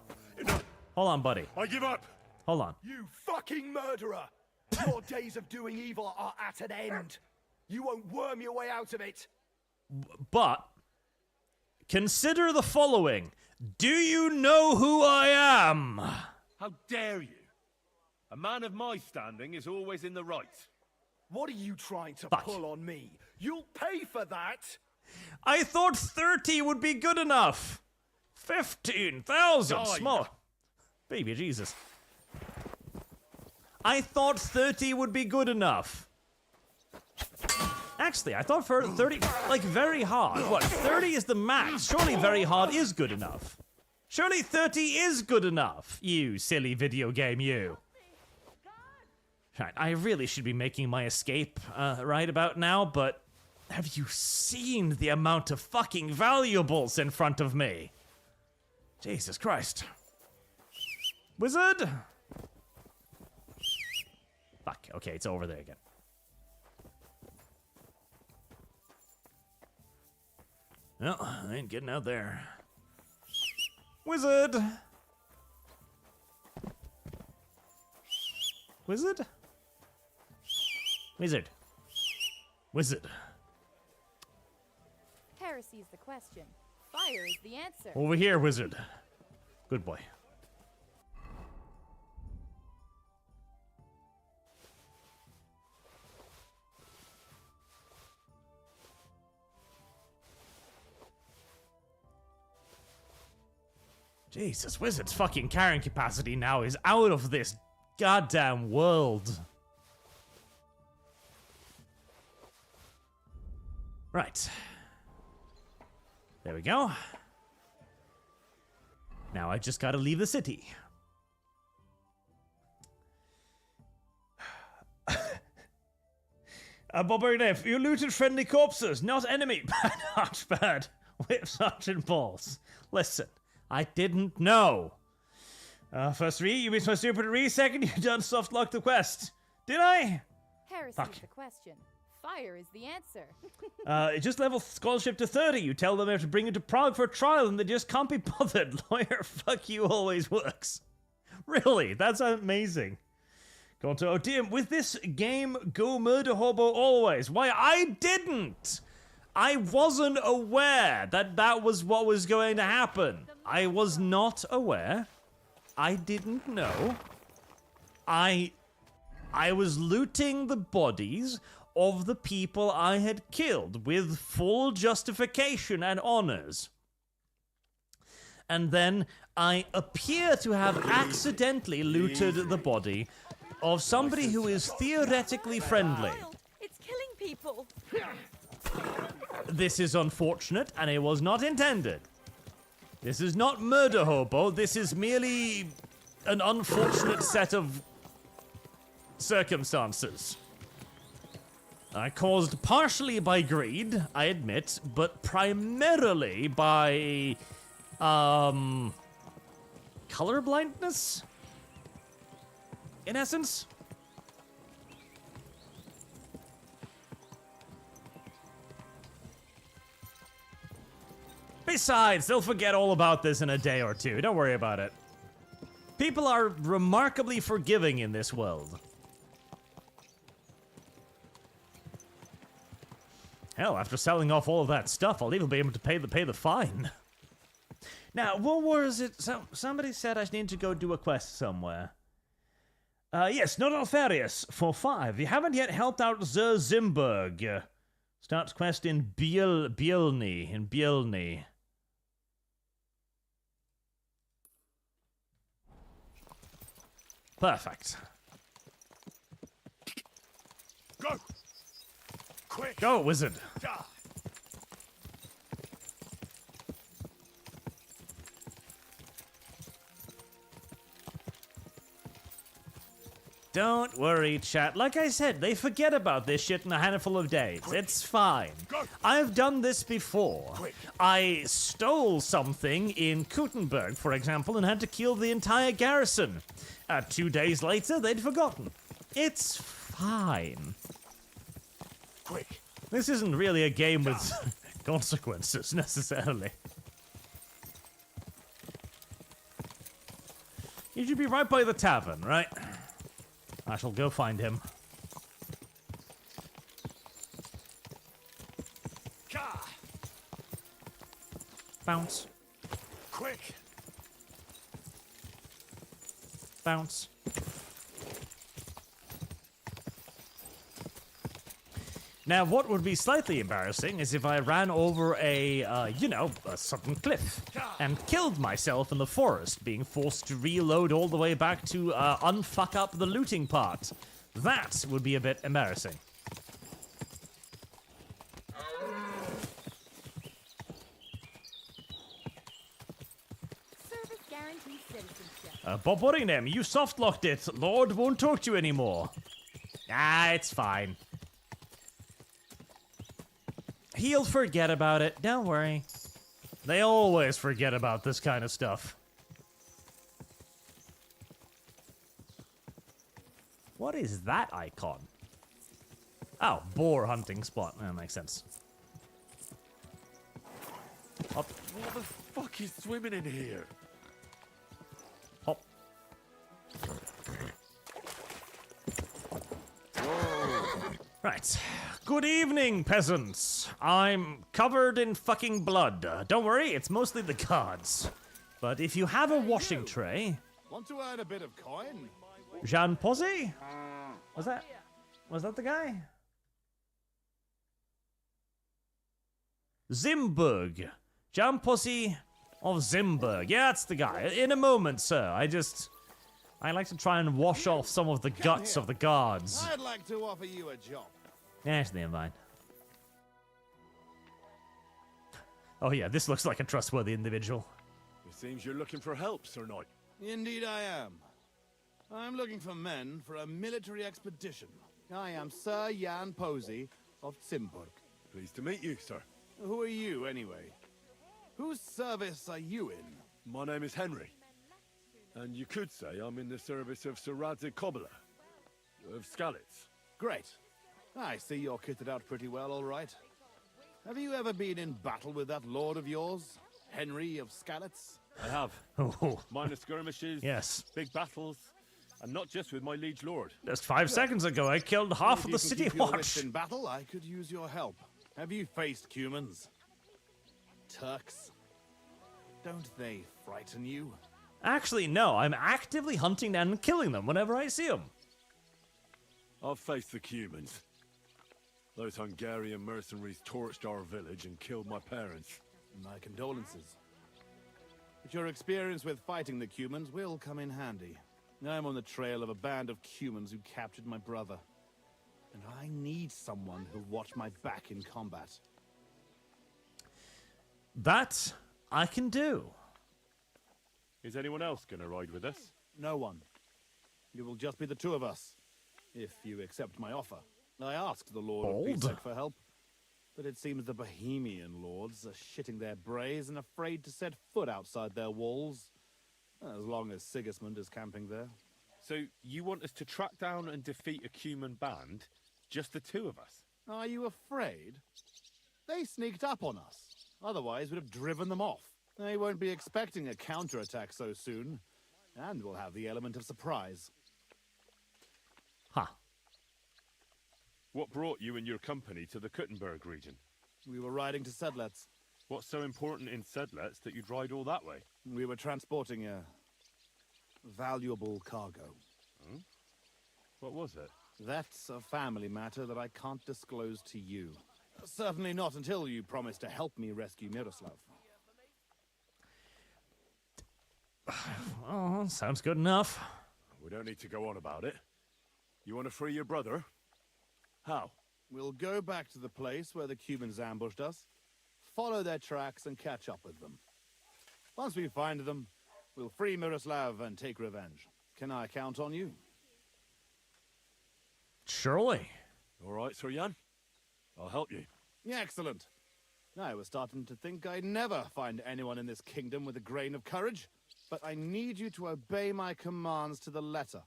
Hold on, buddy. I give up. Hold on. You fucking murderer! Your days of doing evil are at an end. You won't worm your way out of it. But consider the following. Do you know who I am? How dare you? A man of my standing is always in the right. What are you trying to pull on me? You'll pay for that. I thought 30 would be good enough. 15,000. Small. Baby Jesus. I thought 30 would be good enough. Actually, I thought for 30, like very hard. What, 30 is the max? Surely very hard is good enough. Surely 30 is good enough, you silly video game, you. Right, I really should be making my escape right about now, but have you seen the amount of fucking valuables in front of me? Jesus Christ. Wizard? Fuck, okay, it's over there again. No, I ain't getting out there. Wizard! Wizard? Wizard. Wizard. Heresy is the question. Fire is the answer. Over here, wizard. Good boy. Jesus, Wizard's fucking carrying capacity now is out of this goddamn world. Right. There we go. Now I just gotta leave the city. Barbarian, you looted friendly corpses, not enemy. Bad, not bad. Whip Sergeant Balls. Listen. I didn't know. First read, you missed my stupid read. Second, you done soft lock the quest. Did I? Heresy is the question. Fire is the answer. It just leveled scholarship to 30. You tell them they have to bring you to Prague for a trial and they just can't be bothered. Lawyer, fuck you always works. Really? That's amazing. Go on to, oh dear, with this game, go murder hobo always. Why, I didn't! I wasn't aware that that was what was going to happen. I was not aware. I didn't know. I was looting the bodies of the people I had killed with full justification and honors. And then I appear to have accidentally looted the body of somebody who is theoretically friendly. It's killing people. This is unfortunate, and it was not intended. This is not murder hobo, this is merely an unfortunate set of circumstances. Caused partially by greed, I admit, but primarily by, color blindness? In essence? Besides, they'll forget all about this in a day or two. Don't worry about it. People are remarkably forgiving in this world. Hell, after selling off all of that stuff, I'll even be able to pay the fine. Now, what was it? Somebody said I need to go do a quest somewhere. Yes, not Alfarius, for 5. You haven't yet helped out Zer Zimberg. Starts quest in Bielny. Perfect. Go! Quick! Go, wizard! Die. Don't worry, chat. Like I said, they forget about this shit in a handful of days. It's fine. I've done this before. I stole something in Kuttenberg, for example, and had to kill the entire garrison. 2 days later, they'd forgotten. It's fine. Quick. This isn't really a game with consequences, necessarily. He should be right by the tavern, right? I shall go find him. Bounce. Quick! Bounce. Now, what would be slightly embarrassing is if I ran over a sudden cliff and killed myself in the forest, being forced to reload all the way back to unfuck up the looting part. That would be a bit embarrassing. Service guarantees citizenship. Bob Worringham, you soft-locked it. Lord won't talk to you anymore. Ah, it's fine. He'll forget about it. Don't worry. They always forget about this kind of stuff. What is that icon? Oh, boar hunting spot. That makes sense. Up. What the fuck is swimming in here? Hop. Right. Good evening, peasants. I'm covered in fucking blood. Don't worry, it's mostly the guards. But if you have a washing tray... Want to earn a bit of coin? Jean Posy? Was that the guy? Zimburg. Jean Posy of Zimburg. Yeah, that's the guy. In a moment, sir. I like to try and wash off some of the guts of the guards. I'd like to offer you a job. Actually, never mind. Oh yeah, this looks like a trustworthy individual. It seems you're looking for help, Sir Knight. Indeed I am. I'm looking for men for a military expedition. I am Sir Jan Posey of Zimburg. Pleased to meet you, sir. Who are you, anyway? Whose service are you in? My name is Henry. And you could say I'm in the service of Sir Radzig Kobyla, of Skalitz. Great. I see you're kitted out pretty well, all right. Have you ever been in battle with that lord of yours, Henry of Skalitz? I have. Oh. Minor skirmishes, yes. Big battles, and not just with my liege lord. Just 5 seconds ago, I killed half of the city watch. In battle, I could use your help. Have you faced humans? Turks? Don't they frighten you? Actually, no. I'm actively hunting down and killing them whenever I see them. I've faced the Cumans. Those Hungarian mercenaries torched our village and killed my parents. My condolences. But your experience with fighting the Cumans will come in handy. I'm on the trail of a band of Cumans who captured my brother. And I need someone who'll watch my back in combat. That I can do. Is anyone else gonna ride with us? No one. It will just be the two of us, if you accept my offer. I asked the Lord of Pisek for help, but it seems the bohemian lords are shitting their brays and afraid to set foot outside their walls, as long as Sigismund is camping there. So you want us to track down and defeat a Cuman band? Just the two of us? Are you afraid? They sneaked up on us. Otherwise, we'd have driven them off. They won't be expecting a counterattack so soon, and we'll have the element of surprise. Huh. What brought you and your company to the Kuttenberg region? We were riding to Sedlets. What's so important in Sedlets that you'd ride all that way? We were transporting a valuable cargo. Hmm? What was it? That's a family matter that I can't disclose to you. Certainly not until you promise to help me rescue Miroslav. Oh, sounds good enough. We don't need to go on about it. You want to free your brother? How? We'll go back to the place where the Cumans ambushed us, follow their tracks and catch up with them. Once we find them, we'll free Miroslav and take revenge. Can I count on you? Surely. All right, Sir Jan. I'll help you. Excellent. I was starting to think I'd never find anyone in this kingdom with a grain of courage, but I need you to obey my commands to the letter.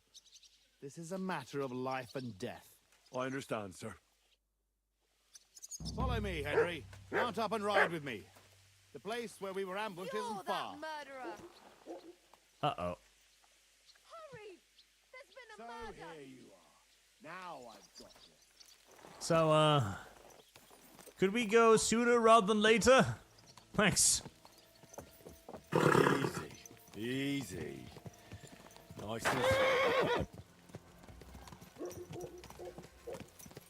This is a matter of life and death. I understand, sir. Follow me, Henry. Mount up and ride with me. The place where we were ambushed isn't far. Murderer. Uh-oh. So here you are. Now I've got you. So, could we go sooner rather than later? Thanks. Easy. Easy. Nice and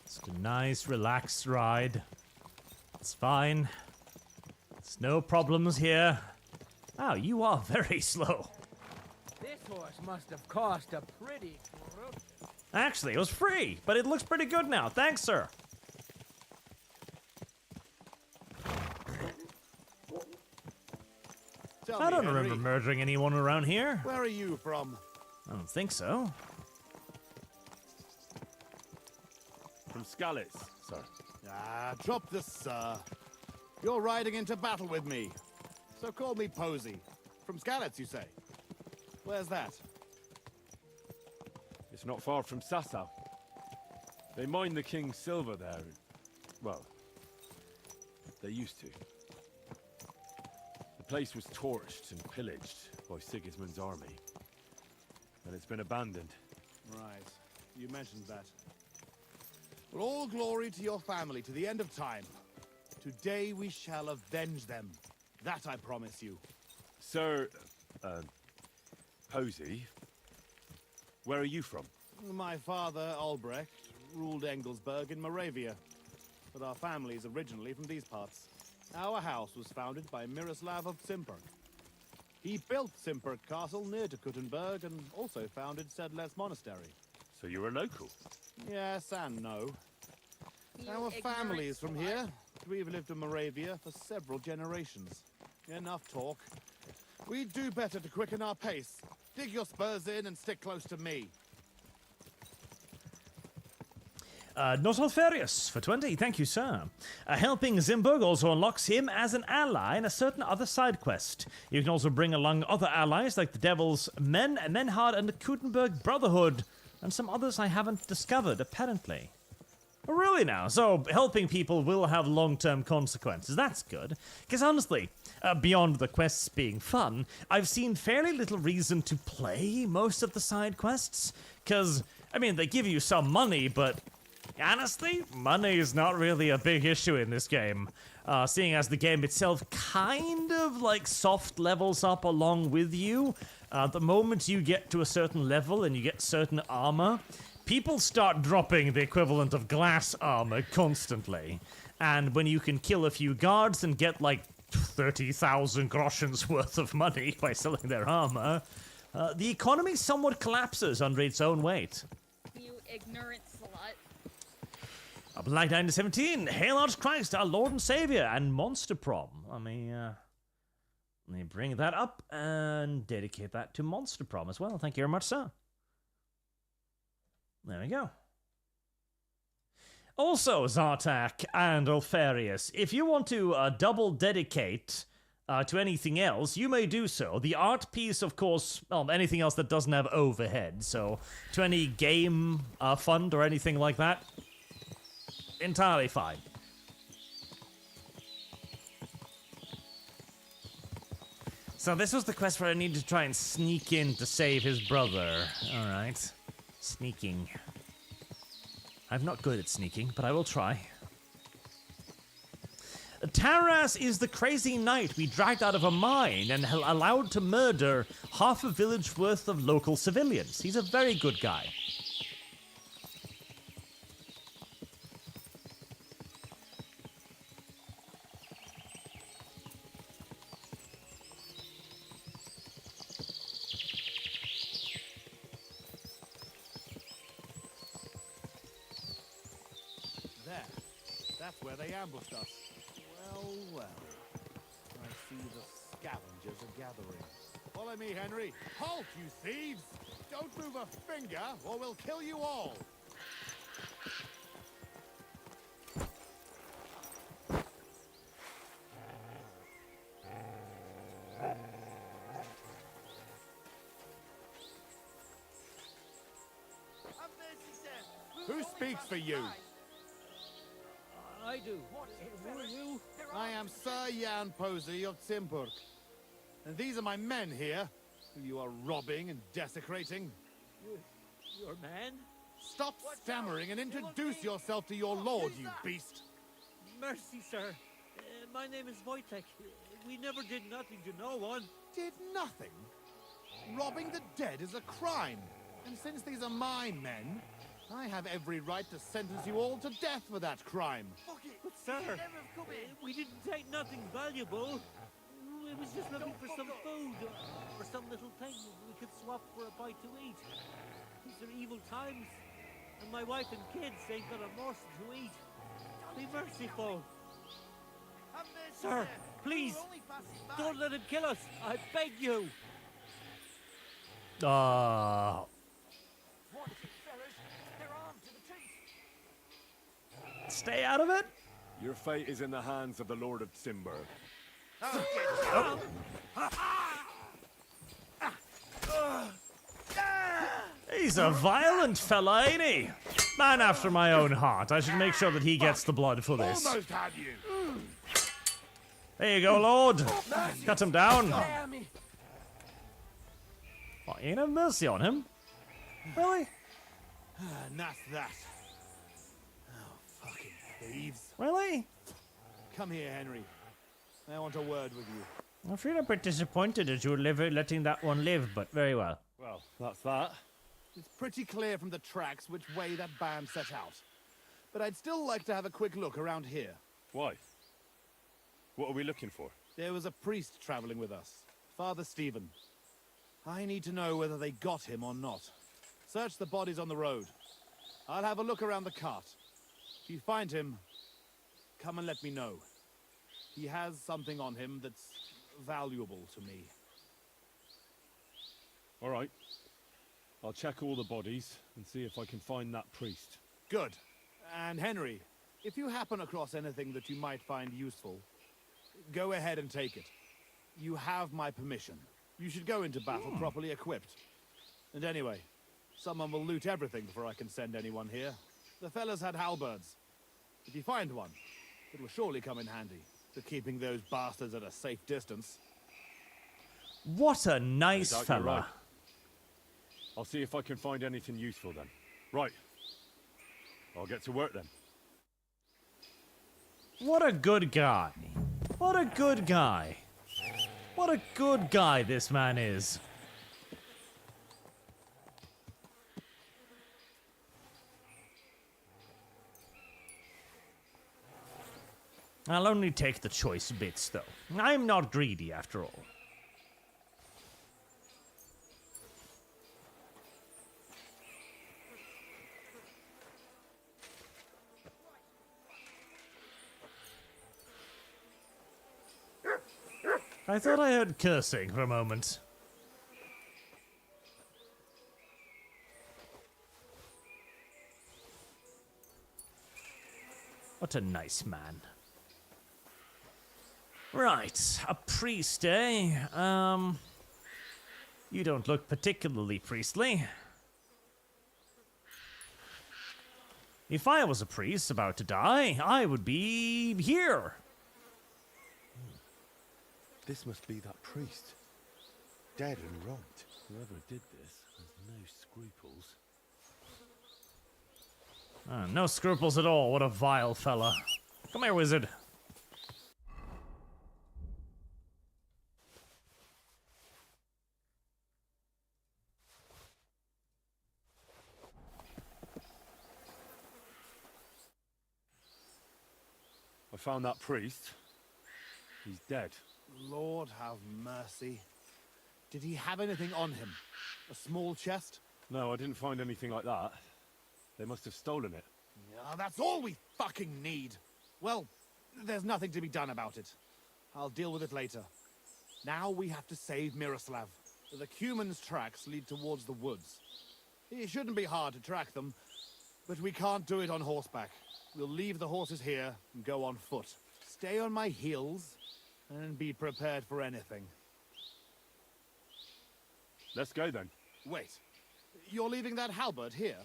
It's a nice, relaxed ride. It's fine. There's no problems here. Oh, you are very slow. This horse must have cost a pretty fortune. Actually, it was free, but it looks pretty good now. Thanks, sir. I don't remember murdering anyone around here. Where are you from? I don't think so. From Skalitz, sir. Ah, drop this, sir. You're riding into battle with me. So call me Posey. From Skalitz, you say? Where's that? It's not far from Sasau. They mine the king's silver there. Well, they used to. The place was torched and pillaged by Sigismund's army. And it's been abandoned. Right. You mentioned that. Well, all glory to your family to the end of time. Today we shall avenge them. That I promise you. Sir, Posey, where are you from? My father, Albrecht, ruled Engelsberg in Moravia. But our family is originally from these parts. Our house was founded by Miroslav of Simperk. He built Simperk Castle near to Kuttenberg and also founded Sedles Monastery. So you're a local? Yes and no. Our family is from here. We've lived in Moravia for several generations. Enough talk. We'd do better to quicken our pace. Dig your spurs in and stick close to me. Not Alfarius for 20, thank you, sir. Helping Zimburg also unlocks him as an ally in a certain other side quest. You can also bring along other allies like the Devil's Men, Menhard, and the Kuttenberg Brotherhood, and some others I haven't discovered, apparently. Oh, really now? So helping people will have long-term consequences. That's good. Because honestly, beyond the quests being fun, I've seen fairly little reason to play most of the side quests. Because, I mean, they give you some money, but honestly, money is not really a big issue in this game. Seeing as the game itself kind of like soft levels up along with you. The moment you get to a certain level and you get certain armor, people start dropping the equivalent of glass armor constantly. And when you can kill a few guards and get like 30,000 groschens worth of money by selling their armor, the economy somewhat collapses under its own weight. You ignorant slut. Up in 917, Hail ArchChrist, our Lord and Savior, and Monster Prom. Let me bring that up and dedicate that to Monster Prom as well. Thank you very much, sir. There we go. Also, Zartak and Alfarius, if you want to double dedicate to anything else, you may do so. The art piece, of course, well, anything else that doesn't have overhead. So, to any game fund or anything like that, entirely fine. So this was the quest where I needed to try and sneak in to save his brother. Alright. Sneaking. I'm not good at sneaking, but I will try. Taras is the crazy knight we dragged out of a mine and allowed to murder half a village worth of local civilians. He's a very good guy. That's where they ambushed us. Well, well. I see the scavengers are gathering. Follow me, Henry. Halt, you thieves! Don't move a finger, or we'll kill you all! Who speaks for you? I do. Who are you? I am Sir Jan Posey of Simperk. And these are my men here, who you are robbing and desecrating. Your man? Stop stammering and introduce yourself to your lord, you beast! Mercy, sir. My name is Wojtek. We never did nothing to no one. Did nothing? Robbing the dead is a crime. And since these are my men, I have every right to sentence you all to death for that crime. But sir, we didn't take nothing valuable. We was just looking for some food, or some little thing we could swap for a bite to eat. These are evil times, and my wife and kids ain't got a morsel to eat. Be merciful. Sir, please, don't let him kill us. I beg you. Stay out of it. Your fate is in the hands of the Lord of Timber. He's a violent fella, ain't he? Man after my own heart. I should make sure that he gets the blood for this. Almost had you. There you go, Lord. Cut him down. Oh, ain't have mercy on him. Really? And that's that. Oh, fucking thieves. Really? Come here, Henry. I want a word with you. I feel a bit disappointed at you letting that one live, but very well. Well, that's that. It's pretty clear from the tracks which way that band set out. But I'd still like to have a quick look around here. Why? What are we looking for? There was a priest traveling with us, Father Stephen. I need to know whether they got him or not. Search the bodies on the road. I'll have a look around the cart. If you find him, come and let me know. He has something on him that's valuable to me. All right. I'll check all the bodies and see if I can find that priest. Good. And Henry, if you happen across anything that you might find useful, go ahead and take it. You have my permission. You should go into battle properly equipped. And anyway, someone will loot everything before I can send anyone here. The fellas had halberds. If you find one, it will surely come in handy for keeping those bastards at a safe distance. What a nice fella. Right. I'll see if I can find anything useful then. Right. I'll get to work then. What a good guy. What a good guy. What a good guy this man is. I'll only take the choice bits, though. I'm not greedy, after all. I thought I heard cursing for a moment. What a nice man. Right, a priest, eh? You don't look particularly priestly. If I was a priest about to die, I would be here. This must be that priest. Dead and robbed. Whoever did this has no scruples. No scruples at all. What a vile fella. Come here, wizard. I found that priest. He's dead. Lord have mercy. Did he have anything on him? A small chest? No, I didn't find anything like that. They must have stolen it. Yeah, that's all we fucking need. Well, there's nothing to be done about it. I'll deal with it later. Now we have to save Miroslav. The Cuman's tracks lead towards the woods. It shouldn't be hard to track them, but we can't do it on horseback. We'll leave the horses here and go on foot. Stay on my heels and be prepared for anything. Let's go then. Wait, you're leaving that halberd here?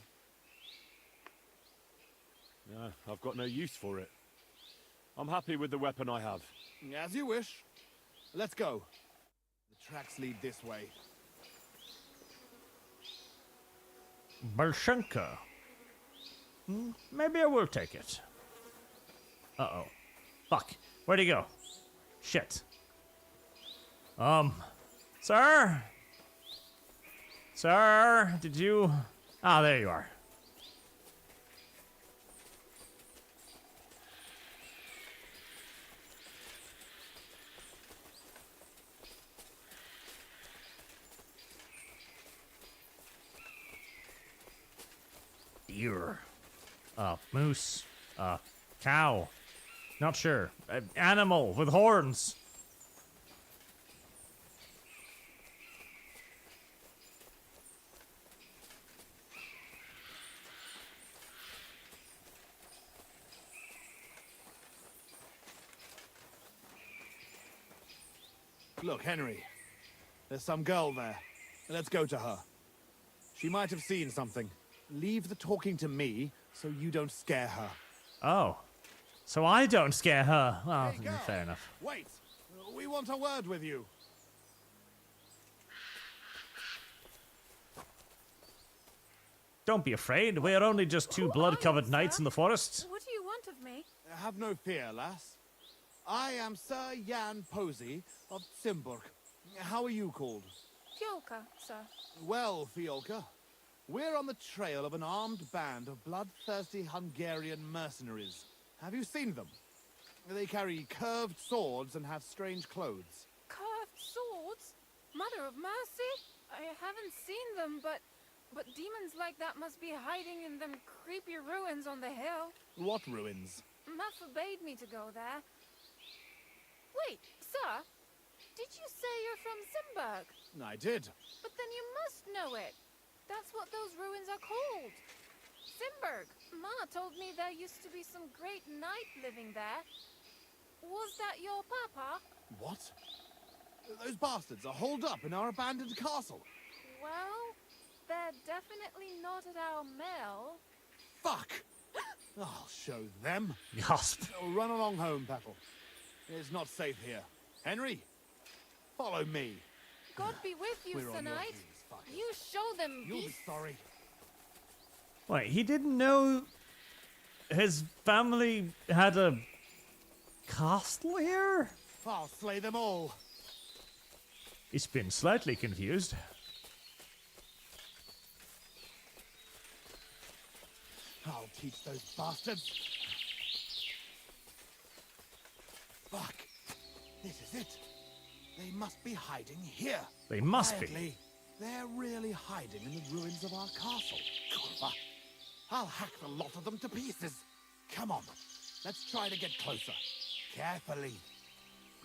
No, I've got no use for it. I'm happy with the weapon I have. As you wish. Let's go. The tracks lead this way. Bolshenko. Maybe I will take it. Uh-oh. Fuck. Where'd he go? Shit. Sir? Sir, did you... Ah, there you are. Deer. Moose. Cow. Not sure. Animal with horns. Look, Henry. There's some girl there. Let's go to her. She might have seen something. Leave the talking to me so you don't scare her. Oh. So I don't scare her. Well, Hey, girl. fair enough. Wait! We want a word with you. Don't be afraid. We are only just two blood-covered knights in the forest. What do you want of me? Have no fear, lass. I am Sir Jan Posey of Simburg. How are you called? Fiolka, sir. Well, Fiolka, we're on the trail of an armed band of bloodthirsty Hungarian mercenaries. Have you seen them? They carry curved swords and have strange clothes. Curved swords? Mother of mercy? I haven't seen them, but demons like that must be hiding in them creepy ruins on the hill. What ruins? Ma forbade me to go there. Wait, sir, did you say you're from Simburg? I did. But then you must know it. That's what those ruins are called. Simburg. Ma told me there used to be some great knight living there. Was that your papa? What? Those bastards are holed up in our abandoned castle. Well, they're definitely not at our mill. Fuck! I'll show them. Gasp. Run along home, Petal. It's not safe here. Henry, follow me. God be with you, We're on your tonight. heels, fuck it. You show them You'll be beasts. sorry. Wait, he didn't know his family had a castle here? I'll slay them all. He's been slightly confused. I'll teach those bastards. Fuck. This is it. They must be hiding here. They must be. Quietly. They're really hiding in the ruins of our castle. Kurva. I'll hack the lot of them to pieces. Come on. Let's try to get closer. Carefully.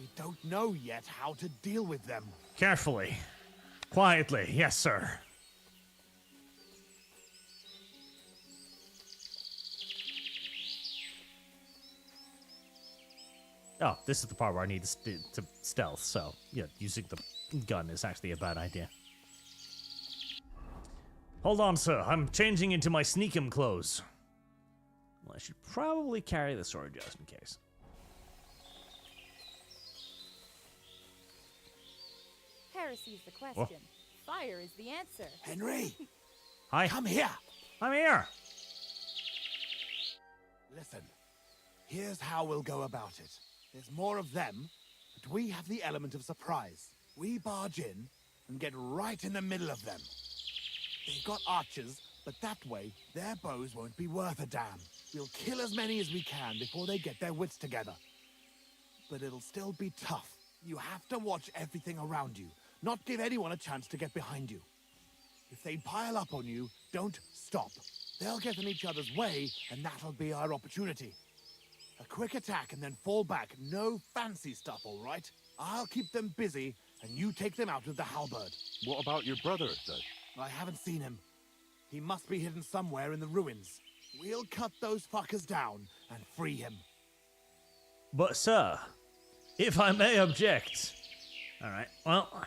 We don't know yet how to deal with them. Carefully. Quietly, yes, sir. Oh, this is the part where I need to stealth, so yeah, using the gun is actually a bad idea. Hold on, sir. I'm changing into my sneakum clothes. Well, I should probably carry the sword just in case. Heresy's the question. Fire is the answer. Henry! Hi. Come here! I'm here! Listen. Here's how we'll go about it. There's more of them, but we have the element of surprise. We barge in and get right in the middle of them. They've got archers, but that way, their bows won't be worth a damn. We'll kill as many as we can before they get their wits together. But it'll still be tough. You have to watch everything around you, not give anyone a chance to get behind you. If they pile up on you, don't stop. They'll get in each other's way, and that'll be our opportunity. A quick attack and then fall back. No fancy stuff, all right? I'll keep them busy, and you take them out with the halberd. What about your brother, though? I haven't seen him. He must be hidden somewhere in the ruins. We'll cut those fuckers down and free him. But, sir, if I may object. Alright, well,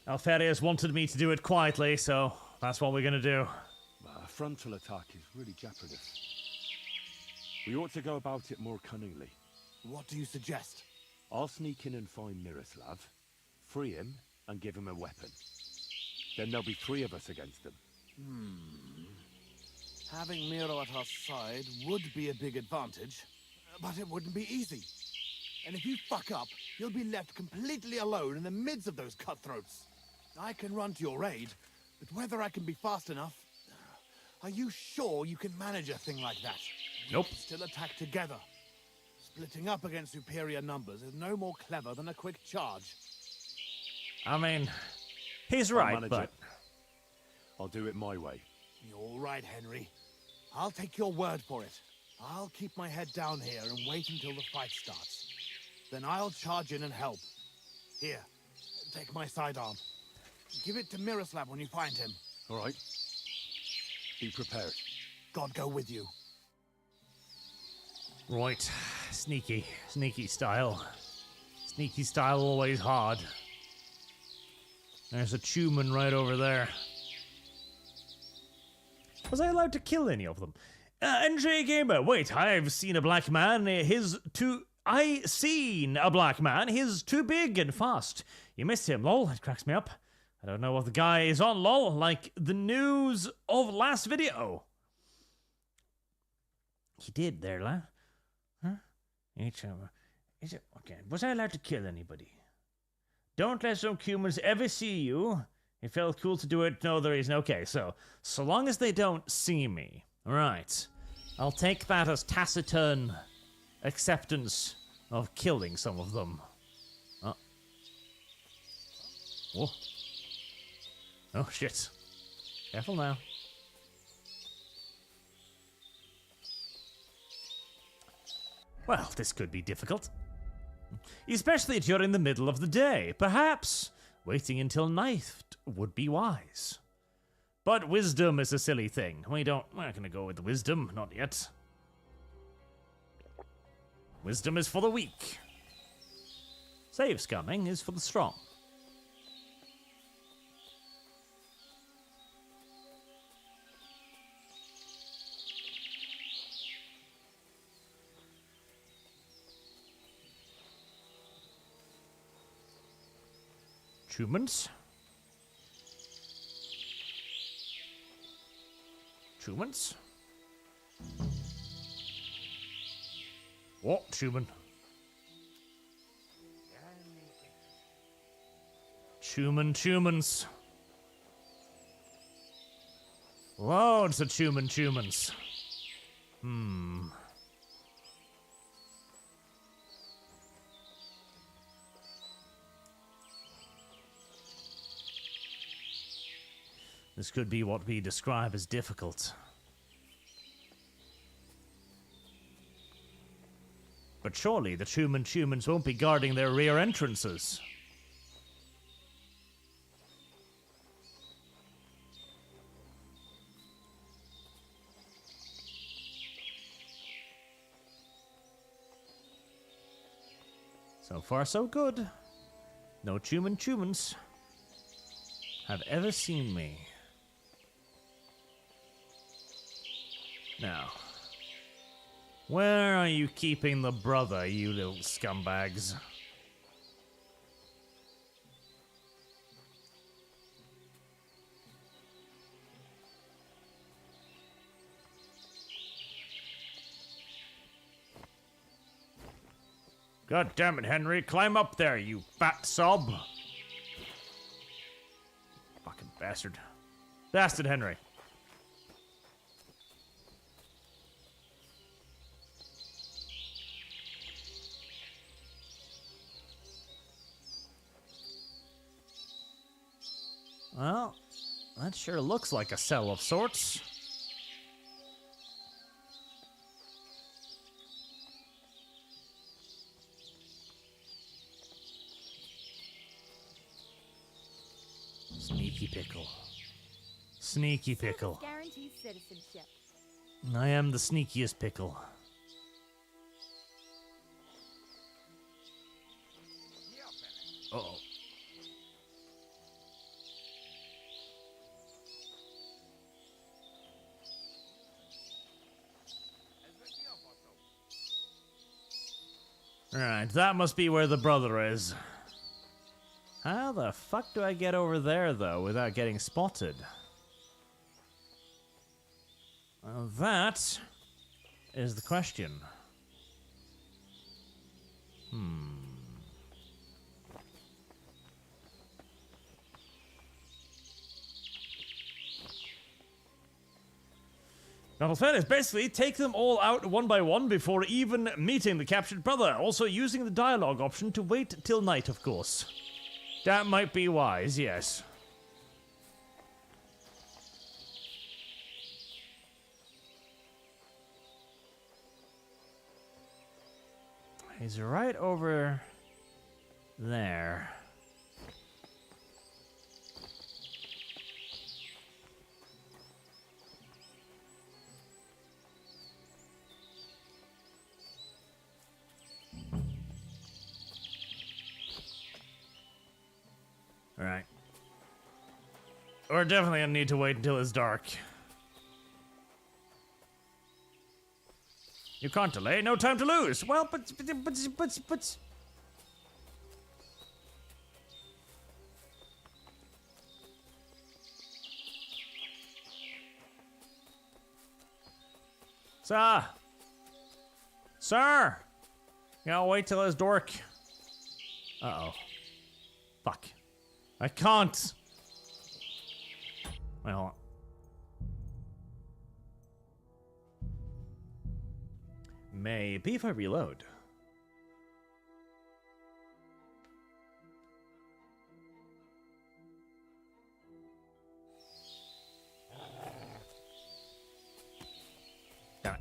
Alfarius wanted me to do it quietly, so that's what we're gonna do. A frontal attack is really jeopardous. We ought to go about it more cunningly. What do you suggest? I'll sneak in and find Miroslav, free him, and give him a weapon. Then there'll be 3 of us against them. Having Miro at our side would be a big advantage, but it wouldn't be easy. And if you fuck up, you'll be left completely alone in the midst of those cutthroats. I can run to your aid, but whether I can be fast enough... Are you sure you can manage a thing like that? Nope. We can still attack together. Splitting up against superior numbers is no more clever than a quick charge. I mean, he's right, but... I'll do it my way. You're right, Henry. I'll take your word for it. I'll keep my head down here and wait until the fight starts. Then I'll charge in and help. Here, take my sidearm. Give it to Miroslav when you find him. All right. Be prepared. God go with you. Right. Sneaky. Sneaky style. Sneaky style always hard. There's a Tumen right over there. Was I allowed to kill any of them? NJ Gamer, wait, I've seen a black man. I seen a black man. He's too big and fast. You missed him, lol. It cracks me up. I don't know what the guy is on, lol. Like the news of last video. He did there, lad. Huh? Is it okay? Was I allowed to kill anybody? Don't let some humans ever see you. It felt cool to do it. No other reason. Okay, so long as they don't see me. Right. I'll take that as taciturn acceptance of killing some of them. Oh. Whoa. Oh, shit. Careful now. Well, this could be difficult. Especially during the middle of the day. Perhaps waiting until night would be wise. But wisdom is a silly thing. We're not going to go with wisdom. Not yet. Wisdom is for the weak. Save scumming is for the strong. Tumens. Tumens. What, Tumen? Tumens. Loads of Tumens. This could be what we describe as difficult. But surely the Tumens won't be guarding their rear entrances. So far, so good. No Tumens have ever seen me. Now, where are you keeping the brother, you little scumbags? God damn it, Henry. Climb up there, you fat sob. Fucking bastard. Bastard Henry. Well, that sure looks like a cell of sorts. Sneaky pickle. Sneaky pickle. Guarantees citizenship. I am the sneakiest pickle. Uh-oh. Alright, that must be where the brother is. How the fuck do I get over there, though, without getting spotted? That is the question. Battle's plan is basically take them all out one by one before even meeting the captured brother. Also using the dialogue option to wait till night, of course. That might be wise, yes. He's right over there. Alright. We're definitely gonna need to wait until it's dark. You can't delay, no time to lose. Well, but. Sir! Sir! You gotta wait till it's dark. Uh-oh. Fuck. I can't! Wait, hold on. Maybe if I reload. Damn it.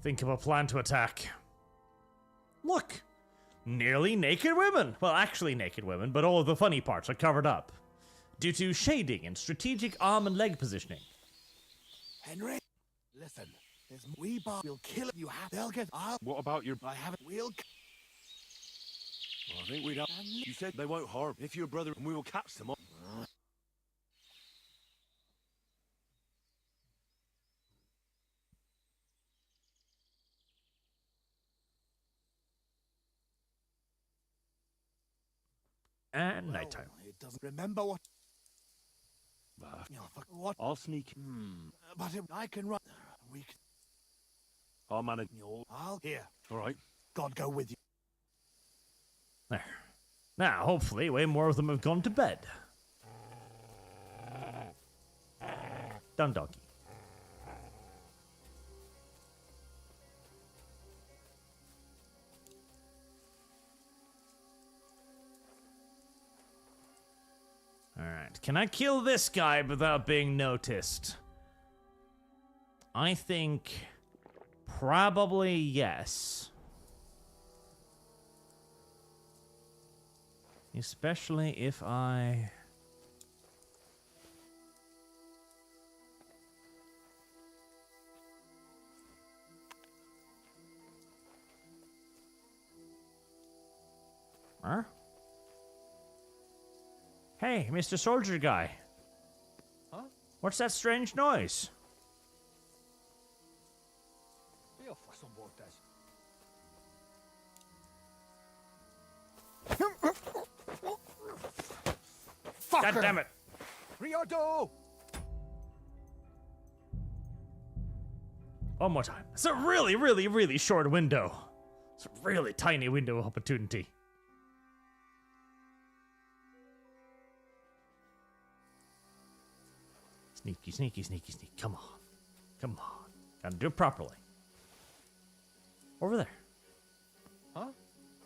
Think of a plan to attack. Look! Nearly naked women! Well, actually naked women, but all of the funny parts are covered up. Due to shading and strategic arm and leg positioning. Henry, listen. This wee bar will kill you. They'll get out. What about your... I haven't. We'll... I think we'd have... You said they won't harm if your brother and we will catch them up. And nighttime. It doesn't remember what... What? I'll sneak. But if I can run... We can... I'll manage. I'll... Here. All right. God go with you. There. Now, hopefully, way more of them have gone to bed. Done doggy. Alright, can I kill this guy without being noticed? I think probably yes. Especially if I... Huh? Hey, Mr. Soldier Guy. Huh? What's that strange noise? God damn it! Riodo! One more time. It's a really, really, really short window. It's a really tiny window of opportunity. Sneaky, sneaky, sneaky, sneaky. Come on. Come on. Gotta do it properly. Over there. Huh?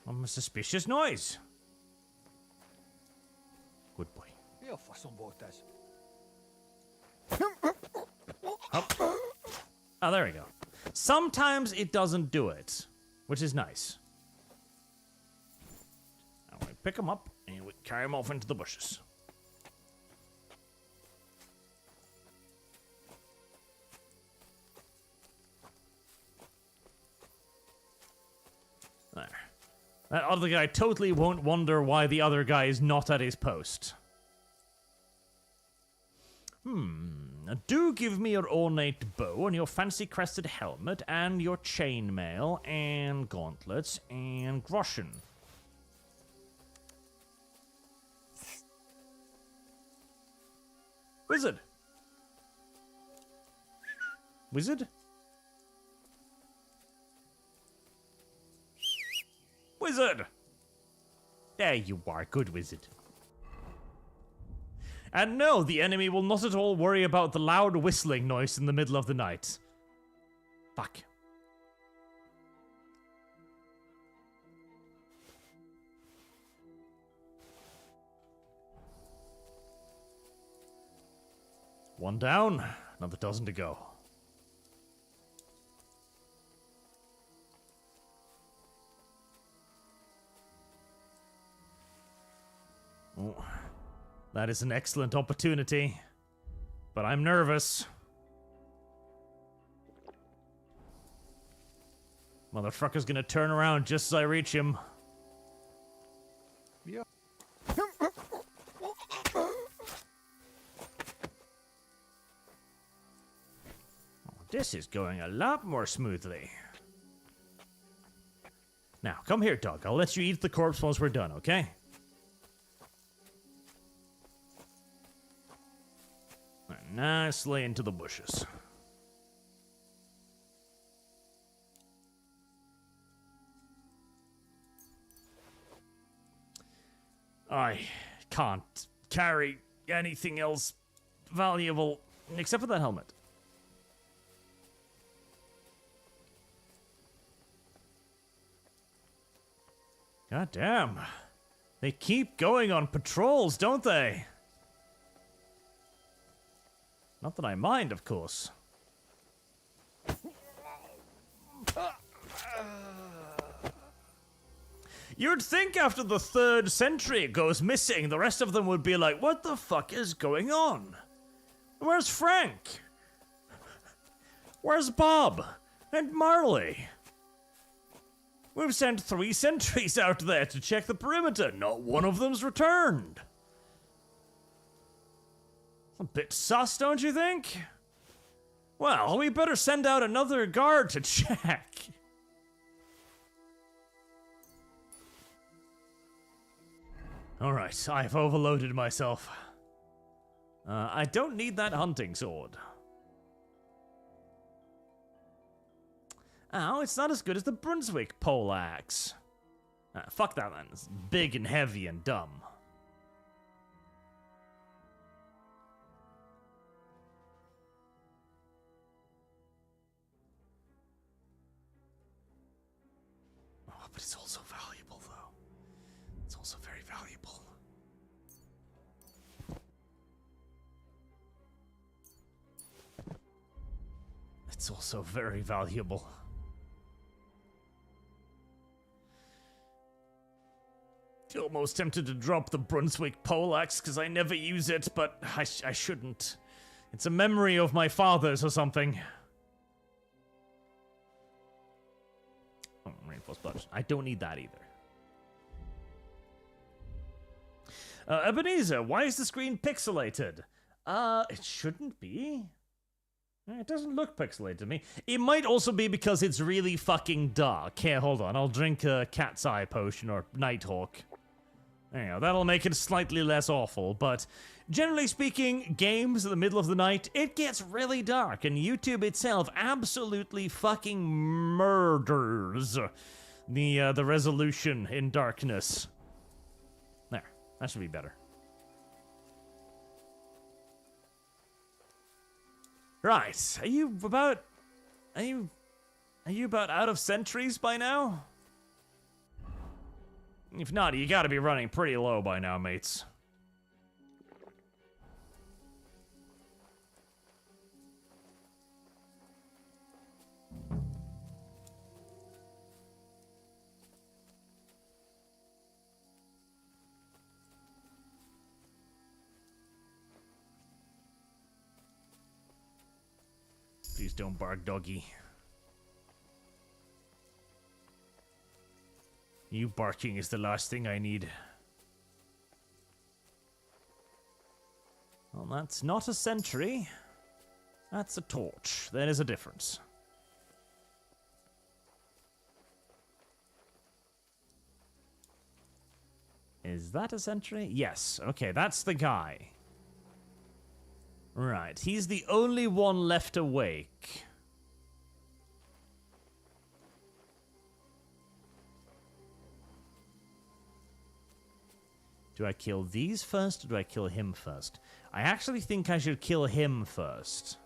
A suspicious noise. Good boy. Up. Oh, there we go. Sometimes it doesn't do it, which is nice. Now we pick him up and we carry him off into the bushes. There. That other guy totally won't wonder why the other guy is not at his post. Do give me your ornate bow and your fancy crested helmet and your chainmail and gauntlets and groschen. Wizard. Wizard? Wizard! There you are, good wizard. And no, the enemy will not at all worry about the loud whistling noise in the middle of the night. Fuck. One down, another dozen to go. Oh, that is an excellent opportunity, but I'm nervous. Motherfucker's gonna turn around just as I reach him. Yeah. This is going a lot more smoothly. Now, come here, dog. I'll let you eat the corpse once we're done, okay? Nicely into the bushes. I can't carry anything else valuable except for that helmet. God damn. They keep going on patrols, don't they? Not that I mind, of course. You'd think after the 3rd sentry goes missing, the rest of them would be like, what the fuck is going on? Where's Frank? Where's Bob? And Marley? We've sent 3 sentries out there to check the perimeter. Not one of them's returned. A bit sus, don't you think? Well, we better send out another guard to check. Alright, I've overloaded myself. I don't need that hunting sword. Oh, it's not as good as the Brunswick poleaxe. Fuck that then. It's big and heavy and dumb. Oh, but it's also valuable, though. It's also very valuable. It's also very valuable. Almost tempted to drop the Brunswick poleaxe because I never use it, but I shouldn't. It's a memory of my father's or something. Oh, reinforced bludgeon. I don't need that either. Ebenezer, why is the screen pixelated? It shouldn't be. It doesn't look pixelated to me. It might also be because it's really fucking dark. Here, hold on. I'll drink a cat's eye potion or Nighthawk. There you go. That'll make it slightly less awful. But generally speaking, games in the middle of the night, it gets really dark. And YouTube itself absolutely fucking murders the resolution in darkness. There. That should be better. Right, are you about out of sentries by now? If not, you gotta be running pretty low by now, mates. Please don't bark, doggy. You barking is the last thing I need. Well, that's not a sentry. That's a torch. There is a difference. Is that a sentry? Yes. Okay, that's the guy. Right, he's the only one left awake. Do I kill these first, or do I kill him first? I actually think I should kill him first.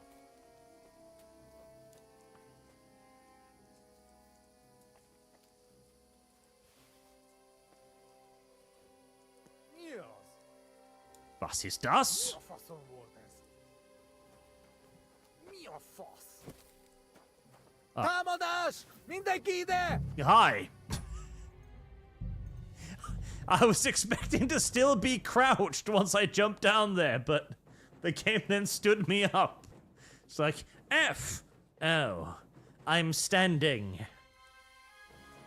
Was ist das? Hi. I was expecting to still be crouched once I jumped down there, but the game then stood me up. It's like, F. Oh, I'm standing.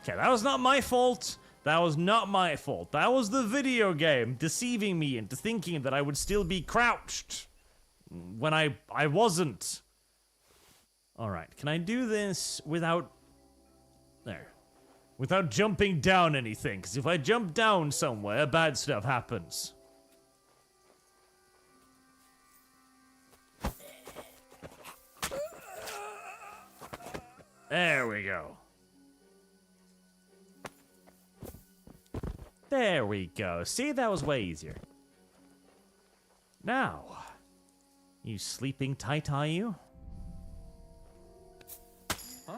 Okay, that was not my fault. That was not my fault. That was the video game deceiving me into thinking that I would still be crouched when I wasn't. Alright, can I do this without... There. Without jumping down anything, because if I jump down somewhere, bad stuff happens. There we go. There we go. See, that was way easier. Now, you sleeping tight, are you? Huh?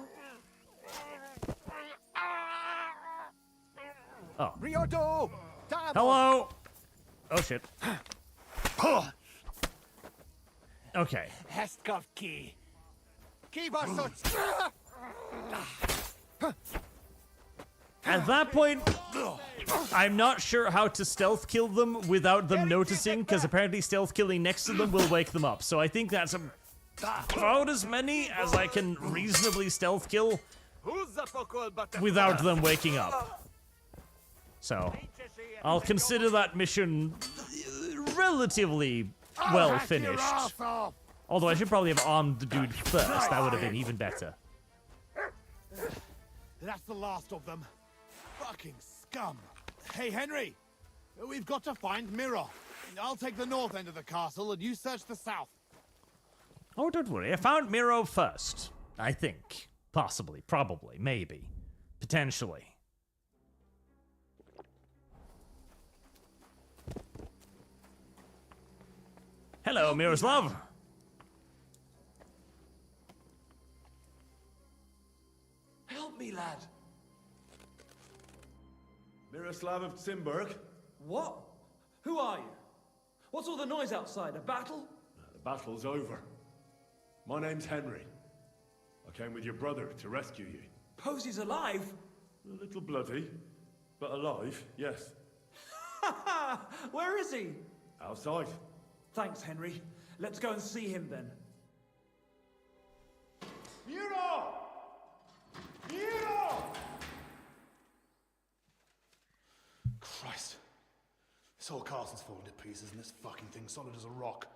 Oh. Ryoto! Hello! Oh, shit. Okay. Hestkowski. Keep us At that point, I'm not sure how to stealth kill them without them noticing, because apparently stealth killing next to them will wake them up. So I think that's about as many as I can reasonably stealth kill without them waking up. So, I'll consider that mission relatively well finished. Although I should probably have armed the dude first. That would have been even better. That's the last of them. Fucking scum. Hey, Henry. We've got to find Miro. I'll take the north end of the castle and you search the south. Oh, don't worry. I found Miro first. I think. Possibly. Probably. Maybe. Potentially. Hello, Miroslav. Help me, lad. Miroslav of Simberg. What? Who are you? What's all the noise outside? A battle? The battle's over. My name's Henry. I came with your brother to rescue you. Posy's alive? A little bloody, but alive, yes. Where is he? Outside. Thanks, Henry. Let's go and see him then. Miro! Miro! Christ. This whole castle's falling to pieces and this fucking thing's solid as a rock.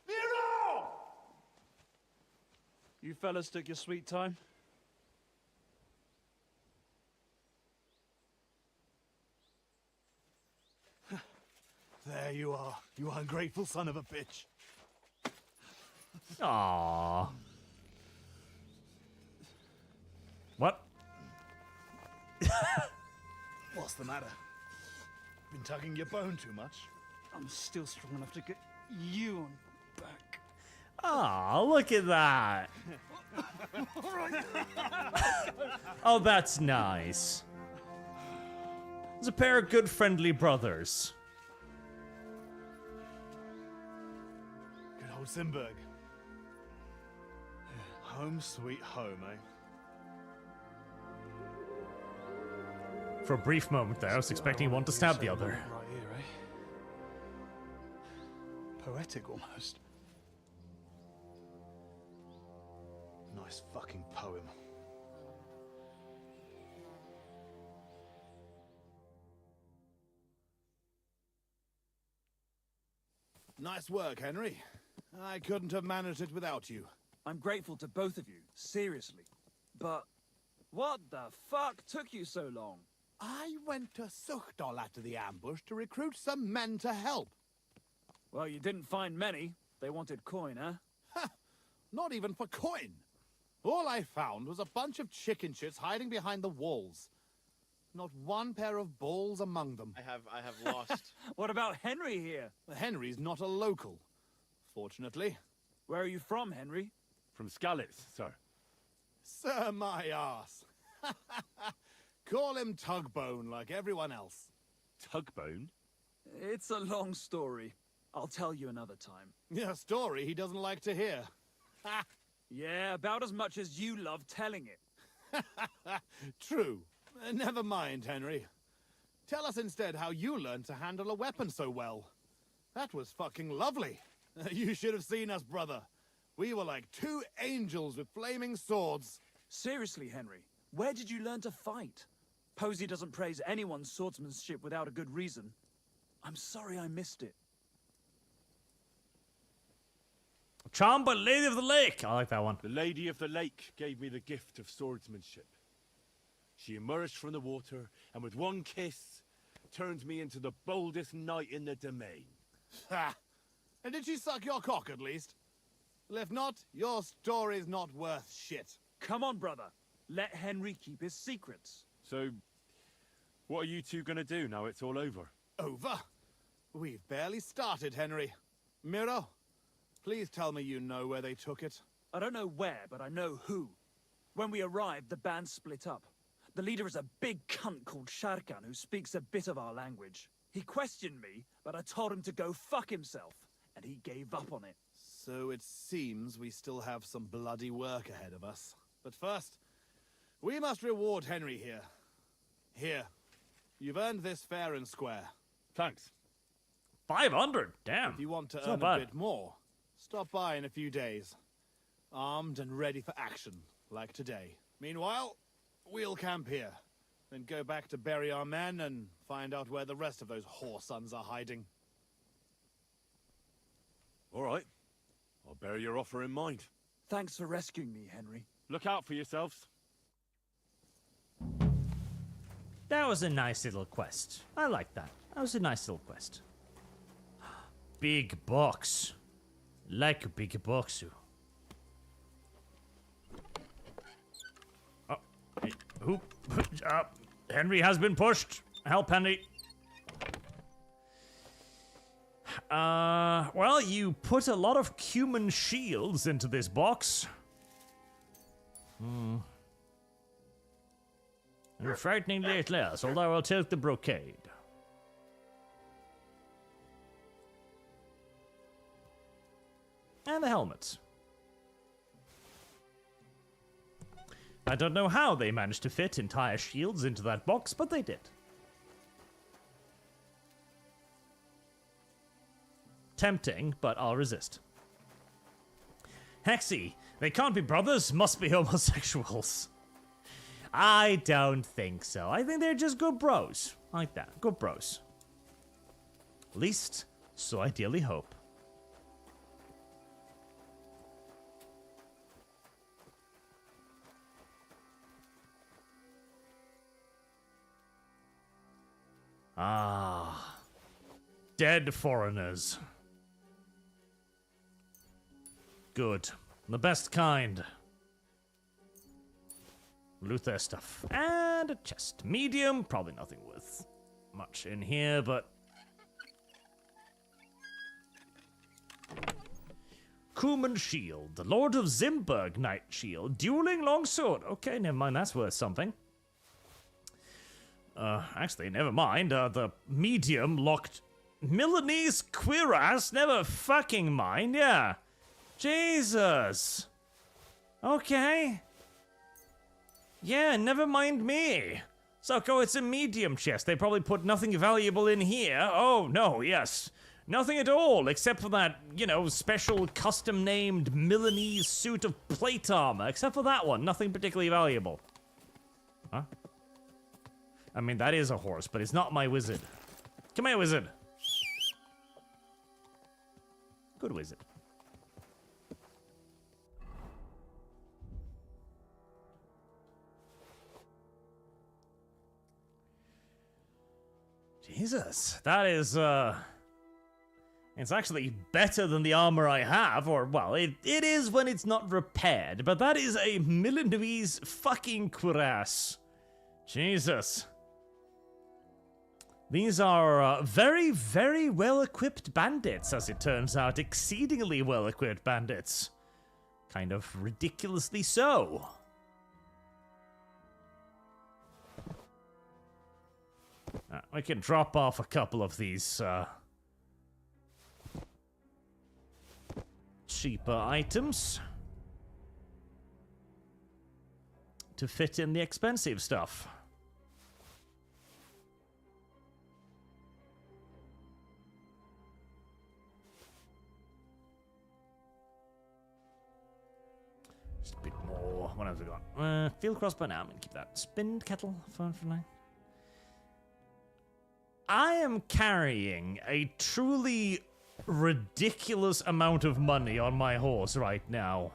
Miro! You fellas took your sweet time? There you are, you ungrateful son of a bitch. Aww. What? What's the matter? Been tugging your bone too much? I'm still strong enough to get you on back. Aw, look at that. Oh, that's nice. It's a pair of good friendly brothers. Good old Simberg. Home sweet home, eh? For a brief moment there, I was expecting one to stab the other. Right here, eh? Poetic almost. Nice fucking poem. Nice work, Henry. I couldn't have managed it without you. I'm grateful to both of you, seriously. But what the fuck took you so long? I went to Suchdol after the ambush to recruit some men to help. Well, you didn't find many. They wanted coin, huh? Ha! Not even for coin. All I found was a bunch of chicken shits hiding behind the walls. Not one pair of balls among them. I have lost. What about Henry here? Henry's not a local, fortunately. Where are you from, Henry? From Skalitz, sir. Sir, my arse. Call him Tugbone like everyone else. Tugbone? It's a long story. I'll tell you another time. A story he doesn't like to hear. Yeah, about as much as you love telling it. True. Never mind, Henry. Tell us instead how you learned to handle a weapon so well. That was fucking lovely. You should have seen us, brother. We were like two angels with flaming swords. Seriously, Henry, where did you learn to fight? Posey doesn't praise anyone's swordsmanship without a good reason. I'm sorry I missed it. Charmed by Lady of the Lake. I like that one. The Lady of the Lake gave me the gift of swordsmanship. She emerged from the water, and with one kiss, turned me into the boldest knight in the domain. Ha! And did she suck your cock, at least? Well, if not, your story's not worth shit. Come on, brother. Let Henry keep his secrets. So, what are you two gonna do now it's all over? Over? We've barely started, Henry. Miro, please tell me you know where they took it. I don't know where, but I know who. When we arrived, the band split up. The leader is a big cunt called Sharkan who speaks a bit of our language. He questioned me, but I told him to go fuck himself, and he gave up on it. So it seems we still have some bloody work ahead of us. But first, we must reward Henry here. Here. You've earned this fair and square. Thanks. 500? Damn. If you want to It's earn not a bad. bit more, stop by in a few days. Armed and ready for action, like today. Meanwhile, we'll camp here. Then go back to bury our men and find out where the rest of those whore sons are hiding. All right. I'll bear your offer in mind. Thanks for rescuing me, Henry. Look out for yourselves. That was a nice little quest. I like that. That was a nice little quest. Big box. Like a big box. Oh, hey, who? Henry has been pushed. Help, Henry. Well, you put a lot of cumin shields into this box. And frighteningly less, although I'll take the brocade. And the helmets. I don't know how they managed to fit entire shields into that box, but they did. Tempting, but I'll resist. Hexy, they can't be brothers, must be homosexuals. I don't think so. I think they're just good bros. Like that. Good bros. At least, so ideally hope. Ah. Dead foreigners. Good. The best kind. Loot their stuff. And a chest. Medium, probably nothing worth much in here, but... Cumin Shield. The Lord of Zimberg Knight Shield. Dueling Longsword. Okay, never mind, that's worth something. Actually, never mind. The medium locked... Milanese cuirass? Never fucking mind, yeah. Jesus. Okay. Yeah, never mind me. Soko, it's a medium chest. They probably put nothing valuable in here. Oh, no, yes. Nothing at all, except for that, you know, special custom-named Milanese suit of plate armor. Except for that one. Nothing particularly valuable. Huh? I mean, that is a horse, but it's not my wizard. Come here, wizard. Good wizard. Jesus, that is, It's actually better than the armor I have, or, well, it is when it's not repaired, but that is a Milanese fucking cuirass. Jesus. These are very, very well-equipped bandits, as it turns out. Exceedingly well-equipped bandits. Kind of ridiculously so. We can drop off a couple of these, cheaper items to fit in the expensive stuff. Just a bit more. What have we got? Field crossbow now. I'm gonna keep that. Spin kettle for now. I am carrying a truly ridiculous amount of money on my horse right now.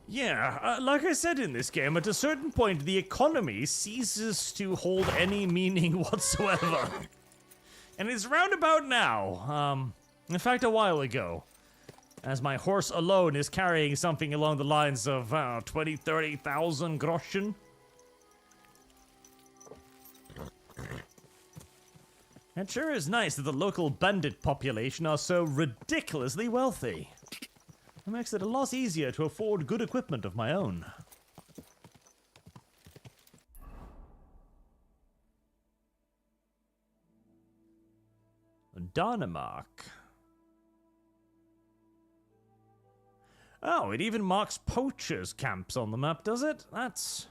Yeah, like I said in this game, at a certain point the economy ceases to hold any meaning whatsoever. And it's roundabout now. In fact, a while ago. As my horse alone is carrying something along the lines of 20,000-30,000 groschen. It sure is nice that the local bandit population are so ridiculously wealthy. It makes it a lot easier to afford good equipment of my own. Denmark. Oh, it even marks poachers' camps on the map, does it? That's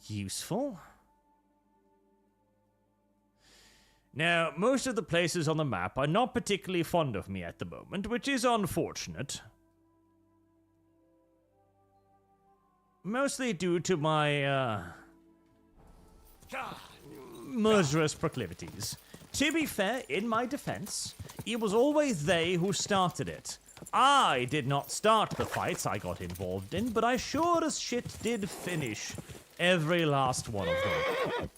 useful. Now, most of the places on the map are not particularly fond of me at the moment, which is unfortunate. Mostly due to my, murderous proclivities. To be fair, in my defense, it was always they who started it. I did not start the fights I got involved in, but I sure as shit did finish every last one of them.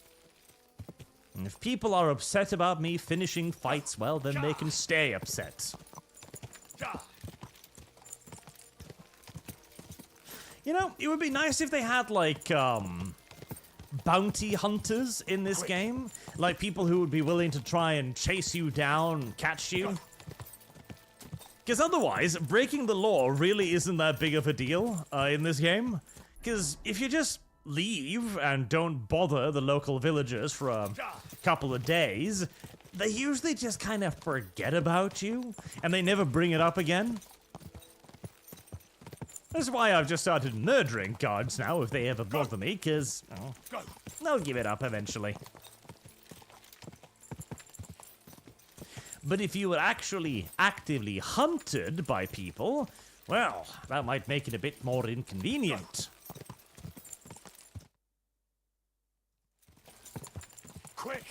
And if people are upset about me finishing fights, well, then they can stay upset. You know, it would be nice if they had, like, bounty hunters in this game. Like, people who would be willing to try and chase you down and catch you. Because otherwise, breaking the law really isn't that big of a deal in this game. Because if you just leave and don't bother the local villagers for a couple of days, they usually just kind of forget about you, and they never bring it up again. That's why I've just started murdering guards now if they ever bother me, because they'll give it up eventually. But if you were actually actively hunted by people, well, that might make it a bit more inconvenient. Quick!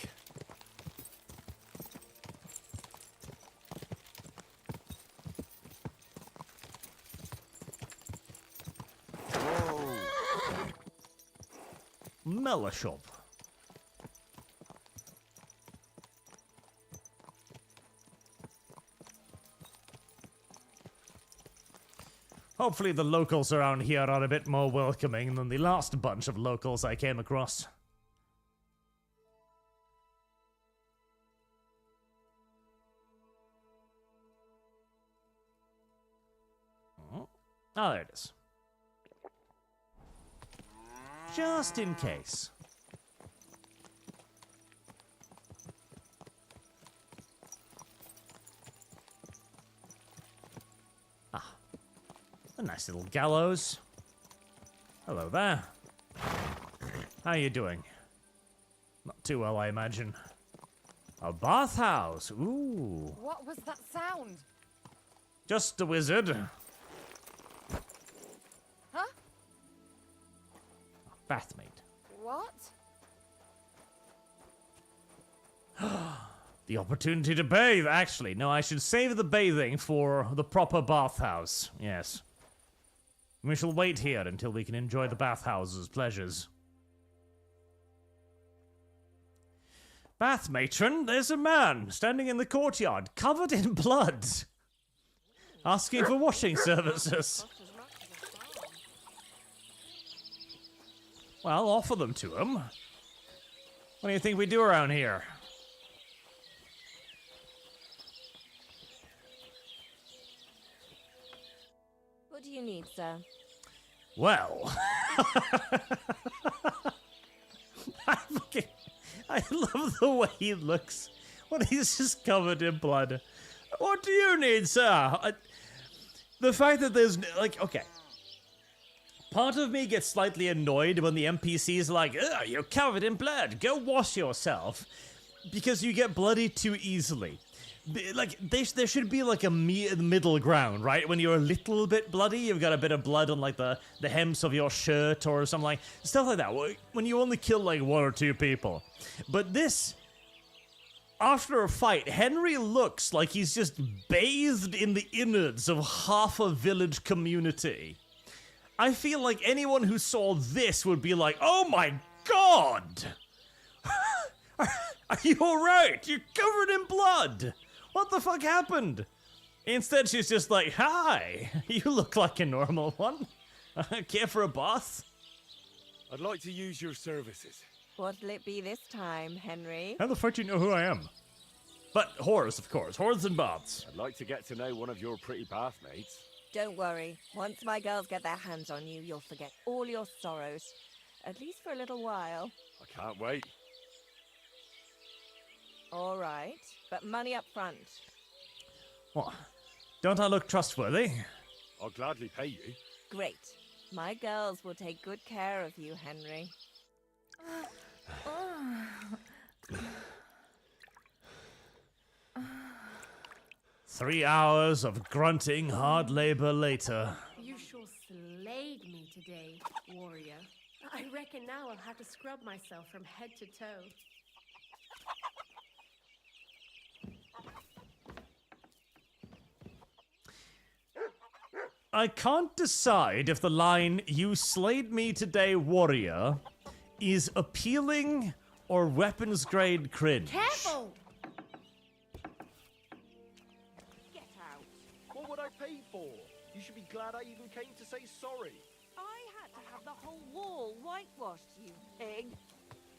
Whoa! Melashop. Hopefully the locals around here are a bit more welcoming than the last bunch of locals I came across. Oh, there it is. Just in case. A nice little gallows. Hello there. How you doing? Not too well, I imagine. A bathhouse. Ooh. What was that sound? Just a wizard. Huh? Bathmaid. What? The opportunity to bathe. Actually, no, I should save the bathing for the proper bathhouse. Yes. We shall wait here until we can enjoy the bathhouse's pleasures. Bath matron, there's a man standing in the courtyard, covered in blood, asking for washing services. Well, offer them to him. What do you think we do around here? What do you need, sir? Well, I love the way he looks when he's just covered in blood. What do you need, sir? The fact that there's, like, okay. Part of me gets slightly annoyed when the NPCs are like, ugh, you're covered in blood, go wash yourself. Because you get bloodied too easily. Like, there should be like a middle ground, right? When you're a little bit bloody, you've got a bit of blood on like the hems of your shirt or something like, stuff like that. When you only kill like 1 or 2 people. But this, after a fight, Henry looks like he's just bathed in the innards of half a village community. I feel like anyone who saw this would be like, oh my god! Are you alright? You're covered in blood! What the fuck happened? Instead, she's just like, hi, you look like a normal one. Care for a bath? I'd like to use your services. What'll it be this time, Henry? How the fuck do you know who I am? But whores, of course. Whores and baths. I'd like to get to know one of your pretty bathmates. Don't worry. Once my girls get their hands on you, you'll forget all your sorrows. At least for a little while. I can't wait. All right, but money up front. What? Don't I look trustworthy? I'll gladly pay you. Great. My girls will take good care of you, Henry. 3 hours of grunting hard labor later. You sure slayed me today, warrior. I reckon now I'll have to scrub myself from head to toe. I can't decide if the line, you slayed me today, warrior, is appealing or weapons grade cringe. Careful! Get out. What would I pay for? You should be glad I even came to say sorry. I had to have the whole wall whitewashed, you pig.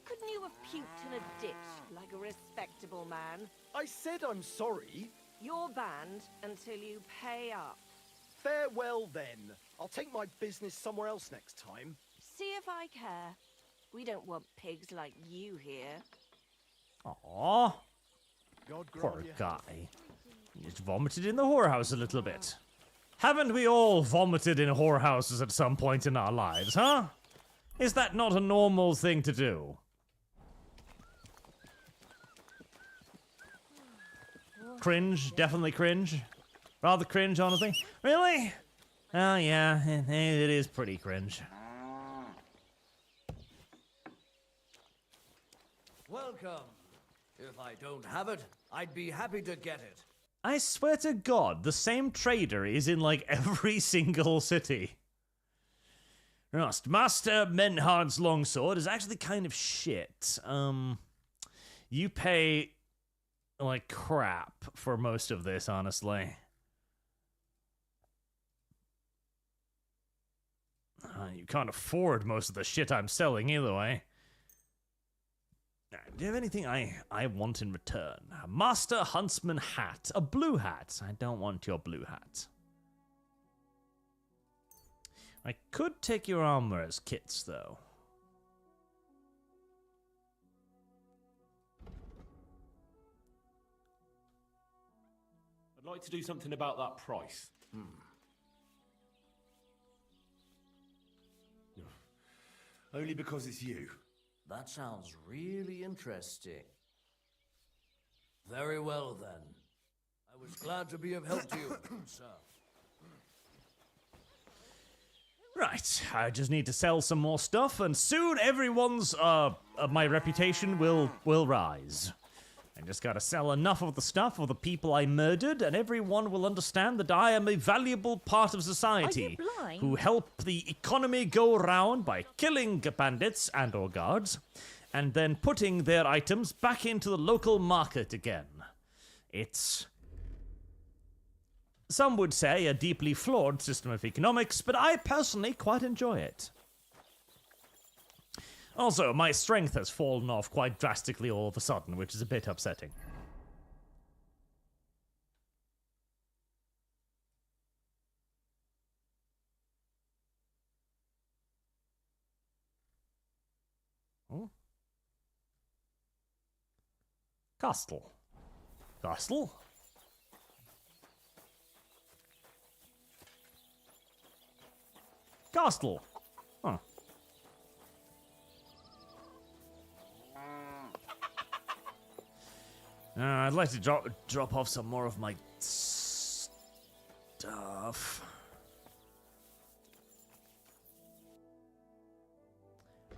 Couldn't you have puked in a ditch like a respectable man? I said I'm sorry. You're banned until you pay up. Farewell, then. I'll take my business somewhere else next time. See if I care. We don't want pigs like you here. Aww. Poor guy. He just vomited in the whorehouse a little bit. Haven't we all vomited in whorehouses at some point in our lives, huh? Is that not a normal thing to do? Cringe, definitely cringe. Rather cringe, honestly. Really? Oh yeah, it is pretty cringe. Welcome. If I don't have it, I'd be happy to get it. I swear to God, the same trader is in like every single city. Rust, Master Menhard's longsword is actually kind of shit. You pay like crap for most of this, honestly. You can't afford most of the shit I'm selling either way. Do you have anything I want in return? A Master Huntsman hat. A blue hat. I don't want your blue hat. I could take your armor as kits, though. I'd like to do something about that price. Only because it's you. That sounds really interesting. Very well, then. I was glad to be of help to you, sir. Right, I just need to sell some more stuff, and soon everyone's, my reputation will rise. I just gotta sell enough of the stuff of the people I murdered, and everyone will understand that I am a valuable part of society who help the economy go round by killing bandits and or guards, and then putting their items back into the local market again. It's, some would say, a deeply flawed system of economics, but I personally quite enjoy it. Also, my strength has fallen off quite drastically all of a sudden, which is a bit upsetting. Oh. Castle. Castle? Castle. Huh. I'd like to drop off some more of my stuff.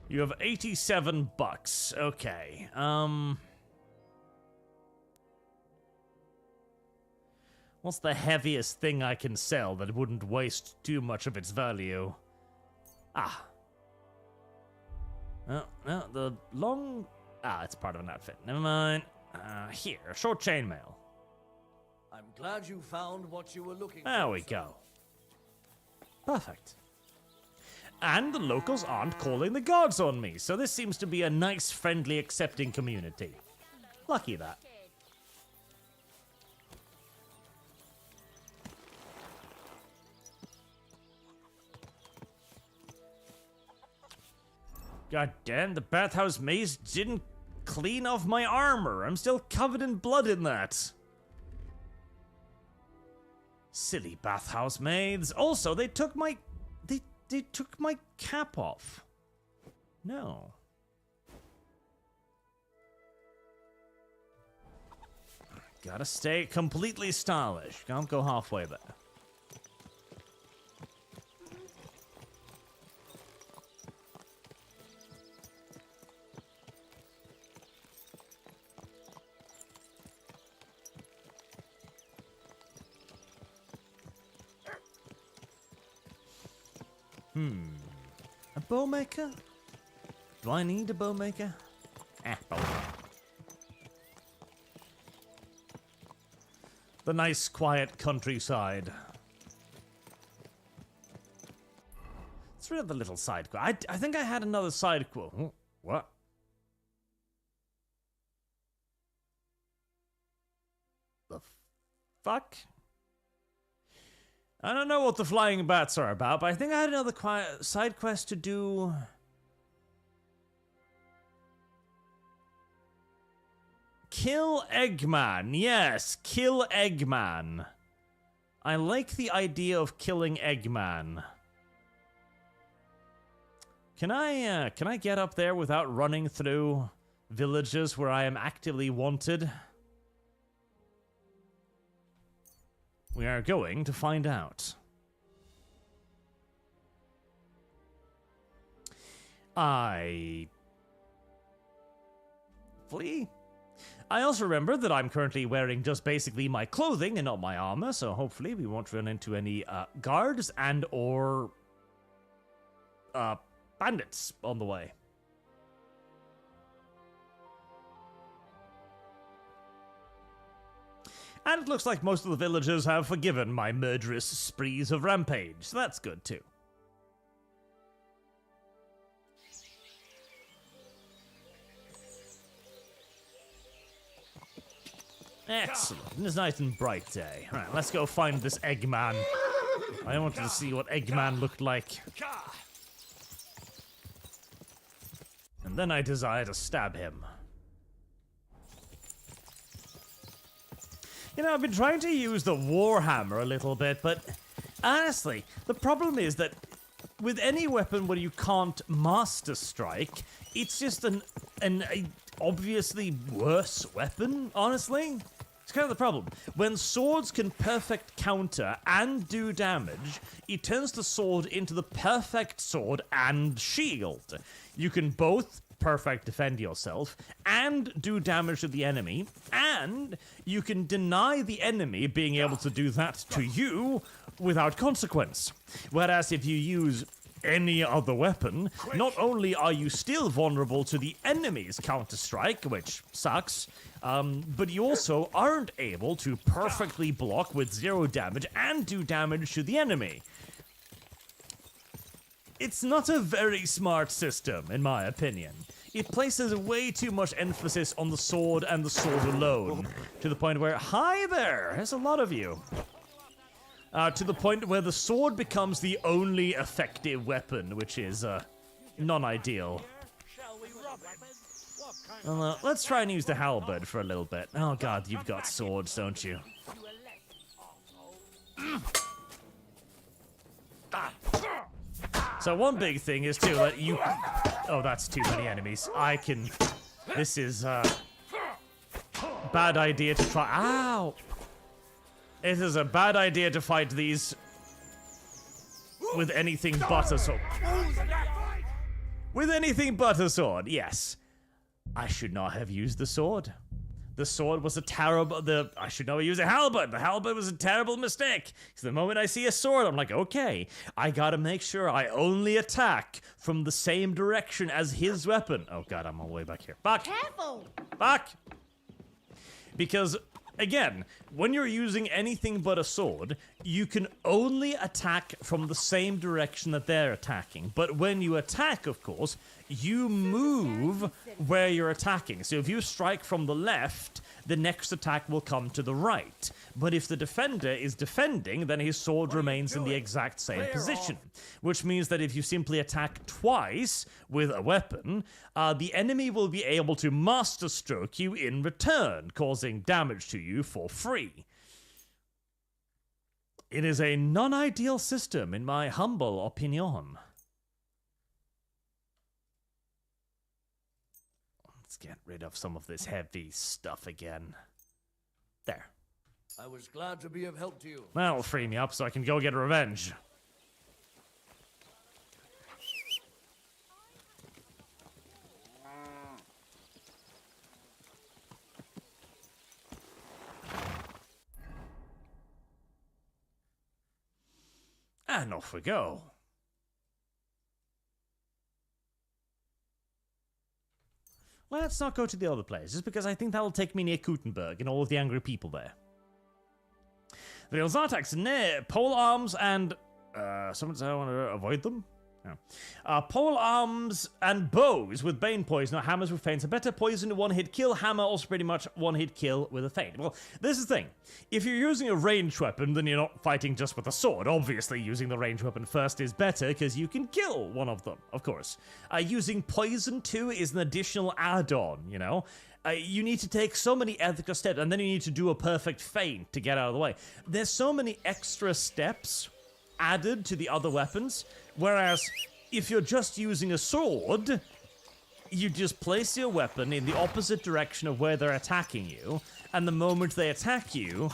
You have 87 bucks. Okay. What's the heaviest thing I can sell that wouldn't waste too much of its value? Ah. No, the long... Ah, it's part of an outfit. Never mind. Here, short chainmail. I'm glad you found what you were looking for. There we go. Perfect. And the locals aren't calling the gods on me, so this seems to be a nice, friendly, accepting community. Lucky that. God damn, the bathhouse maze didn't clean off my armor. I'm still covered in blood in that. Silly bathhouse maids. Also, they took my... They took my cap off. No. Gotta stay completely stylish. Can't go halfway there. A bowmaker? Do I need a bowmaker? The nice, quiet countryside. Let's read the little side quest. I think I had another side quest. What? The fuck? I don't know what the flying bats are about, but I think I had another side quest to do. Kill Eggman. Yes, kill Eggman. I like the idea of killing Eggman. Can I get up there without running through villages where I am actively wanted? We are going to find out. I flee. I also remember that I'm currently wearing just basically my clothing and not my armor, so hopefully we won't run into any guards and or bandits on the way. And it looks like most of the villagers have forgiven my murderous sprees of rampage, so that's good too. Excellent. It's a nice and bright day. Alright, let's go find this Eggman. I wanted to see what Eggman looked like. And then I desire to stab him. You know, I've been trying to use the Warhammer a little bit, but honestly, the problem is that with any weapon where you can't master strike, it's just an obviously worse weapon, honestly. It's kind of the problem. When swords can perfect counter and do damage, it turns the sword into the perfect sword and shield. You can both perfect defend yourself and do damage to the enemy, and you can deny the enemy being able to do that to you without consequence. Whereas if you use any other weapon, not only are you still vulnerable to the enemy's counter-strike, which sucks, but you also aren't able to perfectly block with 0 damage and do damage to the enemy. It's not a very smart system, in my opinion. It places way too much emphasis on the sword and the sword alone, to the point where, hi there, there's a lot of you. To the point where the sword becomes the only effective weapon, which is, non-ideal. Well, let's try and use the halberd for a little bit. Oh god, you've got swords, don't you? So one big thing is to let you... Oh, that's too many enemies. This is, bad idea to try... Ow! It is a bad idea to fight these with anything but a sword. With anything but a sword, yes. I should not have used the sword. The sword was a terrible... I should not have used a halberd. The halberd was a terrible mistake. So the moment I see a sword, I'm like, okay, I gotta make sure I only attack from the same direction as his weapon. Oh god, I'm all the way back here. Back! Careful! Back! Because... Again, when you're using anything but a sword, you can only attack from the same direction that they're attacking. But when you attack, of course, you move where you're attacking. So if you strike from the left, the next attack will come to the right. But if the defender is defending, then his sword remains in the exact same position. Which means that if you simply attack twice with a weapon, the enemy will be able to master stroke you in return, causing damage to you for free. It is a non-ideal system, in my humble opinion. Let's get rid of some of this heavy stuff again. There. I was glad to be of help to you. That'll free me up so I can go get revenge. And off we go. Let's not go to the other place, just because I think that'll take me near Kutenberg and all of the angry people there. The Zartax near pole arms and... someone said I want to avoid them? No. Pole arms and bows with bane poison or hammers with feints. A better poison, one-hit kill. Hammer also pretty much one-hit kill with a feint. Well, this is the thing. If you're using a ranged weapon, then you're not fighting just with a sword. Obviously, using the ranged weapon first is better, because you can kill one of them, of course. Using poison, too, is an additional add-on, you know? You need to take so many ethical steps, and then you need to do a perfect feint to get out of the way. There's so many extra steps added to the other weapons, whereas if you're just using a sword, you just place your weapon in the opposite direction of where they're attacking you, and the moment they attack you,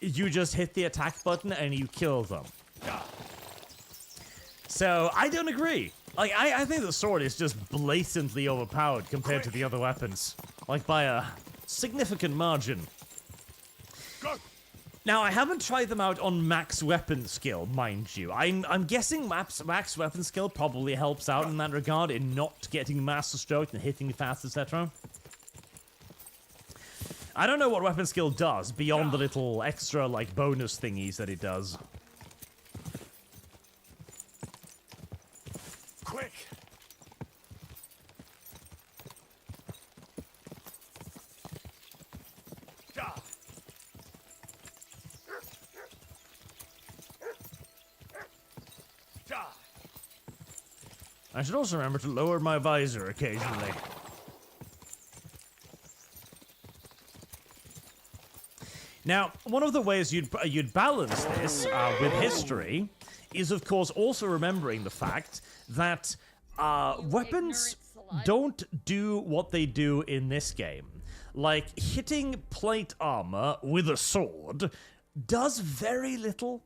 you just hit the attack button and you kill them. So, I don't agree. Like, I think the sword is just blatantly overpowered compared to the other weapons. Like, by a significant margin. Now, I haven't tried them out on max weapon skill, mind you. I'm guessing max weapon skill probably helps out in that regard, in not getting master stroked and hitting fast, etc. I don't know what weapon skill does, beyond the little extra, like, bonus thingies that it does. Quick! I should also remember to lower my visor occasionally. Now, one of the ways you'd balance this with history is, of course, also remembering the fact that weapons don't do what they do in this game. Like, hitting plate armor with a sword does very little.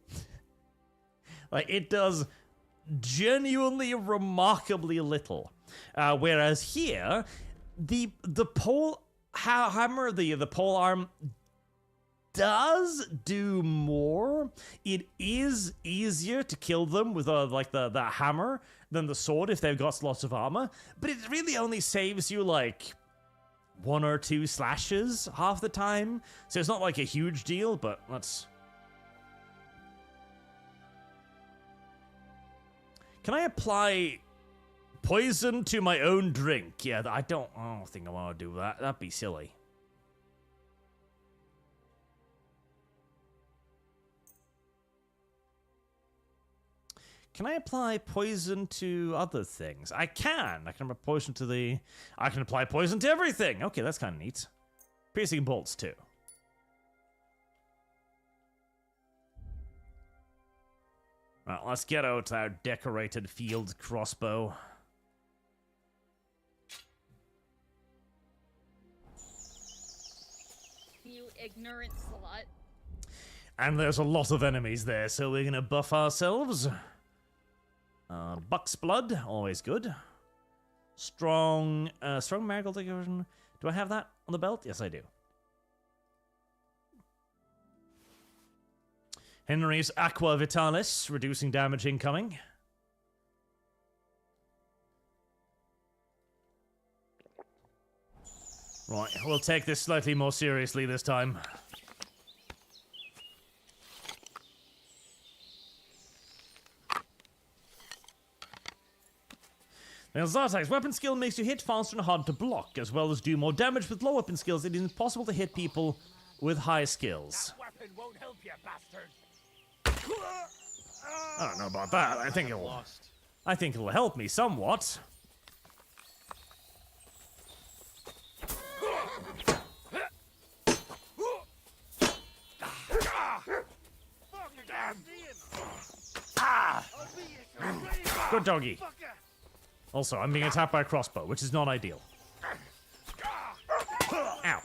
Like, it does genuinely remarkably little. Whereas here, the pole hammer, the pole arm does do more. It is easier to kill them with like the hammer than the sword if they've got lots of armor, but it really only saves you like 1 or 2 slashes half the time, so it's not like a huge deal, but let's... Can I apply poison to my own drink? Yeah, I don't think I want to do that. That'd be silly. Can I apply poison to other things? I can. I can apply poison to the... I can apply poison to everything. Okay, that's kind of neat. Piercing bolts, too. Right, let's get out our decorated field crossbow. You ignorant slut. And there's a lot of enemies there, so we're gonna buff ourselves. Buck's blood, always good. Strong marigold decoration. Do I have that on the belt? Yes, I do. Henry's Aqua Vitalis, reducing damage incoming. Right, we'll take this slightly more seriously this time. Now, Zartak's weapon skill makes you hit faster and harder to block, as well as do more damage with low weapon skills. It is impossible to hit people with high skills. That weapon won't help you, bastard. I don't know about that. I think it'll help me somewhat. Good doggy. Also, I'm being attacked by a crossbow, which is not ideal. Ow.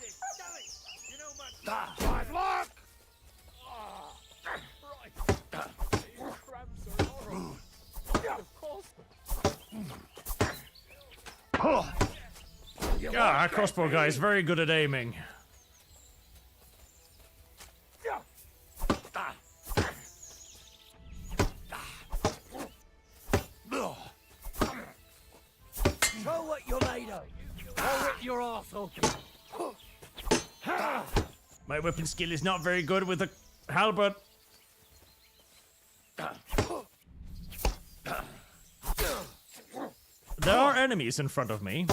Bad luck! Our crossbow guy is very good at aiming. Show what you're made of. I'll rip your arse open. My weapon skill is not very good with a halberd. There are enemies in front of me.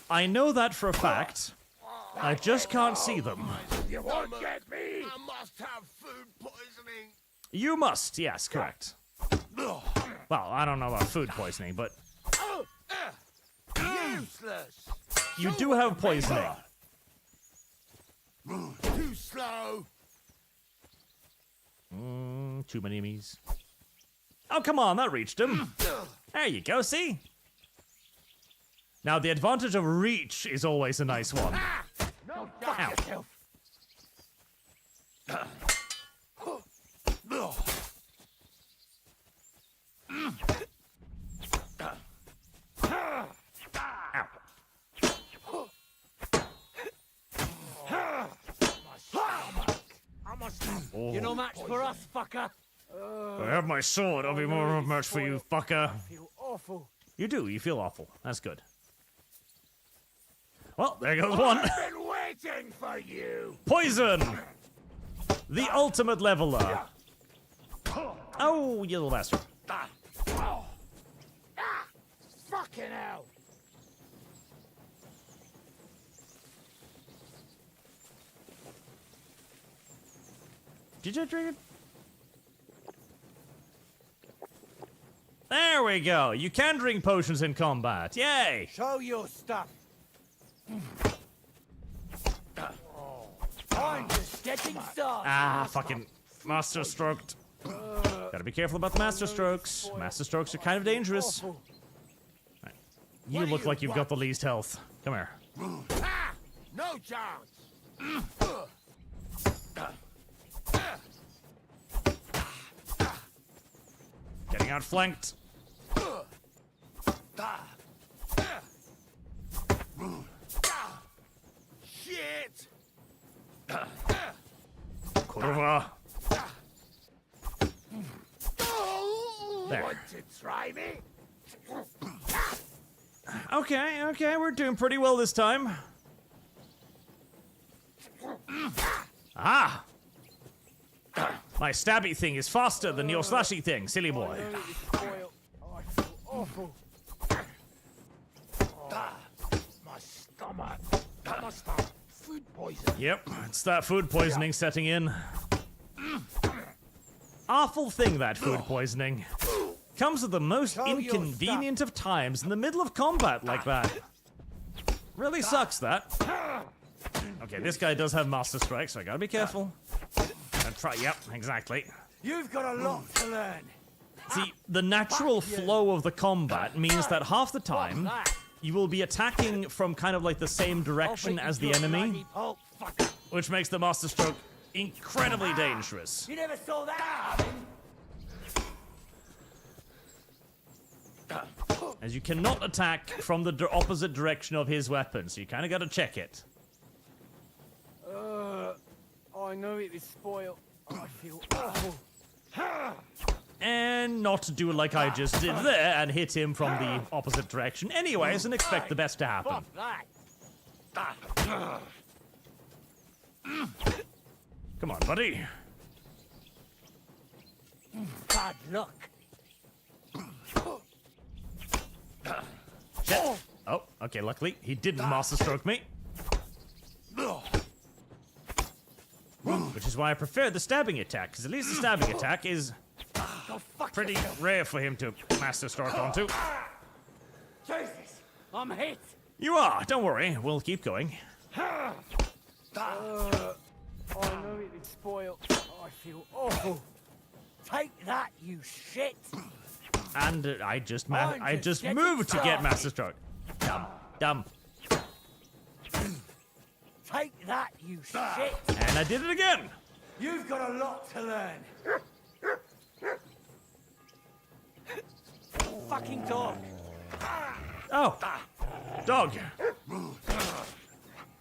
I know that for a fact. I just can't see them. You won't get me! I must have food poisoning. You must, yes, correct. Well, I don't know about food poisoning, but Useless. you do have poisoning. Too slow. Too many enemies. Oh, come on, that reached him. There you go, see? Now, the advantage of reach is always a nice one. No, fuck yourself. Oh. You're no match for us, fucker. I have my sword. I'll be more of a match for you, fucker. I feel awful. You do. You feel awful. That's good. Well, there goes one. I've been waiting for you. Poison! The ultimate leveler. Oh, you little bastard. Fucking hell. Did you drink it? There we go. You can drink potions in combat. Yay! Show your stuff. I'm just getting started. Ah, fucking master stroked. Gotta be careful about the master strokes. Master strokes are kind of dangerous. Right. You look like you've got the least health. Come here. No chance. Getting outflanked. Shit. try me? Okay, we're doing pretty well this time. Ah! My stabby thing is faster than your slashy thing, silly boy. I feel awful. My stomach. My stomach. Food poisoning. Yep, it's that food poisoning setting in. Awful thing, that food poisoning. Comes at the most inconvenient of times in the middle of combat like that. Really sucks, that. Okay, this guy does have Master Strike, so I gotta be careful. And try, yep, exactly. You've got a lot to learn. See, the natural flow of the combat means that half the time, you will be attacking from kind of like the same direction as the enemy, which makes the Master Stroke incredibly dangerous. You never saw that. As you cannot attack from the opposite direction of his weapon, so you kind of got to check it. I know it is spoiled. I feel awful. And not do like I just did there and hit him from the opposite direction anyways and expect the best to happen. Come on, buddy. Bad luck. Shit. Oh, okay, luckily he didn't Master Stroke me. Which is why I prefer the stabbing attack, because at least the stabbing attack is pretty rare for him to Master Stroke onto. Jesus, I'm hit. You are, don't worry, we'll keep going. I know it is spoiled. I feel awful. Take that, you shit. And I just moved to get Master Stroke. Dumb. Take that, you shit. And I did it again. You've got a lot to learn. Fucking dog. Oh, dog.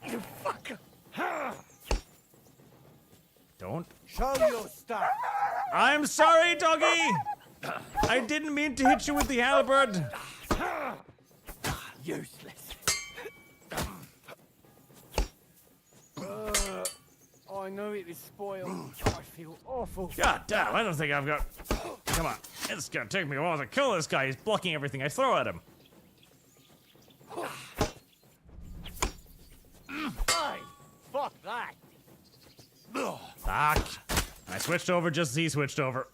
You fucker. Don't. Show your stuff. I'm sorry, doggy. I didn't mean to hit you with the halberd. Useless. I know it is spoiled. I feel awful. God damn, I don't think I've got... Come on, it's gonna take me a while to kill this guy. He's blocking everything I throw at him. Hey, fuck that. Fuck. I switched over just as he switched over.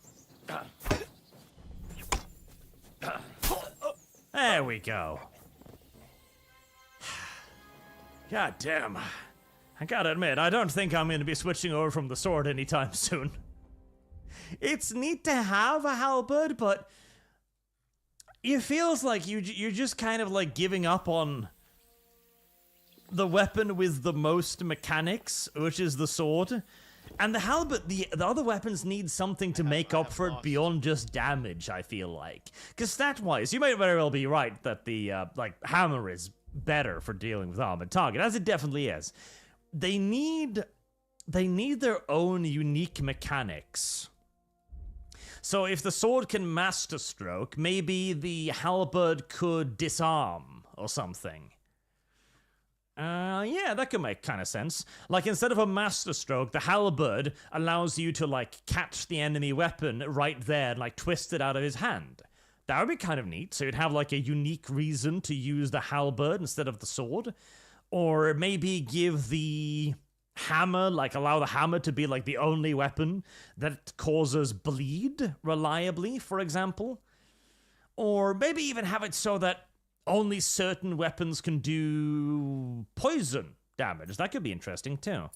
There we go. God damn. I gotta admit, I don't think I'm gonna be switching over from the sword anytime soon. It's neat to have a halberd, but it feels like you're just kind of like giving up on the weapon with the most mechanics, which is the sword. And the halberd, the other weapons need something to make up for it beyond just damage, I feel like. Because stat-wise, you might very well be right that the, hammer is better for dealing with armored target, as it definitely is. They need their own unique mechanics. So if the sword can Master Stroke, maybe the halberd could disarm or something. Yeah, that could make kind of sense. Like, instead of a Master Stroke, the halberd allows you to, like, catch the enemy weapon right there and, like, twist it out of his hand. That would be kind of neat. So you'd have, like, a unique reason to use the halberd instead of the sword. Or maybe give the hammer, like, allow the hammer to be, like, the only weapon that causes bleed reliably, for example. Or maybe even have it so that only certain weapons can do poison damage. That could be interesting, too.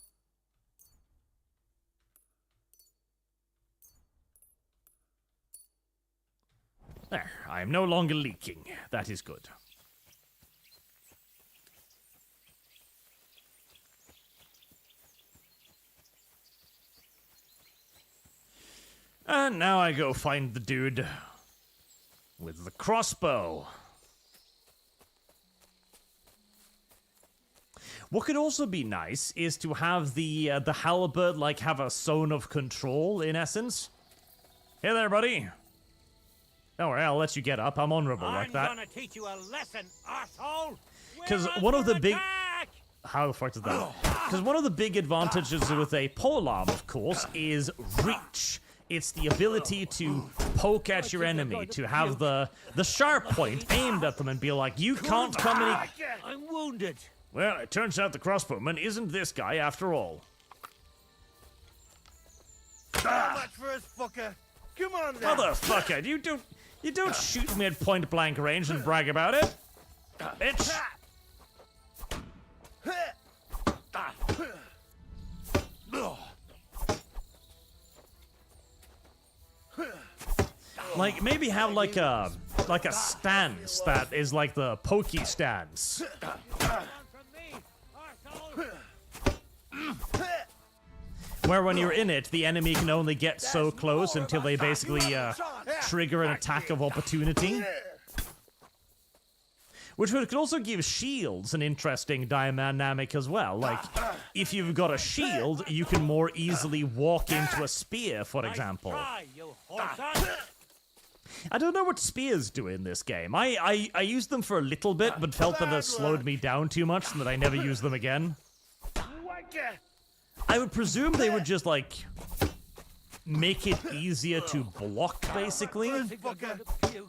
There, I am no longer leaking. That is good. And now I go find the dude with the crossbow. What could also be nice is to have the halberd, like, have a zone of control, in essence. Hey there, buddy. Don't worry, I'll let you get up. I'm honorable like that. I'm gonna teach you a lesson, arsehole! Because one of the big... How the fuck is that? Because one of the big advantages with a polearm, of course, is reach. It's the ability to poke at your enemy, to have the sharp point aimed at them and be like, you can't come any... I'm wounded. Well, it turns out the crossbowman isn't this guy after all. How much for us, fucker? Come on then. Motherfucker, you don't shoot me at point blank range and brag about it. Bitch. Like, maybe have like a stance that is like the pokey stance. Where when you're in it, the enemy can only get so close until they basically trigger an attack of opportunity. Which could also give shields an interesting dynamic as well. Like, if you've got a shield, you can more easily walk into a spear, for example. I don't know what spears do in this game. I used them for a little bit, but felt that they slowed me down too much and that I never used them again. I would presume they would just, like, make it easier to block, basically.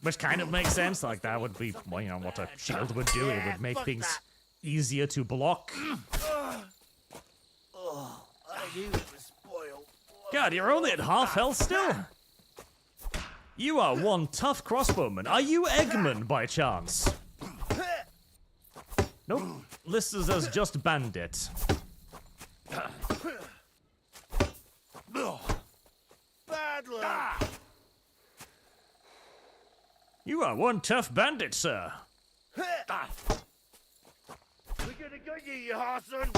Which kind of makes sense. Like, that would be, well, you know, what a shield would do. It would make things easier to block. God, you're only at half health still? You are one tough crossbowman. Are you Eggman, by chance? Nope. Listed as just bandit. You are one tough bandit, sir. We're gonna get you, you horson.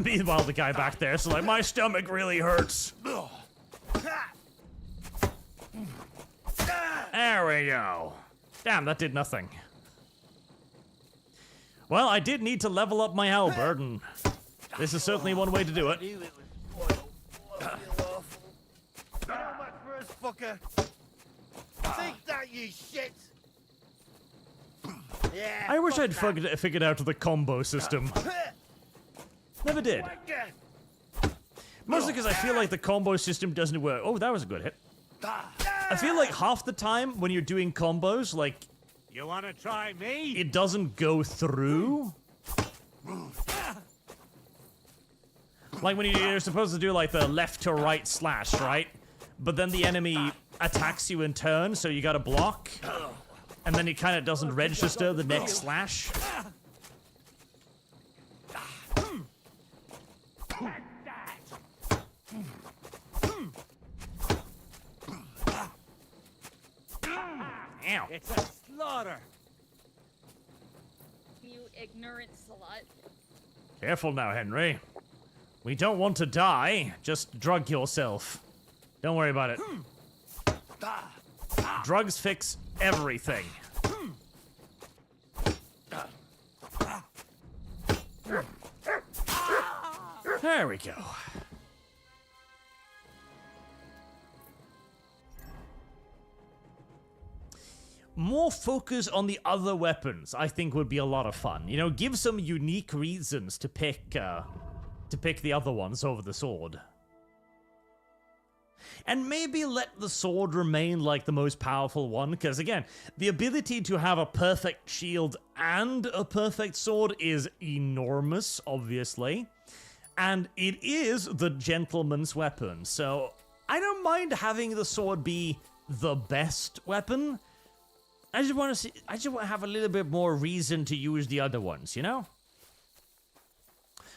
Meanwhile, the guy back there, so like, my stomach really hurts. There we go. Damn, that did nothing. Well, I did need to level up my halberd, and this is certainly one way to do it. How much for us, fucker? Take that, you shit! Yeah, I wish I'd figured out the combo system. Never did. Mostly because I feel like the combo system doesn't work. Oh, that was a good hit. I feel like half the time when you're doing combos, like... You wanna try me? It doesn't go through. Like when you're supposed to do like the left to right slash, right? But then the enemy attacks you in turn, so you gotta block. And then it kind of doesn't register the next slash. Ow. It's a slaughter. You ignorant slut. Careful now, Henry. We don't want to die. Just drug yourself. Don't worry about it. Drugs fix everything. There we go. More focus on the other weapons, I think, would be a lot of fun. You know, give some unique reasons to pick the other ones over the sword. And maybe let the sword remain like the most powerful one, because again, the ability to have a perfect shield and a perfect sword is enormous, obviously. And it is the gentleman's weapon, so I don't mind having the sword be the best weapon. I just want to have a little bit more reason to use the other ones, you know?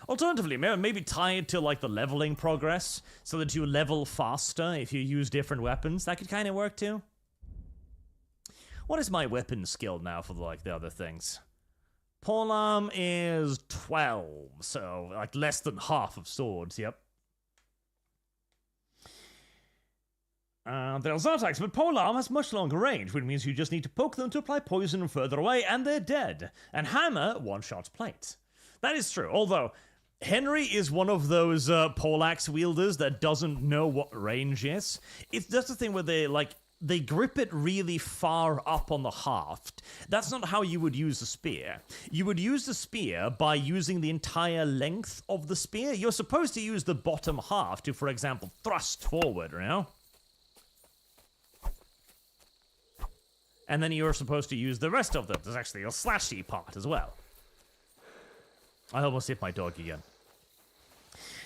Alternatively, maybe tie it to like the leveling progress so that you level faster if you use different weapons. That could kind of work too. What is my weapon skill now for like the other things? Polearm is 12, so like less than half of swords, yep. There's attacks, but polearm has much longer range, which means you just need to poke them to apply poison further away, and they're dead. And hammer one-shots plate. That is true, although Henry is one of those poleaxe wielders that doesn't know what range is. It's just the thing where they grip it really far up on the haft. That's not how you would use a spear. You would use the spear by using the entire length of the spear. You're supposed to use the bottom half to, for example, thrust forward, you know? And then you're supposed to use the rest of them. There's actually a slashy part as well. I almost hit my dog again.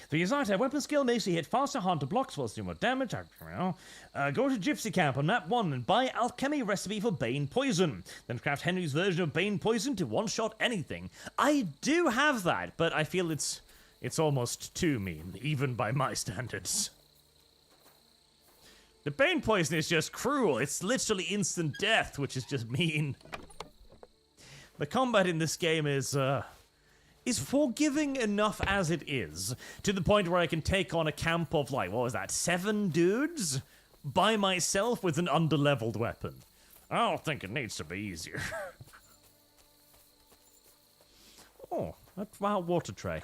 The Yazata weapon skill makes you hit faster, harder blocks whilst doing more damage. Go to Gypsy Camp on map 1 and buy alchemy recipe for Bane Poison. Then craft Henry's version of Bane Poison to one-shot anything. I do have that, but I feel it's almost too mean, even by my standards. The Bane Poison is just cruel. It's literally instant death, which is just mean. The combat in this game is forgiving enough as it is, to the point where I can take on a camp of, like, what was that, 7 dudes? By myself with an underleveled weapon. I don't think it needs to be easier. Oh, that's my water tray.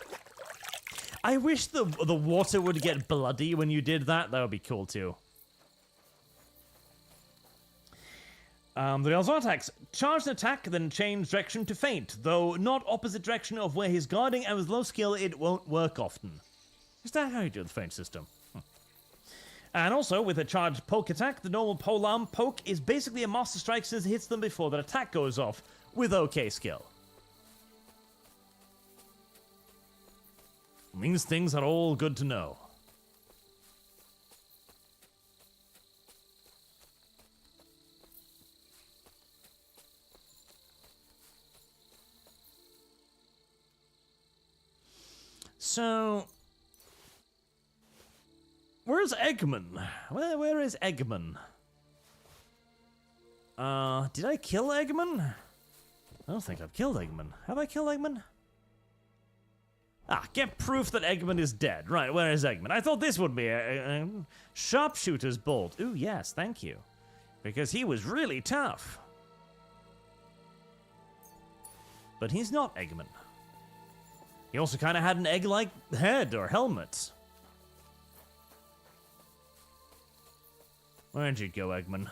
I wish the water would get bloody when you did that. That would be cool, too. The attacks. Charge an attack, then change direction to feint, though not opposite direction of where he's guarding, and with low skill, it won't work often. Is that how you do the feint system? And also, with a charged poke attack, the normal polearm poke is basically a master strike since it hits them before that attack goes off, with okay skill. These things are all good to know. So, where's Eggman? Where is Eggman? Did I kill Eggman? I don't think I've killed Eggman. Have I killed Eggman? Ah, get proof that Eggman is dead. Right, where is Eggman? I thought this would be a sharpshooter's bolt. Ooh, yes, thank you. Because he was really tough. But he's not Eggman. He also kind of had an egg-like head or helmet. Where'd you go, Eggman?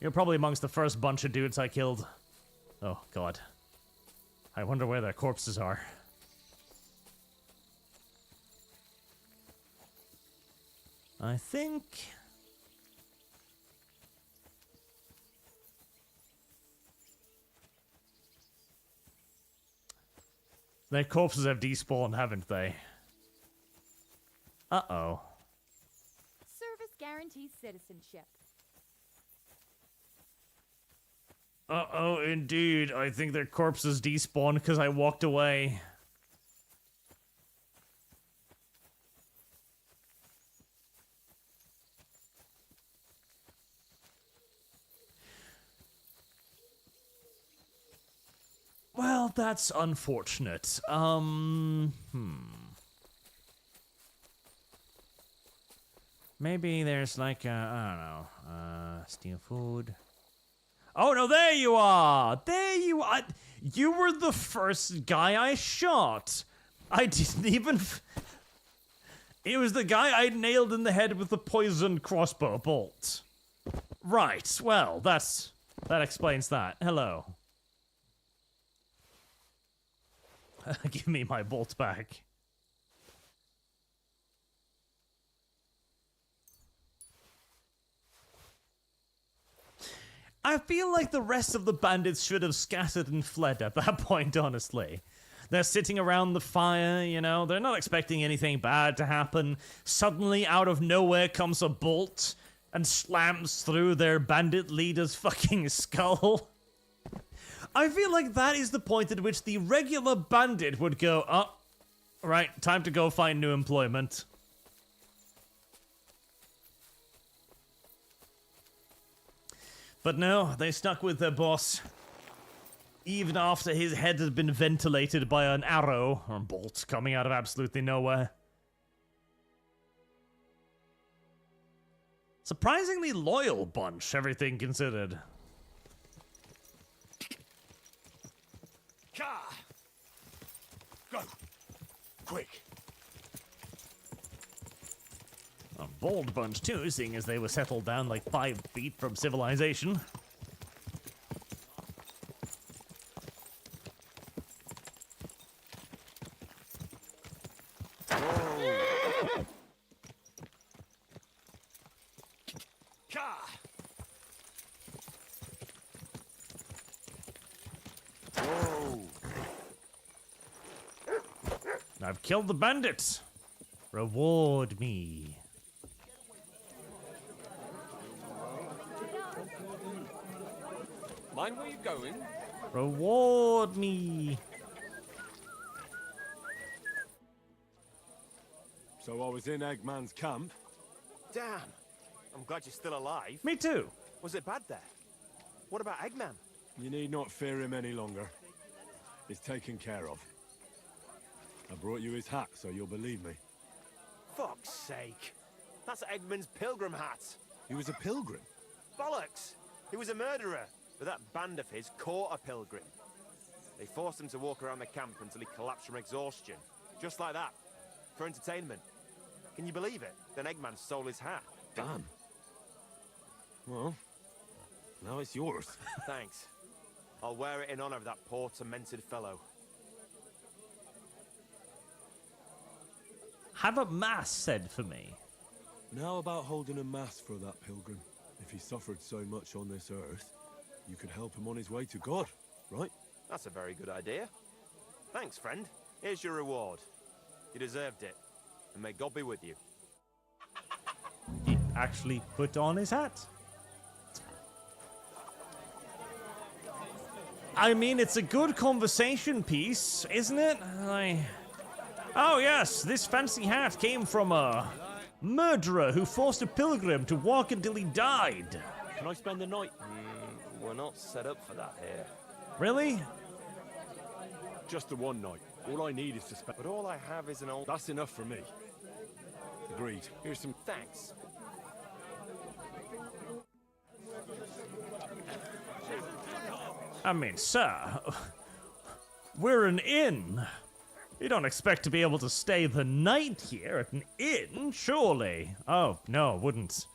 You're probably amongst the first bunch of dudes I killed. Oh, God. I wonder where their corpses are. I think... Their corpses have despawned, haven't they? Uh-oh. Service guarantees citizenship. Uh-oh, indeed. I think their corpses despawned because I walked away. Well, that's unfortunate. Maybe there's like a, I don't know, steal food. Oh, no, there you are! There you are! You were the first guy I shot! I didn't even... It was the guy I nailed in the head with the poisoned crossbow bolt. Right, well, that explains that. Hello. Give me my bolt back. I feel like the rest of the bandits should have scattered and fled at that point, honestly. They're sitting around the fire, you know, they're not expecting anything bad to happen. Suddenly, out of nowhere comes a bolt and slams through their bandit leader's fucking skull. I feel like that is the point at which the regular bandit would go, oh, right, time to go find new employment. But no, they stuck with their boss. Even after his head had been ventilated by an arrow, or bolt, coming out of absolutely nowhere. Surprisingly loyal bunch, everything considered. Car! Go! Quick! A bold bunch too, seeing as they were settled down like 5 feet from civilization. I've killed the bandits. Reward me. Mind where you're going? Reward me. So I was in Eggman's camp. Damn. I'm glad you're still alive. Me too. Was it bad there? What about Eggman? You need not fear him any longer. He's taken care of. I brought you his hat, so you'll believe me. Fuck's sake. That's Eggman's pilgrim hat. He was a pilgrim? Bollocks! He was a murderer, but that band of his caught a pilgrim. They forced him to walk around the camp until he collapsed from exhaustion. Just like that. For entertainment. Can you believe it? Then Eggman stole his hat. Damn. Well, now it's yours. Thanks. I'll wear it in honor of that poor, tormented fellow. Have a mass said for me. Now about holding a mass for that pilgrim. If he suffered so much on this earth, you could help him on his way to God, right? That's a very good idea. Thanks, friend. Here's your reward. You deserved it. And may God be with you. He actually put on his hat. I mean, it's a good conversation piece, isn't it? Oh yes, this fancy hat came from a murderer who forced a pilgrim to walk until he died. Can I spend the night? We're not set up for that here. Really? Just the one night. All I need is to spend... But all I have is an old... That's enough for me. Agreed. Here's some... Thanks. I mean, sir, we're an inn. You don't expect to be able to stay the night here at an inn, surely? Oh, no, wouldn't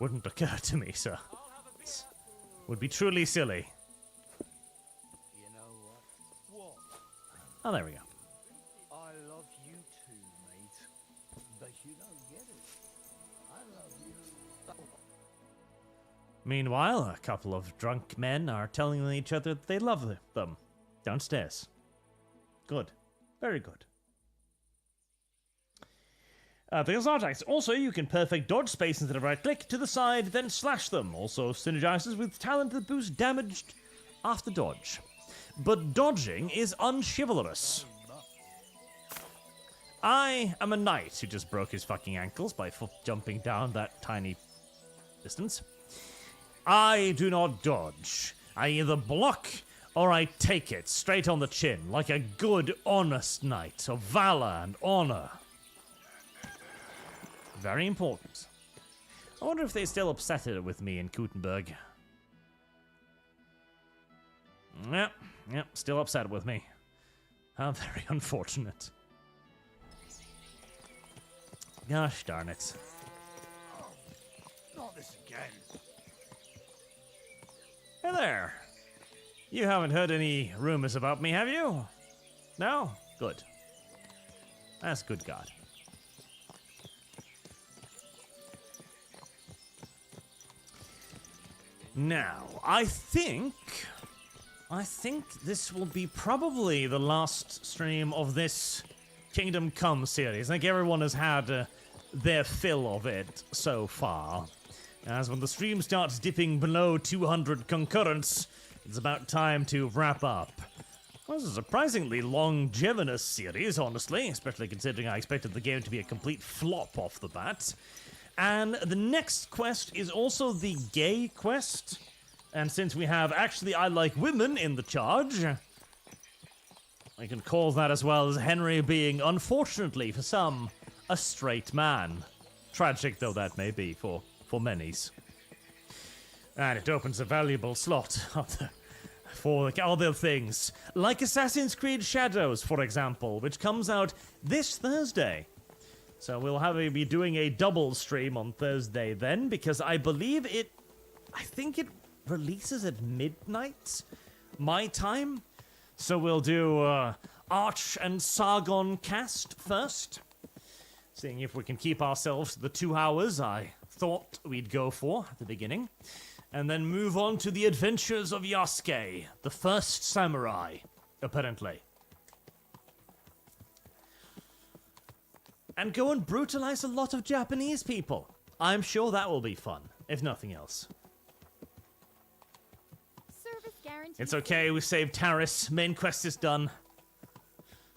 occur to me, sir. Would be truly silly. You know what? Oh, there we go. I love you too, mate. But you don't get it. I love you. Meanwhile, a couple of drunk men are telling each other that they love them downstairs. Good. Very good. The Artax. Also, you can perfect dodge space instead of right click to the side, then slash them. Also synergizes with talent that boosts damage after dodge. But dodging is unchivalrous. I am a knight who just broke his fucking ankles by jumping down that tiny distance. I do not dodge. I either block or I take it straight on the chin, like a good, honest knight of valor and honor. Very important. I wonder if they're still upset with me in Gutenberg. Yep, still upset with me. How very unfortunate. Gosh darn it. Not this again. Hey there. You haven't heard any rumors about me, have you? No? Good. That's good, God. Now, I think this will be probably the last stream of this Kingdom Come series. I think everyone has had their fill of it so far. As when the stream starts dipping below 200 concurrents, it's about time to wrap up. Well, this is a surprisingly longevitous series, honestly, especially considering I expected the game to be a complete flop off the bat. And the next quest is also the gay quest. And since we have Actually I Like Women in the charge, I can call that as well as Henry being, unfortunately for some, a straight man. Tragic though that may be for many's. And it opens a valuable slot for other things, like Assassin's Creed Shadows, for example, which comes out this Thursday. So we'll be doing a double stream on Thursday then, because I think it releases at midnight, my time. So we'll do Arch and Sargon cast first, seeing if we can keep ourselves to the 2 hours I thought we'd go for at the beginning. And then move on to the adventures of Yasuke, the first samurai, apparently. And go and brutalize a lot of Japanese people. I'm sure that will be fun, if nothing else. Service guarantee. It's okay, we saved Taris, main quest is done.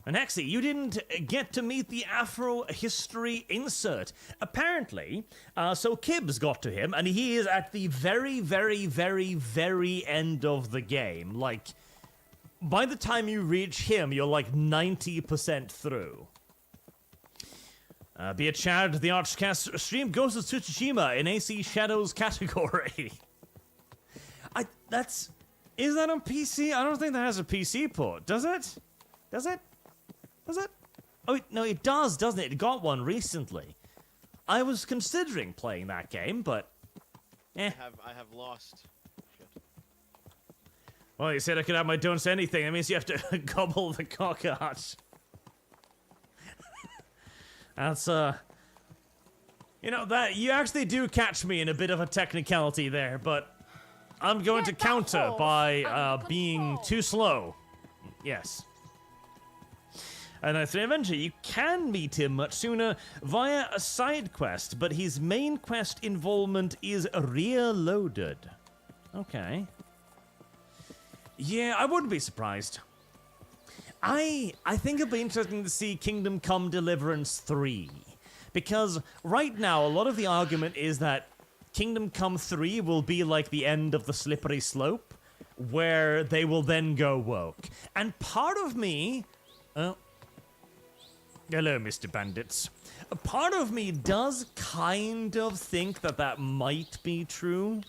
And actually, you didn't get to meet the Afro history insert. Apparently, so Kibbs got to him, and he is at the very, very, very, very end of the game. Like, by the time you reach him, you're like 90% through. Be it Chad, the ArchCast stream Ghost of Tsushima in AC Shadows category. Is that on PC? I don't think that has a PC port, does it? Does it? Does it? Oh, no, it does, doesn't it? It got one recently. I was considering playing that game, but... I have lost. Shit. Well, you said I could have my don't say anything. That means you have to gobble the cock out. That's, you know, that you actually do catch me in a bit of a technicality there, but I'm going to counter by being too slow. Yes. And eventually you can meet him much sooner via a side quest, but his main quest involvement is rear-loaded. Okay. Yeah, I wouldn't be surprised. I think it'll be interesting to see Kingdom Come Deliverance 3. Because right now, a lot of the argument is that Kingdom Come 3 will be like the end of the slippery slope, where they will then go woke. And part of me... Hello, Mr. Bandits. A part of me does kind of think that that might be true.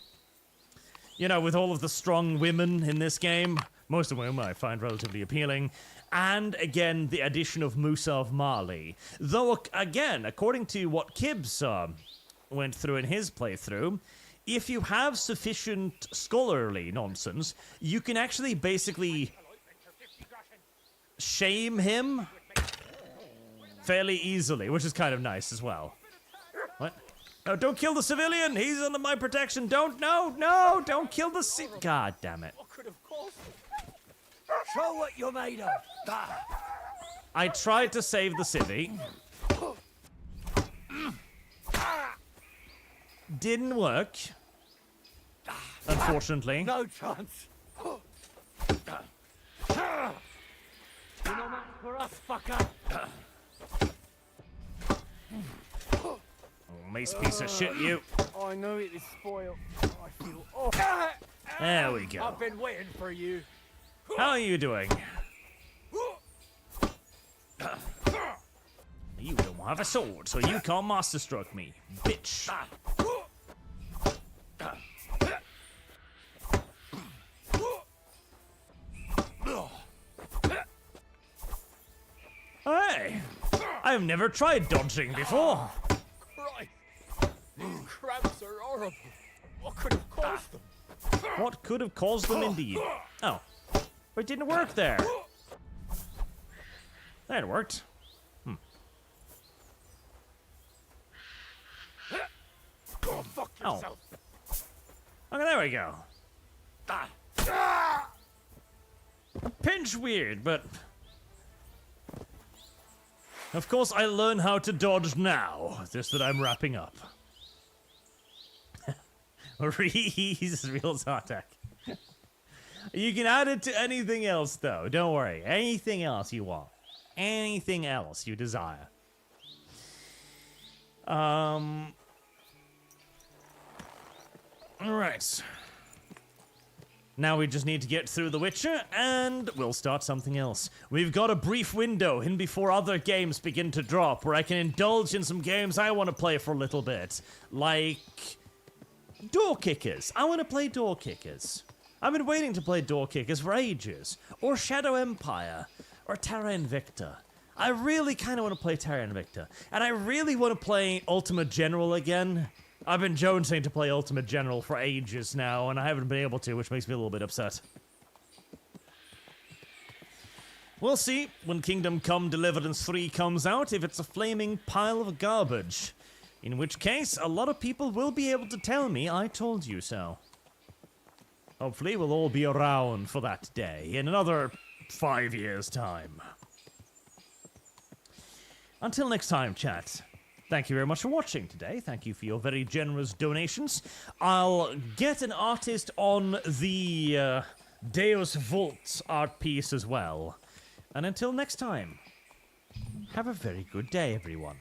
You know, with all of the strong women in this game, most of whom I find relatively appealing, and again, the addition of Musa of Mali. Though, again, according to what Kibbs went through in his playthrough, if you have sufficient scholarly nonsense, you can actually basically shame him fairly easily, which is kind of nice as well. What? No, don't kill the civilian! He's under my protection! Don't kill the God damn it. Show what you're made of! I tried to save the civvy. Didn't work. Unfortunately. No chance! You're no match for us, fucker! Mace piece of shit, you. I know it is spoiled. I feel awful. There we go. I've been waiting for you. How are you doing? You don't have a sword, so you can't master stroke me, bitch. Hey! I've never tried dodging before. These cramps are horrible. What could have caused them? What could have caused them indeed? Oh. But it didn't work there. That worked. Go fuck yourself. Okay, there we go. A pinch weird, but... Of course, I learn how to dodge now. Just that I'm wrapping up. Reese real attack. You can add it to anything else, though. Don't worry. Anything else you want. Anything else you desire. Alright. Now we just need to get through The Witcher, and we'll start something else. We've got a brief window in before other games begin to drop, where I can indulge in some games I want to play for a little bit. Like... Door Kickers. I want to play Door Kickers. I've been waiting to play Door Kickers for ages. Or Shadow Empire. Or Terra Invicta. I really kind of want to play Terra Invicta. And I really want to play Ultimate General again. I've been jonesing to play Ultimate General for ages now, and I haven't been able to, which makes me a little bit upset. We'll see when Kingdom Come Deliverance 3 comes out if it's a flaming pile of garbage. In which case, a lot of people will be able to tell me I told you so. Hopefully we'll all be around for that day in another 5 years' time. Until next time, chat. Thank you very much for watching today. Thank you for your very generous donations. I'll get an artist on the Deus Vult art piece as well. And until next time, have a very good day, everyone.